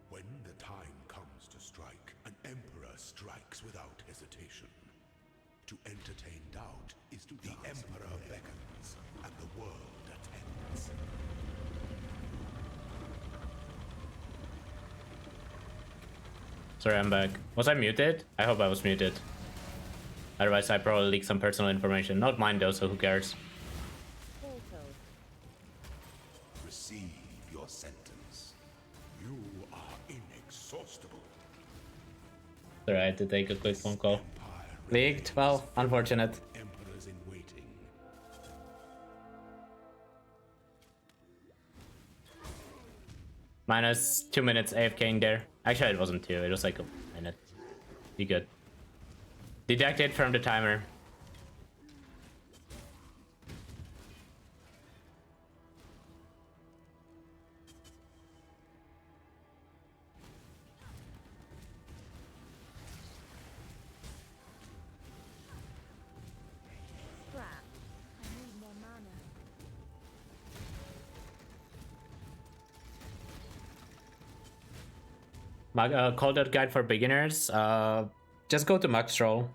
When the time comes to strike, an emperor strikes without hesitation. To entertain doubt is to the emperor beckons, and the world attends. Sorry, I'm back. Was I muted? I hope I was muted. Otherwise, I probably leaked some personal information. Not mine though, so who cares? Receive your sentence. You are inexhaustible. Sorry, I had to take a quick phone call. Leaked? Well, unfortunate. Emperors in waiting. Minus 2 minutes AFKing there. Actually, it wasn't 2, it was like a minute. Be good. Deducted from the timer. Scrap. I need more mana. Call that guide for beginners. Just go to Maxroll,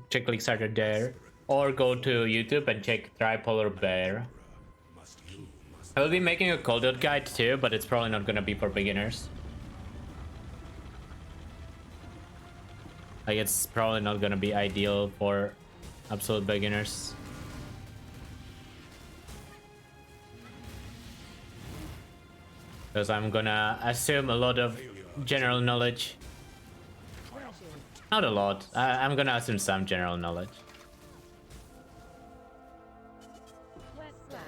check Click Starter there, or go to YouTube and check Tripolar Bear. I will be making a cooldown guide too, but it's probably not gonna be for beginners. Like, it's probably not gonna be ideal for absolute beginners. Because I'm gonna assume a lot of general knowledge. Not a lot. I'm gonna assume some general knowledge. Wet slam.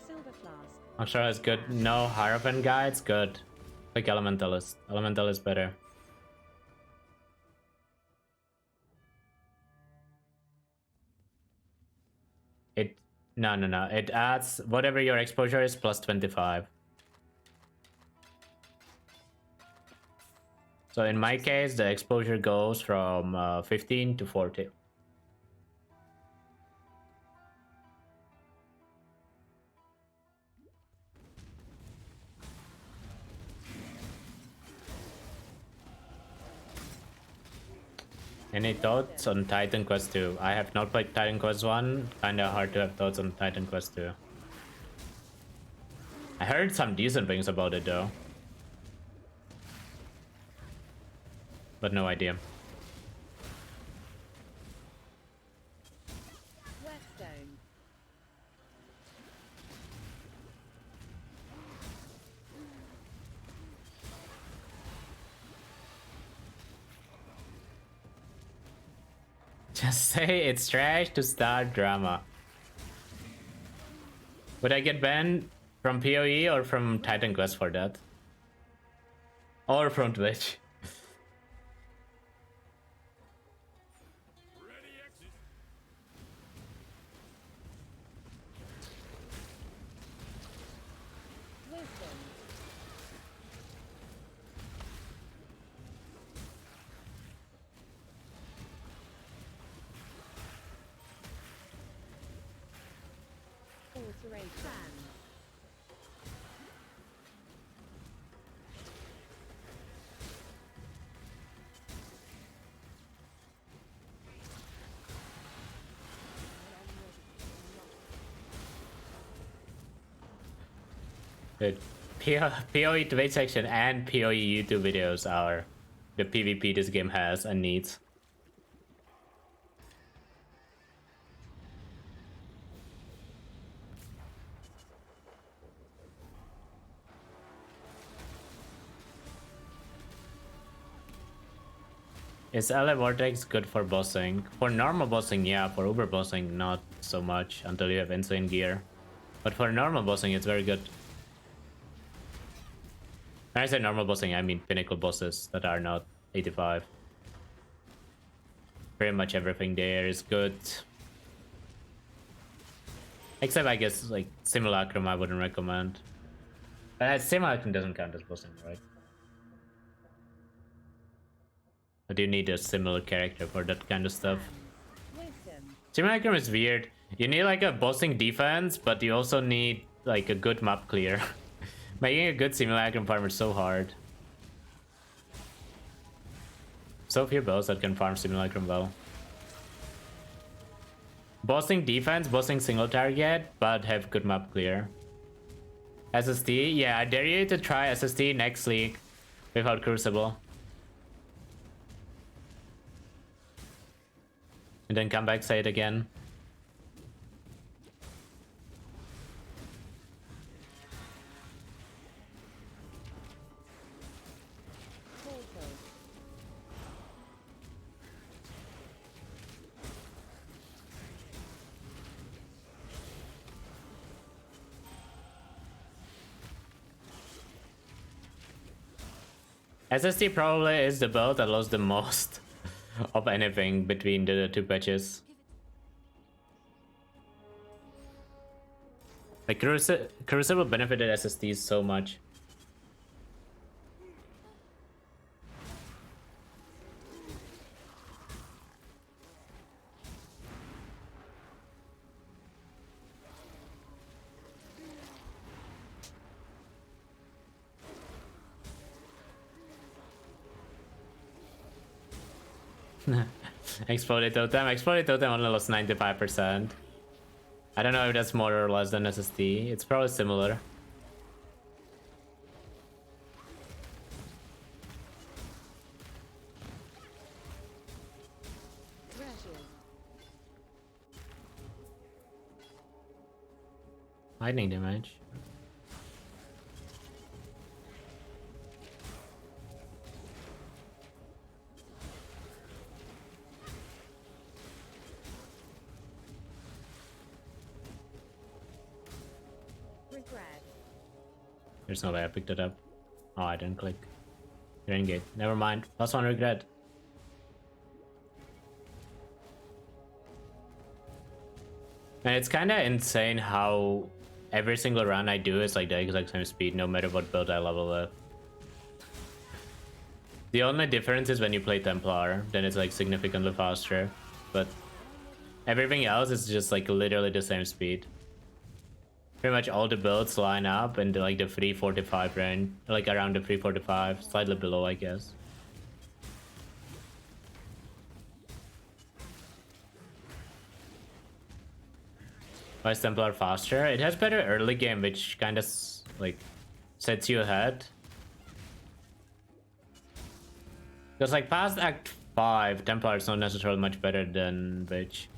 Silver flask. I'm sure it's good. No Hierophant guides, good. Like Elementalist. Elementalist better. No. It adds whatever your exposure is plus 25. So in my case, the exposure goes from 15 to 40. Any thoughts on Titan Quest 2? I have not played Titan Quest 1. Kinda hard to have thoughts on Titan Quest 2. I heard some decent things about it though. but no idea. Weststone. Just say it's trash to start drama. Would I get banned from PoE or from Titan Quest for that? Or from Twitch? Wisdom. Alteration. Dude, PoE Twitch section and PoE YouTube videos are the PvP this game has and needs. Is LA Vortex good for bossing? For normal bossing, yeah. For Uber bossing, not so much until you have insane gear. But for normal bossing, it's very good. When I say normal bossing, I mean pinnacle bosses that are not 85. Pretty much everything there is good. Except, I guess, like, Simulacrum I wouldn't recommend. Simulacrum doesn't count as bossing, right? But you need a similar character for that kind of stuff. Wisdom. Simulacrum is weird. You need like a bossing defense, but you also need like a good map clear. Making a good Simulacrum farm is so hard. So few builds that can farm Simulacrum well. Bossing defense, bossing single target, but have good map clear. SSD, yeah, I dare you to try SSD next league without Crucible. And then come back, say it again. Portal. SSD probably is the build that lost the most of anything between the two patches. Like Crucible benefited SSDs so much. Exploded totem only lost 95%. I don't know if that's more or less than SSD. It's probably similar. Treasures. Lightning damage. Regret. There's no way I picked it up. Oh, I didn't click. You're in gate. Never mind. +1 regret. And it's kind of insane how every single run I do is like the exact same speed, no matter what build I level with. The only difference is when you play Templar, then it's like significantly faster. But everything else is just like literally the same speed. Pretty much all the builds line up in like the 345 range, like around the 345, slightly below, I guess. Why is Templar faster? It has better early game, which kind of like sets you ahead. Because like past Act 5, Templar is not necessarily much better than Witch.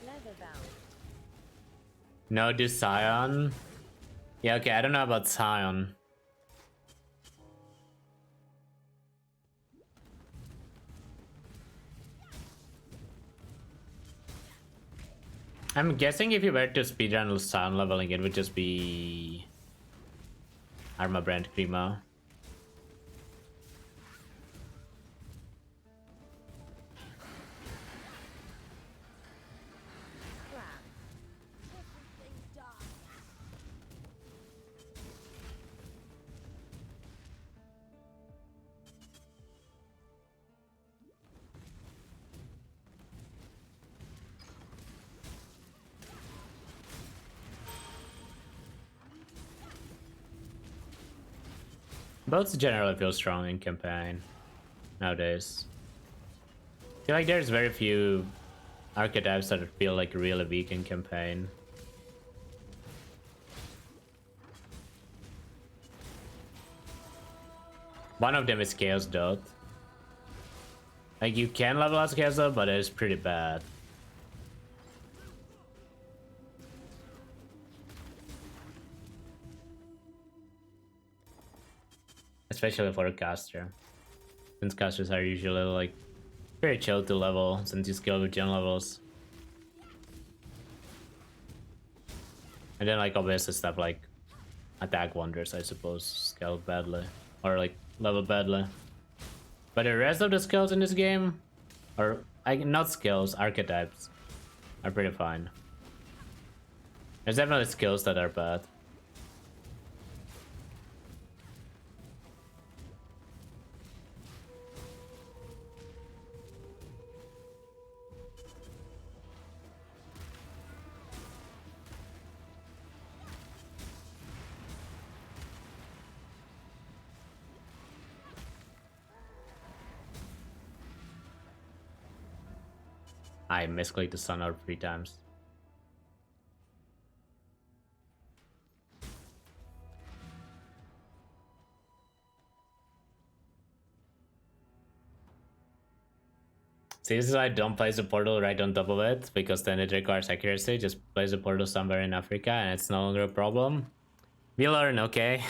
Leather valve. No, do Scion. Yeah, okay, I don't know about Scion. I'm guessing if you were to speedrun Scion leveling, it would just be Arma Brand Primo. Both generally feel strong in campaign nowadays. I feel like there's very few archetypes that feel like really weak in campaign. One of them is Chaos Dot. Like you can level out Chaos Dot, but it's pretty bad. Especially for a caster. Since casters are usually like very chill to level since you scale with gen levels. And then like obviously stuff like attack wonders I suppose scale badly. Or like level badly. But the rest of the skills in this game, or not skills, archetypes, are pretty fine. There's definitely skills that are bad. I misclicked the sun out 3 times. See, this is why I don't place the portal right on top of it, because then it requires accuracy. Just place the portal somewhere in Africa and it's no longer a problem. We learn, okay?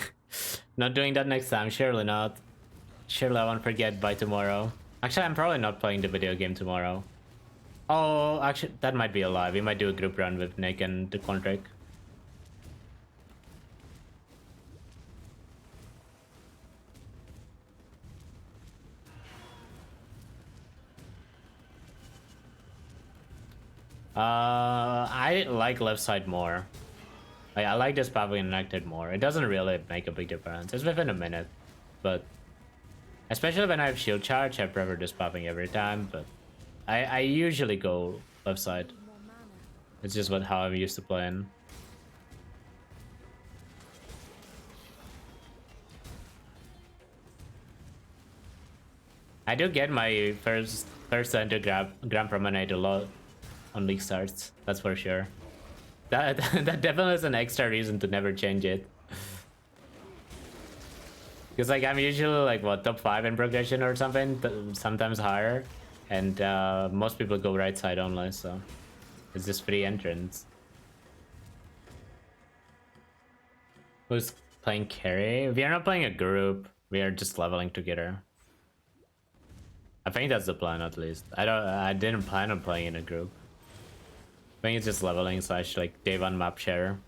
Not doing that next time, surely not. Surely I won't forget by tomorrow. Actually, I'm probably not playing the video game tomorrow. Oh, actually, that might be a lie. We might do a group run with Nick and the Contract. I like left side more. I like this Pavilion Enacted more. It doesn't really make a big difference. It's within a minute, but especially when I have shield charge, I prefer this popping every time. But I usually go left side. It's just how I'm used to playing. I do get my first enter Grand Promenade a lot on league starts. That's for sure. That definitely is an extra reason to never change it. Because like I'm usually like what, top 5 in progression or something, sometimes higher, and most people go right side only, so it's just free entrance. Who's playing carry? We are not playing a group. We are just leveling together. I think that's the plan at least. I didn't plan on playing in a group. I think it's just leveling / like day 1 map share.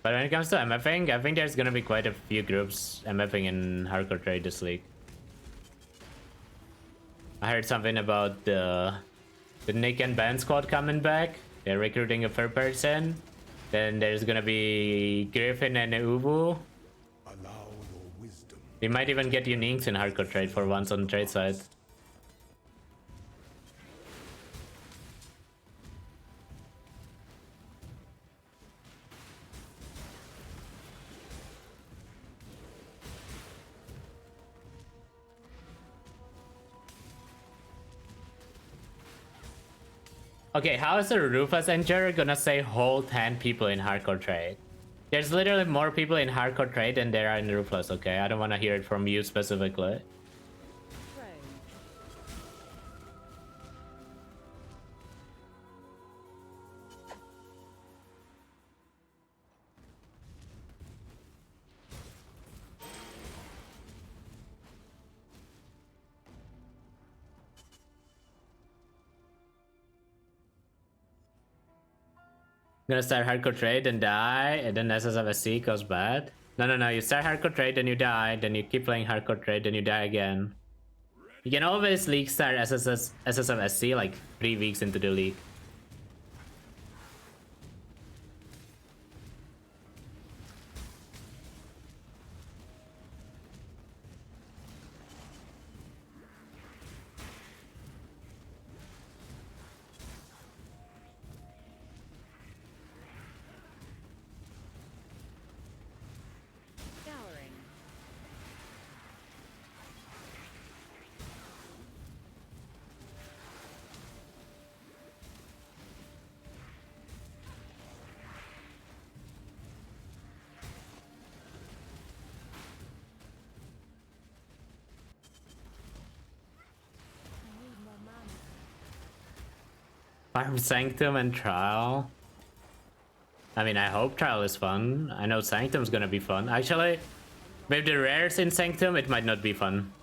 But when it comes to MFing, I think there's gonna be quite a few groups MFing in hardcore trade this league. I heard something about the Nick and Ben squad coming back. They're recruiting a 3rd person. Then there's gonna be Griffin and Ubu. We might even get uniques in hardcore trade for once on the trade side. Okay, how is a Rufus Injurer gonna say hold 10 people in hardcore trade? There's literally more people in hardcore trade than there are in Ruthless, okay? I don't want to hear it from you specifically. Gonna start hardcore trade and die, and then SSFSC goes bad. No, you start hardcore trade, then you die, then you keep playing hardcore trade, then you die again. You can always league start SSFSC like 3 weeks into the league. Farm Sanctum and Trial. I mean, I hope Trial is fun. I know Sanctum's gonna be fun. Actually, with the rares in Sanctum, it might not be fun.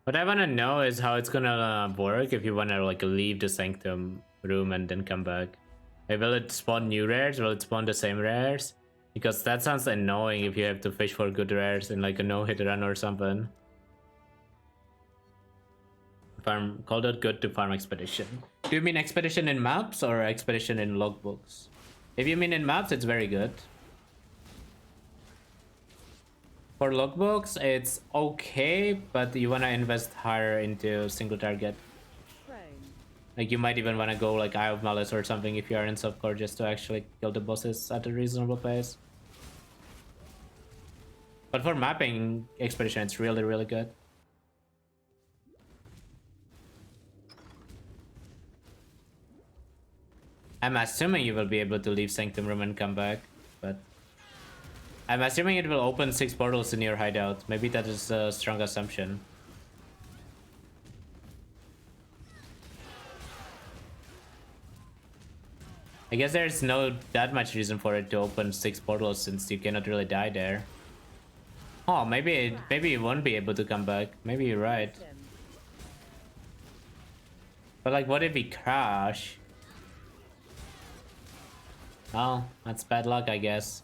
What I wanna know is how it's gonna work if you wanna like leave the Sanctum room and then come back. Like, will it spawn new rares? Will it spawn the same rares? Because that sounds annoying if you have to fish for good rares in like a no-hit run or something. Farm called it good to farm expedition. Do you mean expedition in maps or expedition in logbooks? If you mean in maps, it's very good. For logbooks, it's okay, but you wanna invest higher into single target. Like you might even wanna go like Eye of Malice or something if you are in softcore just to actually kill the bosses at a reasonable pace. But for mapping expedition, it's really, really good. I'm assuming you will be able to leave Sanctum Room and come back, but I'm assuming it will open 6 portals in your hideout. Maybe that is a strong assumption. I guess there's no that much reason for it to open 6 portals since you cannot really die there. Oh, maybe you won't be able to come back. Maybe you're right. But like, what if we crash? Oh, that's bad luck, I guess.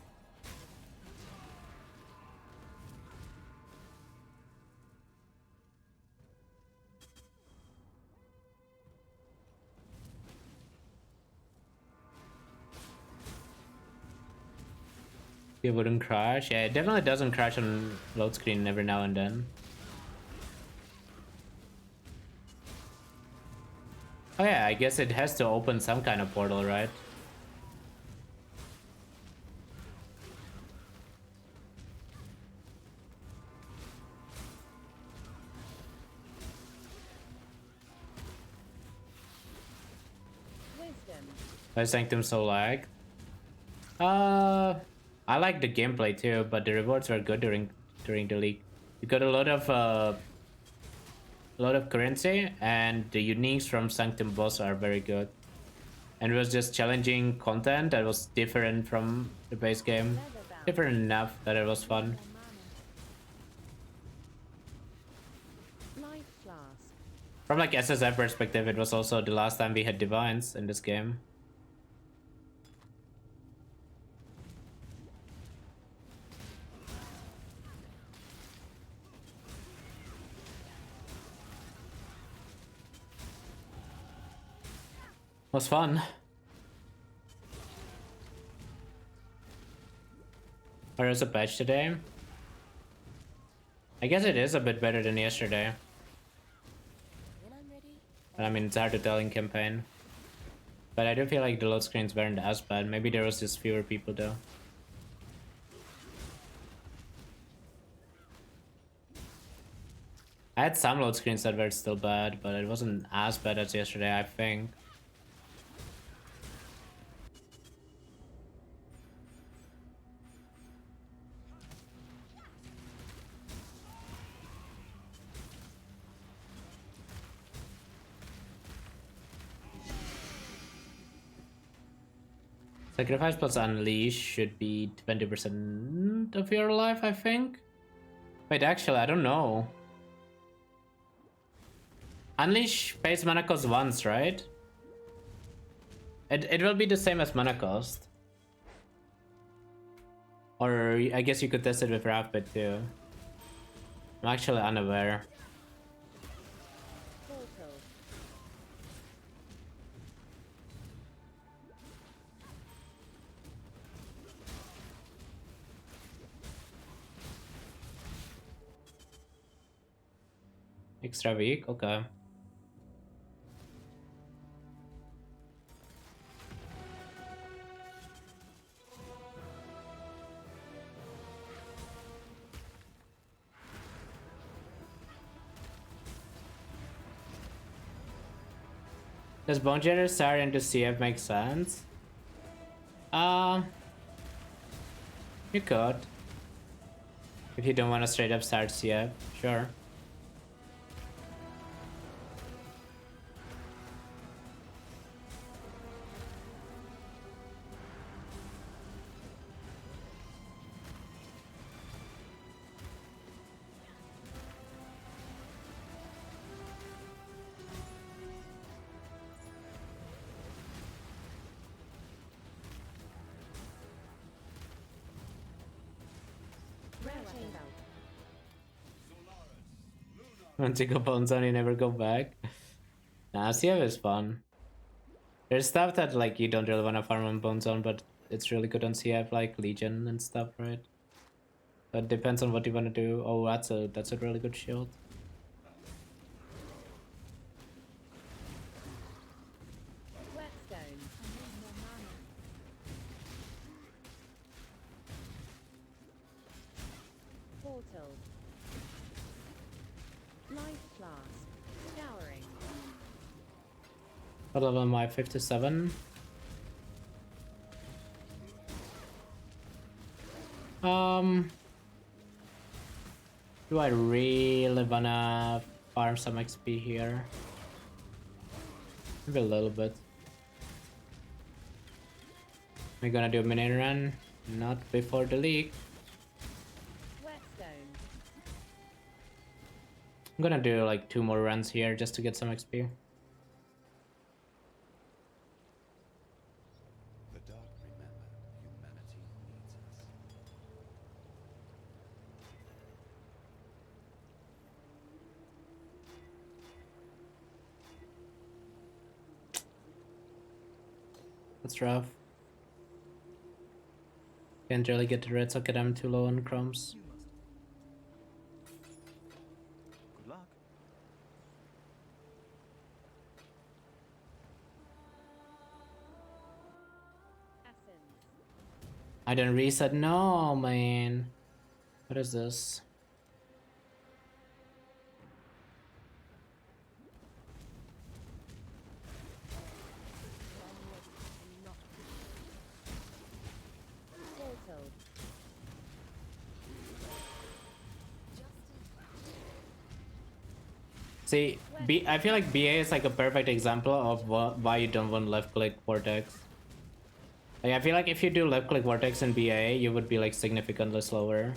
It wouldn't crash. Yeah, it definitely doesn't crash on load screen every now and then. Oh yeah, I guess it has to open some kind of portal, right? Why is Sanctum so lagged? I like the gameplay too, but the rewards were good during the league. You got a lot of currency, and the uniques from Sanctum boss are very good. And it was just challenging content that was different from the base game. Different enough that it was fun. From like SSF perspective, it was also the last time we had divines in this game. Was fun. Or is a patch today? I guess it is a bit better than yesterday. But I mean, it's hard to tell in campaign. But I do feel like the load screens weren't as bad. Maybe there was just fewer people though. I had some load screens that were still bad, but it wasn't as bad as yesterday, I think. Sacrifice plus Unleash should be 20% of your life, I think. Wait, actually, I don't know. Unleash pays mana cost once, right? It will be the same as mana cost. Or I guess you could test it with Rapid too. I'm actually unaware. Extra weak? Okay. Does Bone Jetter start into CF make sense? You could. If you don't want to straight up start CF, sure. Once you go Bone Zone, you never go back. Nah, CF is fun. There's stuff that like you don't really want to farm on Bone Zone, but it's really good on CF, like Legion and stuff, right? But depends on what you want to do. Oh, that's a really good shield. Whetstone. Portal. Life Flask. Scouring. What level am I? 57? Do I really wanna farm some XP here? Maybe a little bit. We're gonna do a Minion run, not before the league. Whetstone. I'm gonna do like 2 more runs here just to get some XP. The dark remember humanity needs us. That's rough. Can't really get the red socket, I'm too low on crumbs. Good luck. I didn't reset. No, man. What is this? Portal. See, I feel like BA is like a perfect example of why you don't want left click Vortex. Like, I feel like if you do left click Vortex in BA, you would be like significantly slower.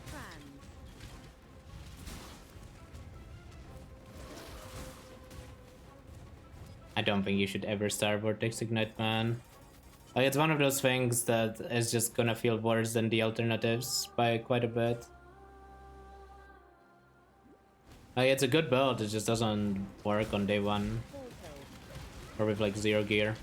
Trans. I don't think you should ever start Vortex Ignite, man. Like, it's one of those things that is just gonna feel worse than the alternatives by quite a bit. Like, it's a good build, it just doesn't work on day one. Or with like 0 gear.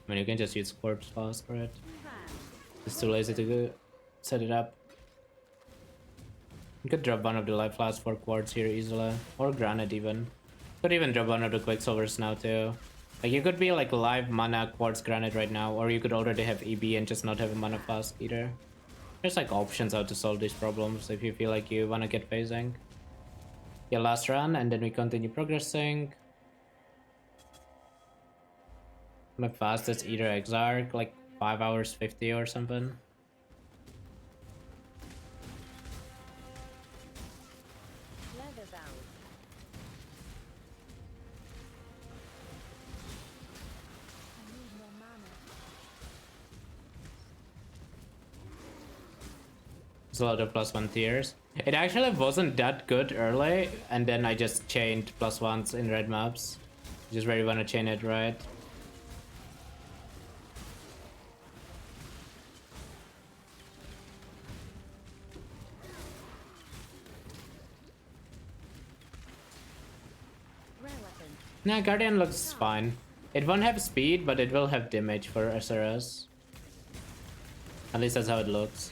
I mean, you can just use corpse flask for it. It's too lazy to go set it up. You could drop one of the life flasks for quartz here easily, or granite even. Could even drop one of the quicksilvers now too. Like, you could be like live mana quartz granite right now, or you could already have EB and just not have a mana flask either. There's like options how to solve these problems if you feel like you want to get phasing. Yeah, last run, and then we continue progressing. My fastest either Exarch, like 5 hours 50 or something. There's a lot of +1 tiers. It actually wasn't that good early, and then I just chained +1s in red maps. Just really want to chain it right. Nah, Guardian looks fine. It won't have speed, but it will have damage for SRS. At least that's how it looks.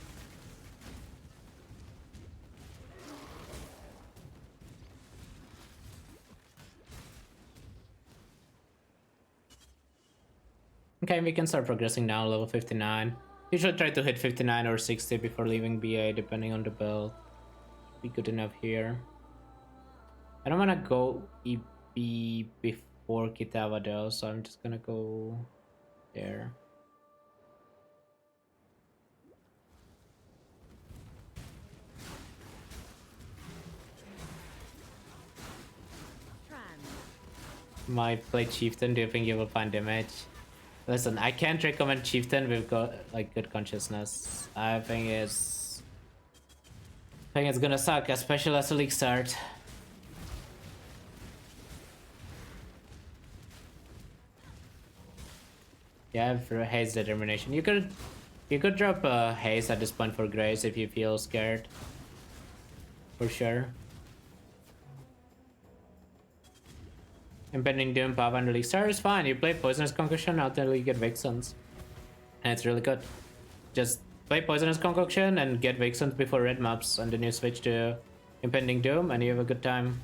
Okay, we can start progressing now, level 59. You should try to hit 59 or 60 before leaving BA, depending on the build. Be good enough here. I don't want to go EB before Kitava though, so I'm just gonna go there. Might play Chieftain. Do you think you will find damage? Listen, I can't recommend Chieftain with like good consciousness. I think it's gonna suck, especially as a league start. Yeah, for Haze Determination. You could drop Haze at this point for Grace if you feel scared. For sure. Impending Doom, Pava, and League Star is fine. You play Poisonous Concoction until you get Vixens. And it's really good. Just play Poisonous Concoction and get Vixens before red maps, and then you switch to Impending Doom and you have a good time.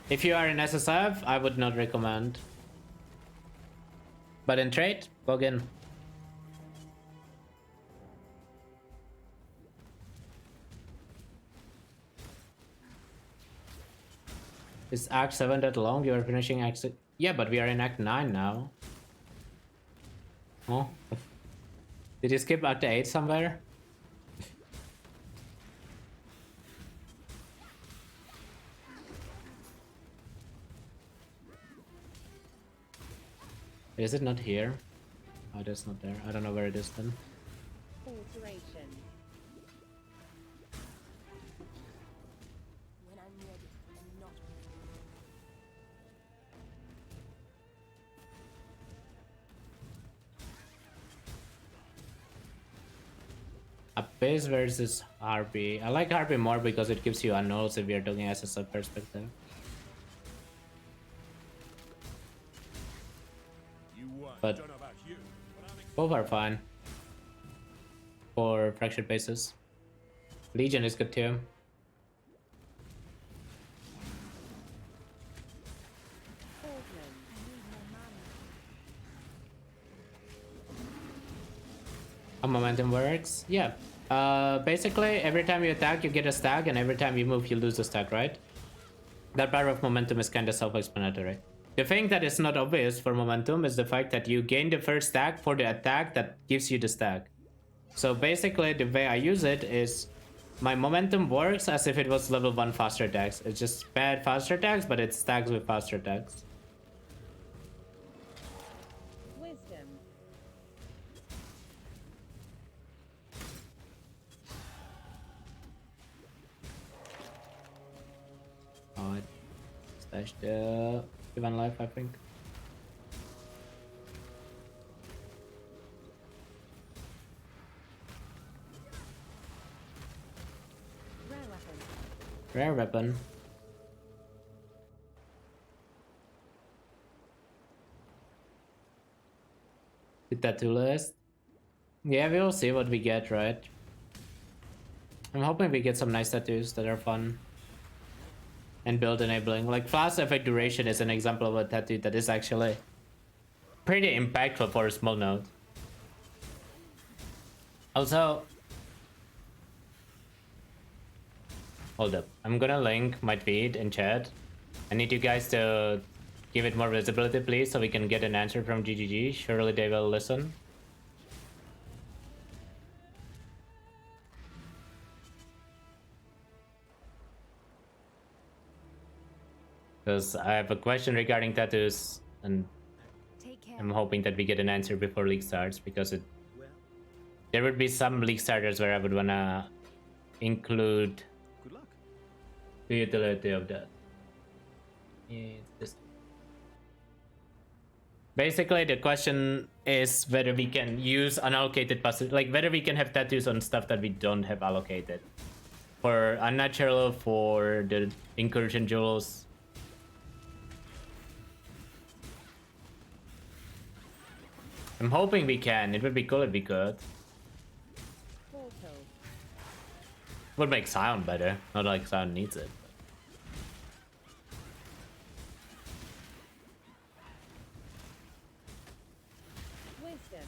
If you are in SSF, I would not recommend. But in trade, go again. Is Act 7 that long? You are finishing Act 6? Yeah, but we are in Act 9 now. Oh. Did you skip Act 8 somewhere? Is it not here? Oh, it is not there. I don't know where it is then. Alteration. When I'm ready and not Abyss versus RP. I like RP more because it gives you unknowns if you're talking SSF perspective. But both are fine for fractured bases. Legion is good too. How momentum works? Yeah. Basically, every time you attack, you get a stack, and every time you move, you lose a stack, right? That power of momentum is kind of self-explanatory. The thing that is not obvious for momentum is the fact that you gain the first stack for the attack that gives you the stack. So basically, the way I use it is my momentum works as if it was level 1 faster attacks. It's just bad faster attacks, but it stacks with faster attacks. Wisdom. Oh, it stashed even life, I think. Rare weapon. Rare weapon. The tattoo list. Yeah, we will see what we get, right? I'm hoping we get some nice tattoos that are fun. And build enabling. Like fast effect duration is an example of a tattoo that is actually pretty impactful for a small node. Also, hold up. I'm gonna link my tweet in chat. I need you guys to give it more visibility, please, so we can get an answer from GGG. Surely they will listen. Because I have a question regarding tattoos, and I'm hoping that we get an answer before league starts, because there would be some league starters where I would wanna include the utility of that. Basically, the question is whether we can use unallocated passes, like whether we can have tattoos on stuff that we don't have allocated. For unnatural, for the incursion jewels. I'm hoping we can. It would be cool if we could. Would make Scion better. Not like Scion needs it. Wisdom.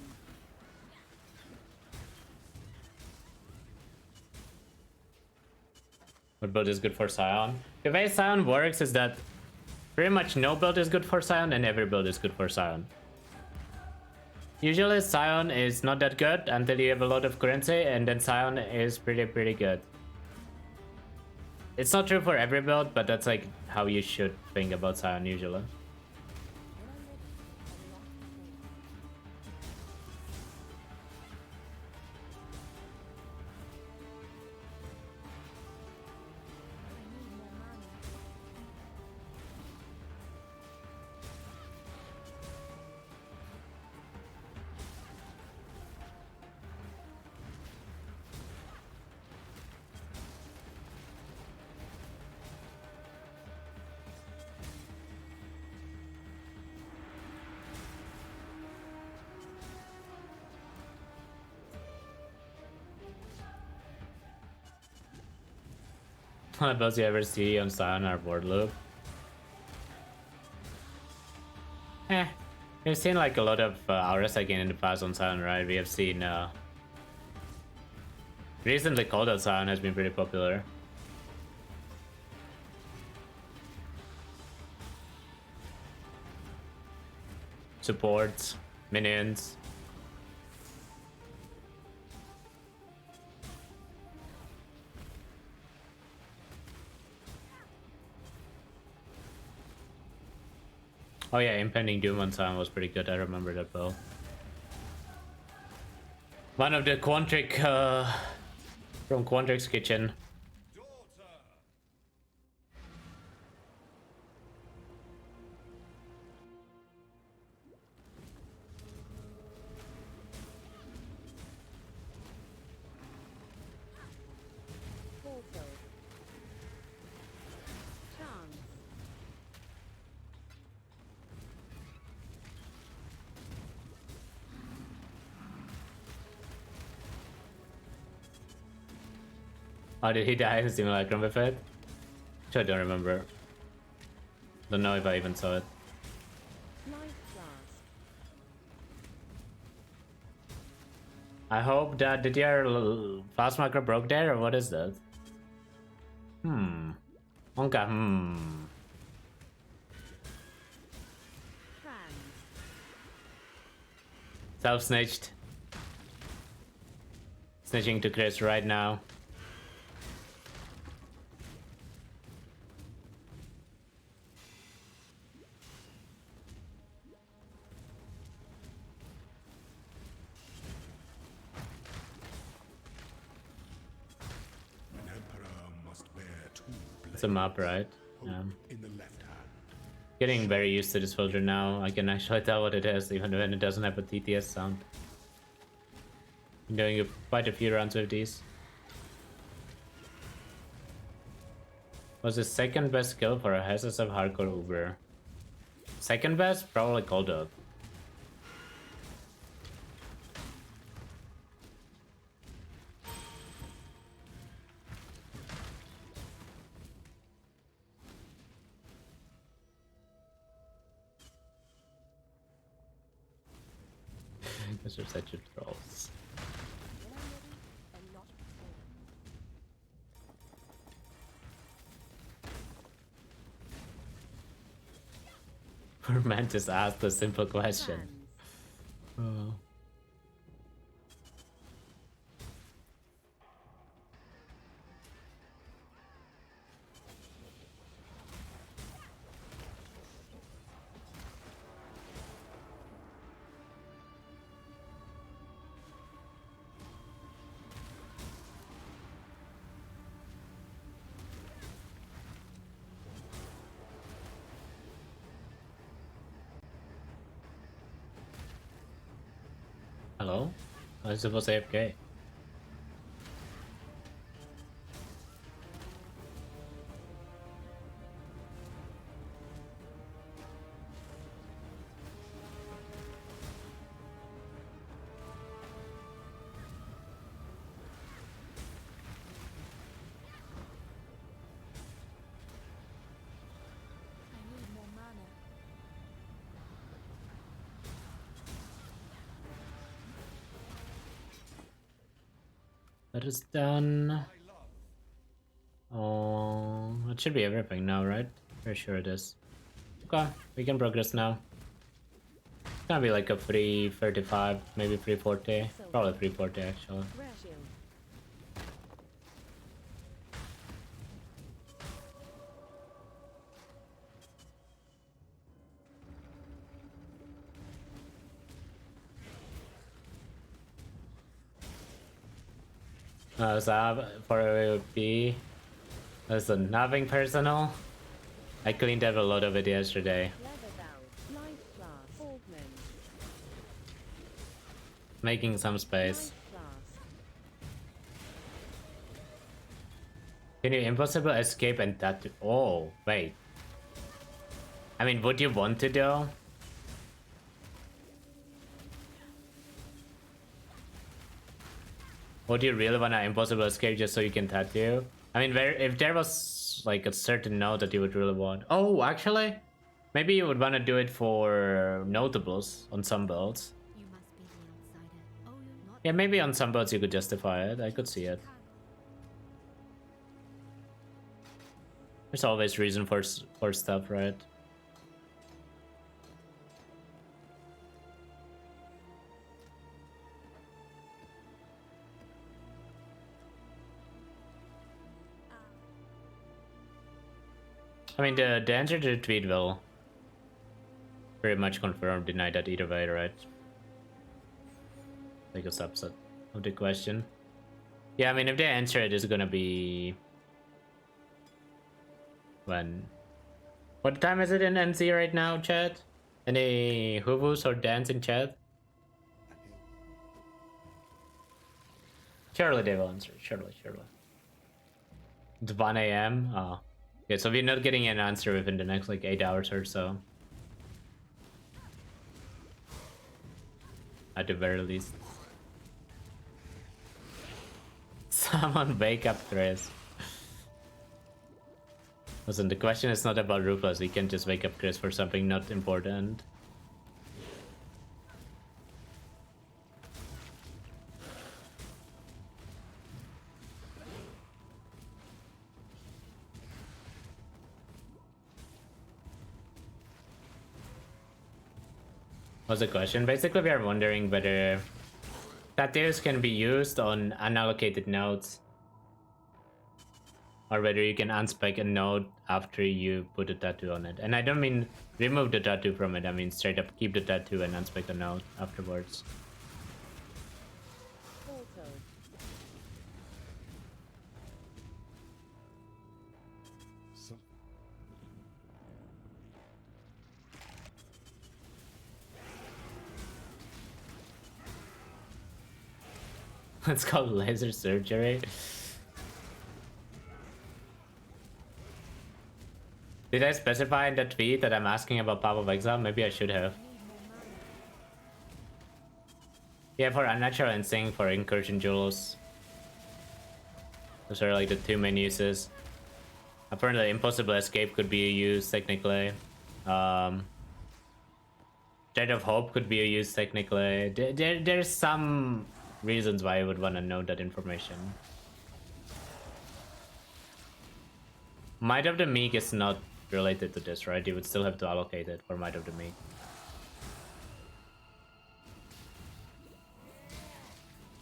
What build is good for Scion? The way Scion works is that pretty much no build is good for Scion and every build is good for Scion. Usually Scion is not that good until you have a lot of currency, and then Scion is pretty good. It's not true for every build, but that's like how you should think about Scion usually. What builds you ever see on Scion or board loop? We've seen like a lot of auras again in the past on Scion, right? We have seen recently Cold Out Scion has been pretty popular. Supports, minions. Oh yeah, Impending Doom on Scion was pretty good. I remember that build. One of the Quantric from Quantric's kitchen. Oh, did he die in Simulacrum with it? I don't remember. Don't know if I even saw it. I hope that did your fast marker broke there, or what is that? Okay, Self-snitched. Snitching to Chris right now. It's a map, right? In the left hand. Getting very used to this filter now. I can actually tell what it is, even when it doesn't have a TTS sound. I'm doing quite a few rounds with these. Was the second best skill for a SSF hardcore Uber? Second best? Probably Cold Up. Those are such a trolls. Poor man just asked a simple question. Oh. Hello? I was supposed to AFK. I need more mana. That is done. Oh, it should be everything now, right? Pretty sure it is. Okay, we can progress now. It's gonna be like a 335, maybe 340. Probably 340 actually. Rare shield. So for AWP, listen, nothing personal. I cleaned up a lot of it yesterday. Leather valve. Life flask. Augment. Making some space. Life flask. Can you impossible escape and that? Oh, wait. I mean, would you want to though? Would you really want to impossible escape just so you can tattoo? I mean, if there was like a certain note that you would really want. Oh, actually, maybe you would want to do it for notables on some builds. You must be the outsider. Oh, you're not. Yeah, maybe on some builds you could justify it. I could see it. There's always reason for stuff, right? I mean, the answer to the tweet will pretty much confirm, deny that either way, right? Like a subset of the question. Yeah, I mean, if they answer it, it's gonna be... When? What time is it in NC right now, chat? Any hoovos or dance in chat? Surely they will answer. Surely. It's 1 AM? Oh. Okay, so we're not getting an answer within the next like 8 hours or so. At the very least. Someone wake up Chris. Listen, the question is not about Ruthless. We can just wake up Chris for something not important. What's the question? Basically, we are wondering whether tattoos can be used on unallocated nodes, or whether you can unspec a node after you put a tattoo on it. And I don't mean remove the tattoo from it, I mean straight up keep the tattoo and unspec the node afterwards. It's called laser surgery. Did I specify in the tweet that I'm asking about Path of Exile? Maybe I should have. Yeah, for Unnatural Instinct, for Incursion Jewels. Those are like the two main uses. Apparently, Impossible Escape could be used technically. Thread of Hope could be used technically. There's some reasons why I would want to know that information. Might of the Meek is not related to this, right? You would still have to allocate it for Might of the Meek.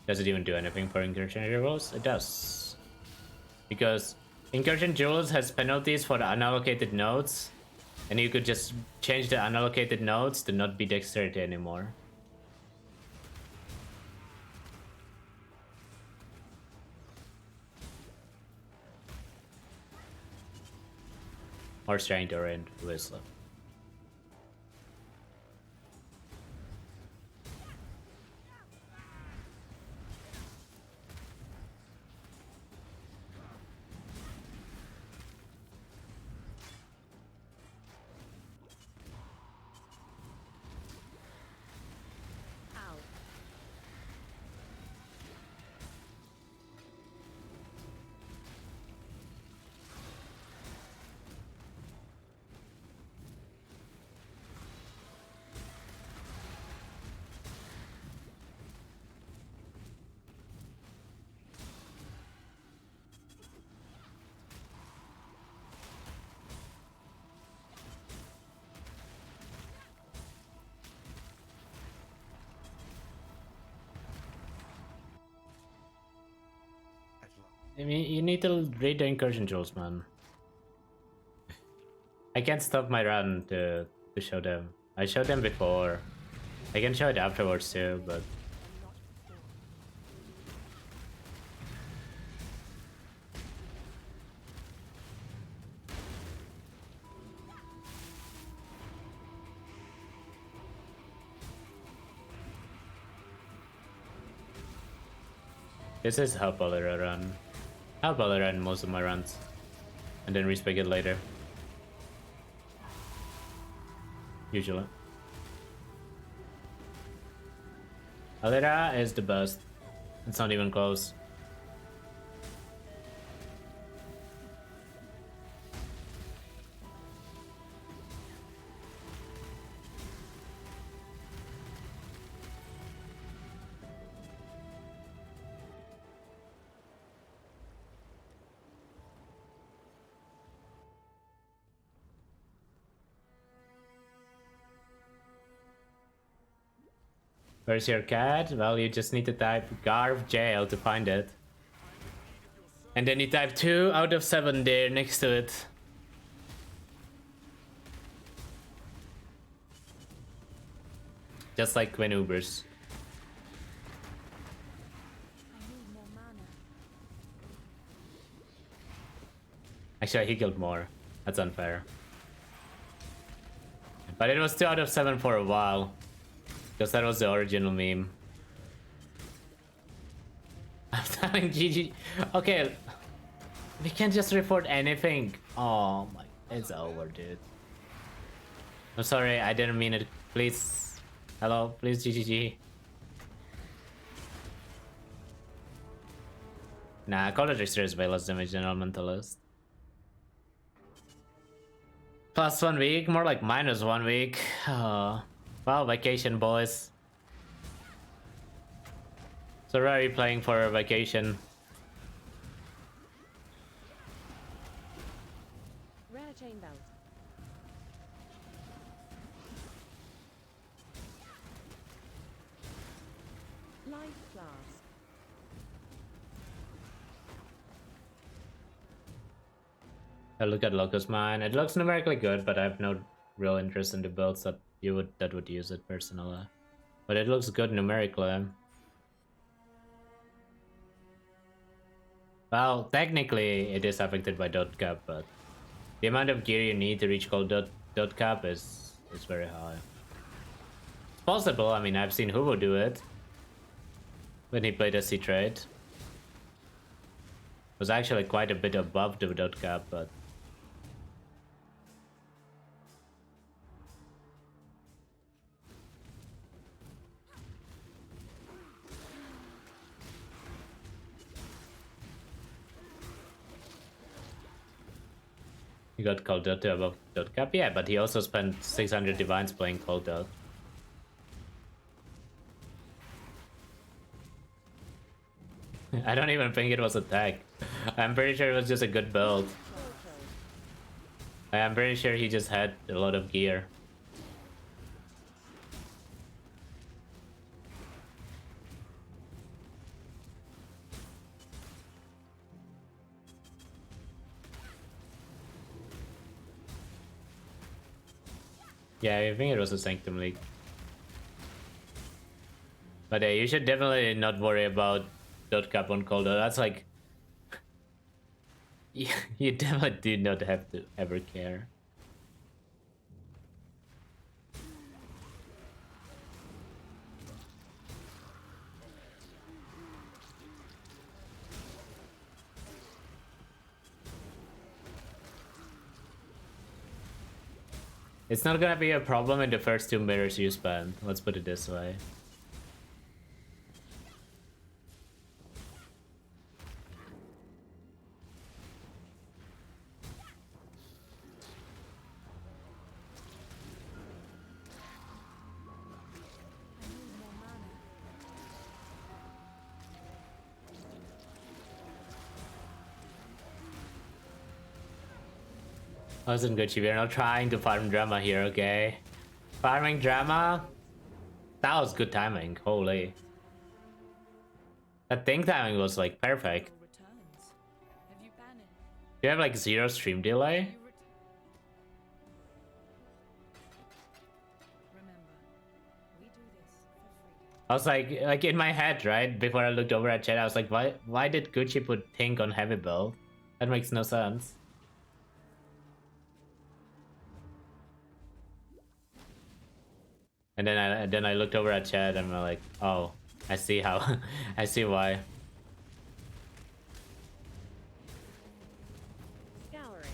Does it even do anything for Incursion Jewels? It does. Because Incursion Jewels has penalties for the unallocated nodes, and you could just change the unallocated nodes to not be Dexterity anymore. Or Strength or Wisdom. I mean, you need to read the Incursion Jewels, man. I can't stop my run to show them. I showed them before. I can show it afterwards too, but... This is how Bolero run. How Bolero run most of my runs. And then respec it later. Usually. Alira is the best. It's not even close. Where's your cat? Well, you just need to type Garv jail to find it. And then you type 2 out of 7 there next to it. Just like when Ubers. Actually, he killed more. That's unfair. But it was 2 out of 7 for a while. Because that was the original meme. I'm telling GG. Okay. We can't just report anything. Oh my. It's over, dude. I'm sorry. I didn't mean it. Please. Hello. Please, GGG. Nah, Call of Trickster is way less damage than Elementalist. Plus 1 week? More like minus 1 week. Well, vacation, boys. So where are you playing for a vacation? Rare chain belt. Life flask. I look at Locust Mine. It looks numerically good, but I have no real interest in the builds that would use it personally. But it looks good numerically. Well, technically it is affected by dot cap, but the amount of gear you need to reach gold dot cap is very high. It's possible. I mean, I've seen Hugo do it. when he played SC trade. Was actually quite a bit above the dot cap, but he got Cold Dot to above dot cap. Yeah, but he also spent 600 divines playing Cold Dot. I don't even think it was a tag. I'm pretty sure it was just a good build. I'm pretty sure he just had a lot of gear. Yeah, I think it was a Sanctum League. But you should definitely not worry about dot cap on Coldar. That's like... you definitely do not have to ever care. It's not gonna be a problem in the first 2 mirrors you spend. Let's put it this way. Wasn't Gucci, we're not trying to farm drama here, okay? Farming drama? That was good timing, holy. That thing timing was like perfect. You have like 0 stream delay? I was like in my head, right? Before I looked over at chat, I was like, why did Gucci put Think on heavy build? That makes no sense. And then I looked over at chat and I'm like, oh, I see how, I see why. Scouring.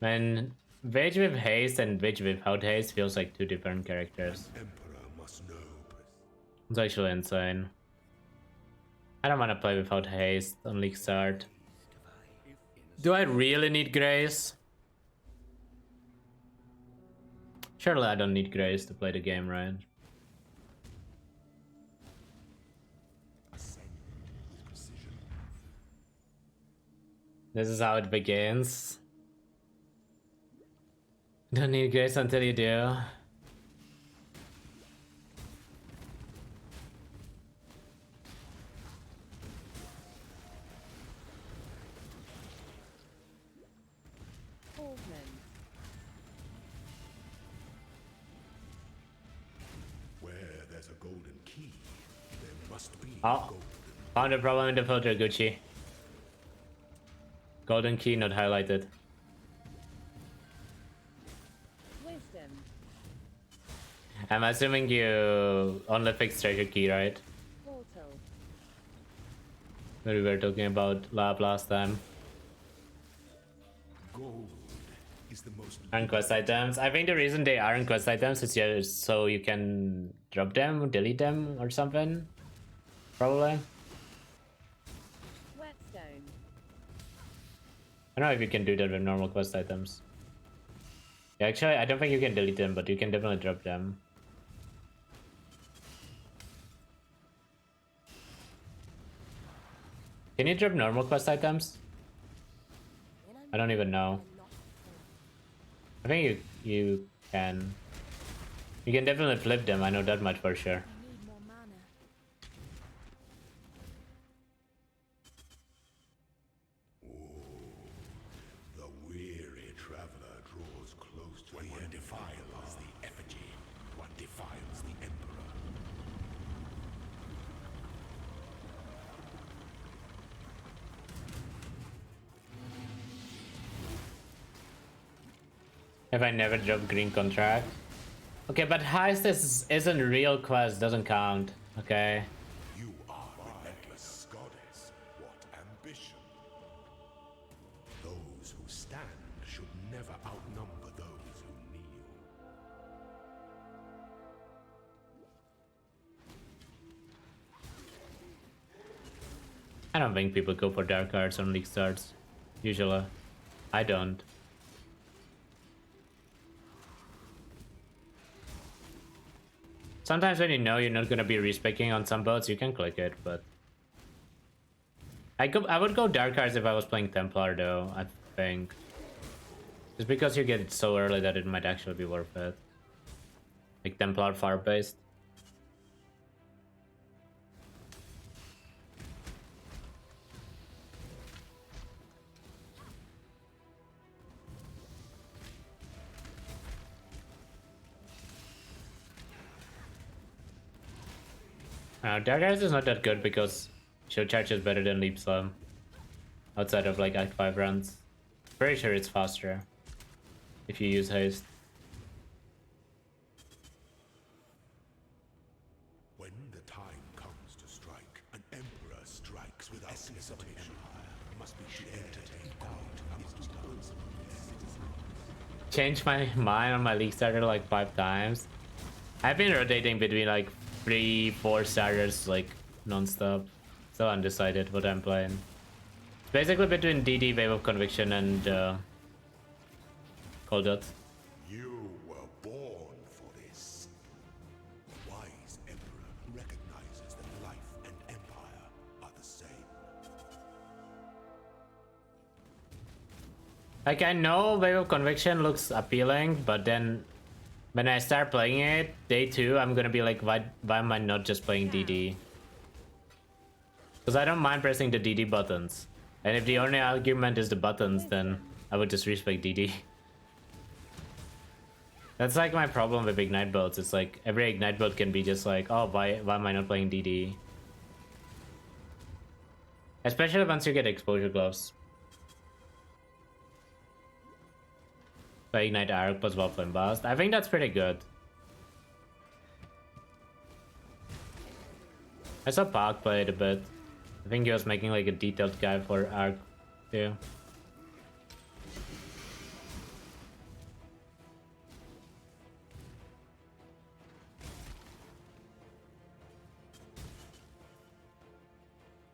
Man, Wage with haste and Wage without haste feels like 2 different characters. It's actually insane. I don't want to play without haste on League start. Do I really need Grace? Surely I don't need Grace to play the game, right? This is how it begins. Don't need Grace until you do. Where there's a golden key, there must be Oh, found a problem in the filter, Gucci. Golden key not highlighted. I'm assuming you only fixed treasure key, right? Portal. Where we were talking about lab last time. gold is the most Aren't quest items. I think the reason they aren't quest items is just so you can drop them, delete them, or something. Probably. Whetstone. I don't know if you can do that with normal quest items. Yeah, actually, I don't think you can delete them, but you can definitely drop them. Can you drop normal quest items? I don't even know. I think you can. You can definitely flip them, I know that much for sure. If I never drop green contract. Okay, but heist isn't real quest, doesn't count. Okay. You are relentless goddess. What ambition. Those who stand should never outnumber those who kneel. I don't think people go for dark cards on league starts. Usually. I don't. Sometimes when you know you're not gonna be respecing on some boats, you can click it, but I would go dark cards if I was playing Templar though, I think. Just because you get it so early that it might actually be worth it. Like Templar far based. Dark Eyes is not that good because Show Charge is better than Leap Slam. Outside of like Act 5 runs. Pretty sure it's faster if you use haste. When the time comes to strike, an emperor strikes without hesitation. Must be shared Changed my mind on my league starter like 5 times. I've been rotating between like 3-4 starters like non-stop. So undecided what I'm playing. It's basically between DD, Wave of Conviction, and Cold Dot. You were born for this. The wise emperor recognizes that life and empire are the same. Like, I know Wave of Conviction looks appealing, but then when I start playing it, day 2, I'm gonna be like, why am I not just playing DD? Because I don't mind pressing the DD buttons. And if the only argument is the buttons, then I would just respect DD. That's like my problem with Ignite builds. It's like, every Ignite build can be just like, oh, why am I not playing DD? Especially once you get exposure gloves. Ignite Arc plus Wildflame Blast. I think that's pretty good. I saw Park play it a bit. I think he was making like a detailed guy for Arc too.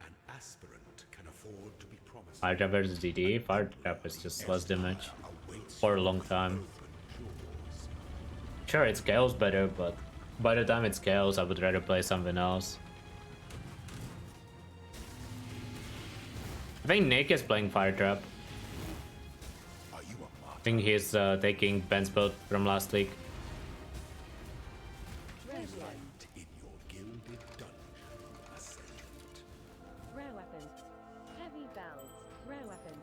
An aspirant can afford to be promised. Fire Trap versus DD. Fire Trap is just less damage for a long time. Sure, it scales better, but by the time it scales, I would rather play something else. I think Nick is playing Fire Trap. I think he's taking Ben's build from last week. In your gilded dungeon, Ascendant. Rare weapon. Heavy bells. Rare weapon.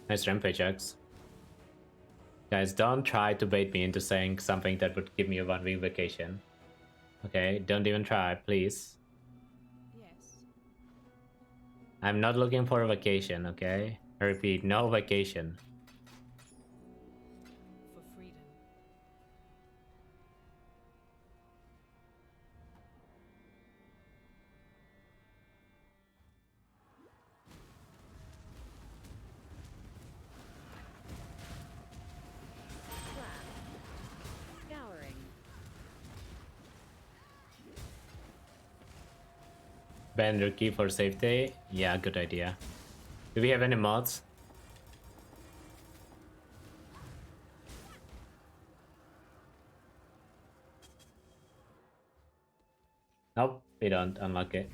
Nice Rampage X. Guys, don't try to bait me into saying something that would give me a 1-week vacation. Okay, don't even try, please. Yes. I'm not looking for a vacation, okay? I repeat, no vacation. For freedom. Scouring. Ban rookie for safety? Yeah, good idea. Do we have any mods? Nope, we don't. Unlucky.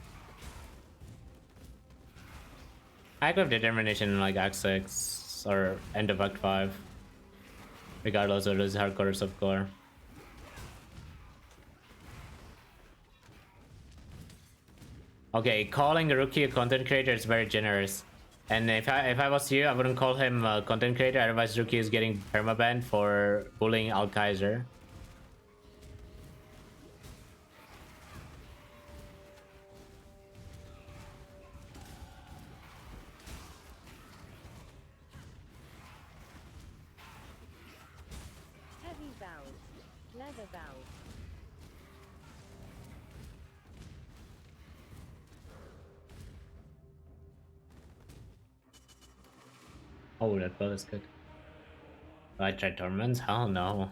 I could have determination in like Act 6 or end of Act 5. Regardless of this hardcore or subcore. Okay, calling a rookie a content creator is very generous. And if I was you, I wouldn't call him a content creator, otherwise rookie is getting permabanned for bullying Al Kaiser. Weather valve. Oh, that bow is good. Do I try Torments? Hell no.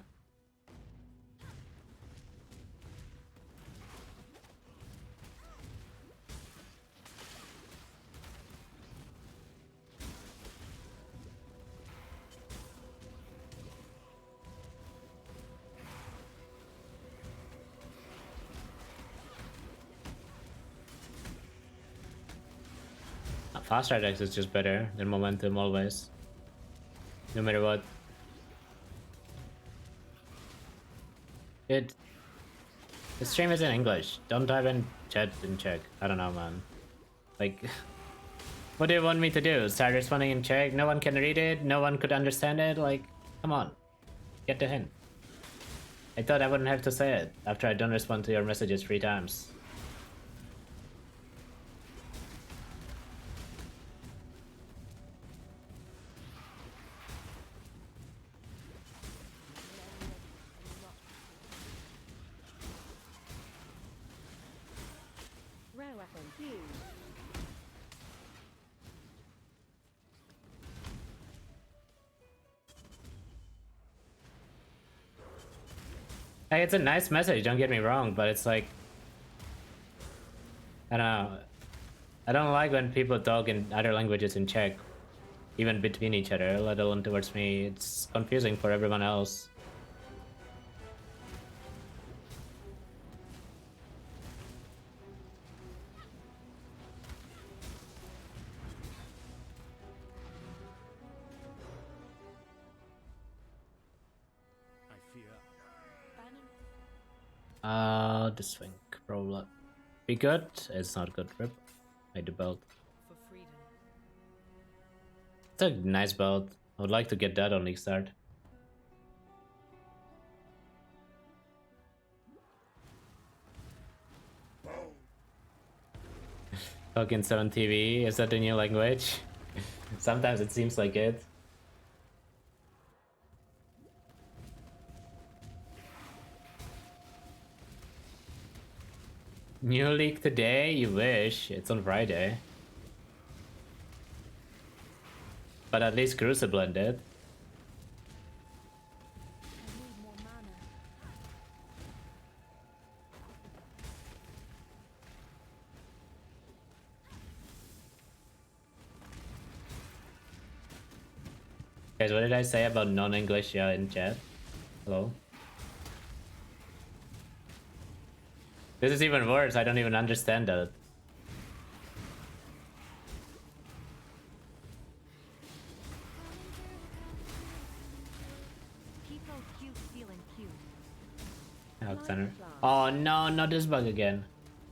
Fast attacks is just better than momentum always. No matter what. Dude, the stream is in English. Don't type in chat and check. I don't know, man. Like, what do you want me to do? Start responding in Czech? No one can read it? No one could understand it? Like, come on. Get the hint. I thought I wouldn't have to say it after I don't respond to your messages 3 times. Rare weapon fuse. Hey, it's a nice message, don't get me wrong, but it's like, I don't know. I don't like when people talk in other languages in Czech, even between each other, let alone towards me. It's confusing for everyone else. This thing probably be good. It's not good. Rip. I do belt. For freedom. It's a nice belt. I would like to get that on League Start. Fucking 7 TV. Is that the new language? Sometimes it seems like it. New league today? You wish. It's on Friday. But at least Crucible ended. I need more mana. Guys, what did I say about non-English in chat? Hello? This is even worse, I don't even understand that. People cute feeling cute. Alexander. Oh no, not this bug again.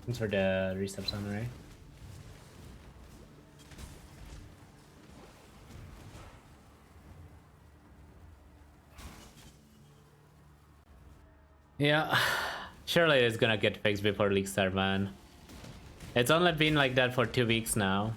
Thanks for the resub summary. Yeah, surely it's gonna get fixed before League Start, man. It's only been like that for 2 weeks now.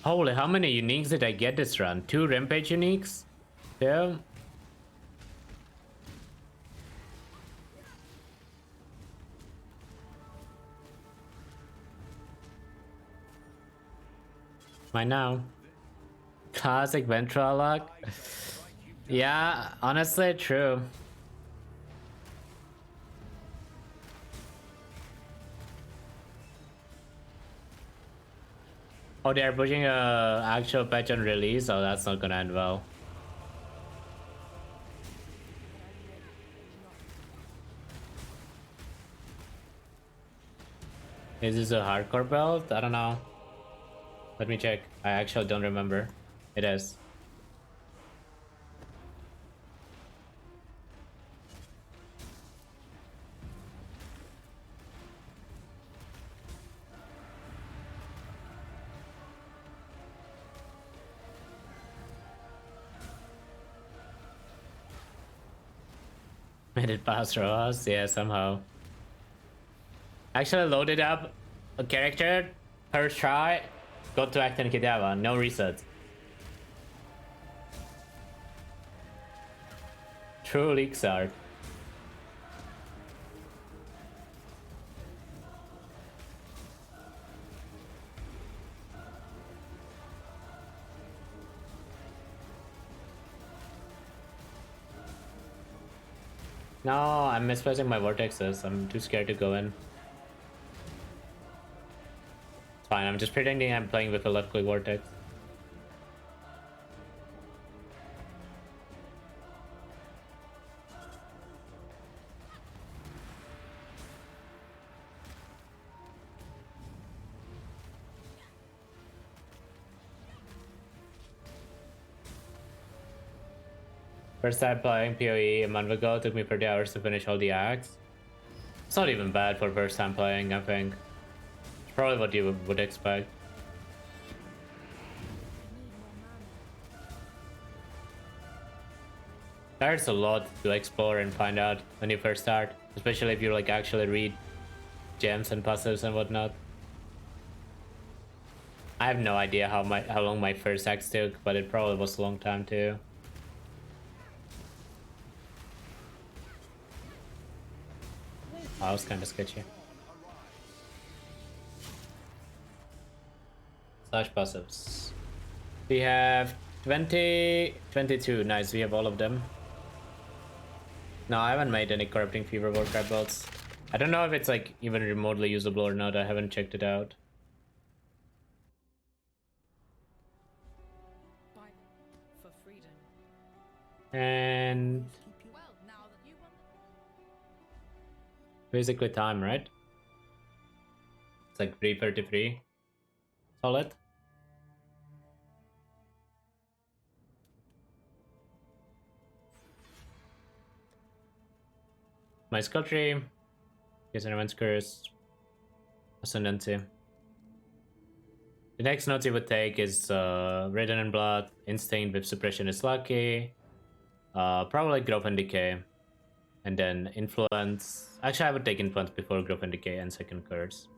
Holy, how many uniques did I get this run? 2 Rampage uniques? Yeah. Why now? Classic Ventrua luck? Yeah, honestly, true. Oh, they're pushing a actual patch on release? Oh, that's not gonna end well. Is this a hardcore belt? I don't know. Let me check. I actually don't remember. It is. Made it past Rojas, yeah, somehow. Actually loaded up a character, first try, got to Acton Kidava, no reset. True leaks art. No, I'm misplacing my vortexes. I'm too scared to go in. It's fine, I'm just pretending I'm playing with a left click vortex. First time playing PoE a month ago, took me 30 hours to finish all the acts. It's not even bad for first time playing, I think. It's probably what you would expect. There's a lot to explore and find out when you first start, especially if you like actually read gems and passives and whatnot. I have no idea how long my first act took, but it probably was a long time too. Oh, that was kind of sketchy. Slash passives. We have 20, 22. Nice, we have all of them. No, I haven't made any Corrupting Fever or trap builds. I don't know if it's like even remotely usable or not. I haven't checked it out. For freedom. And basically time, right? It's like 3:33. Solid. My skill tree is an event's curse. Ascendancy. The next note you would take is Ridden in Blood, Instinct with Suppression is lucky. Probably Growth and Decay. And then Influence. Actually, I would take Influence before Growth and Decay and second Curse.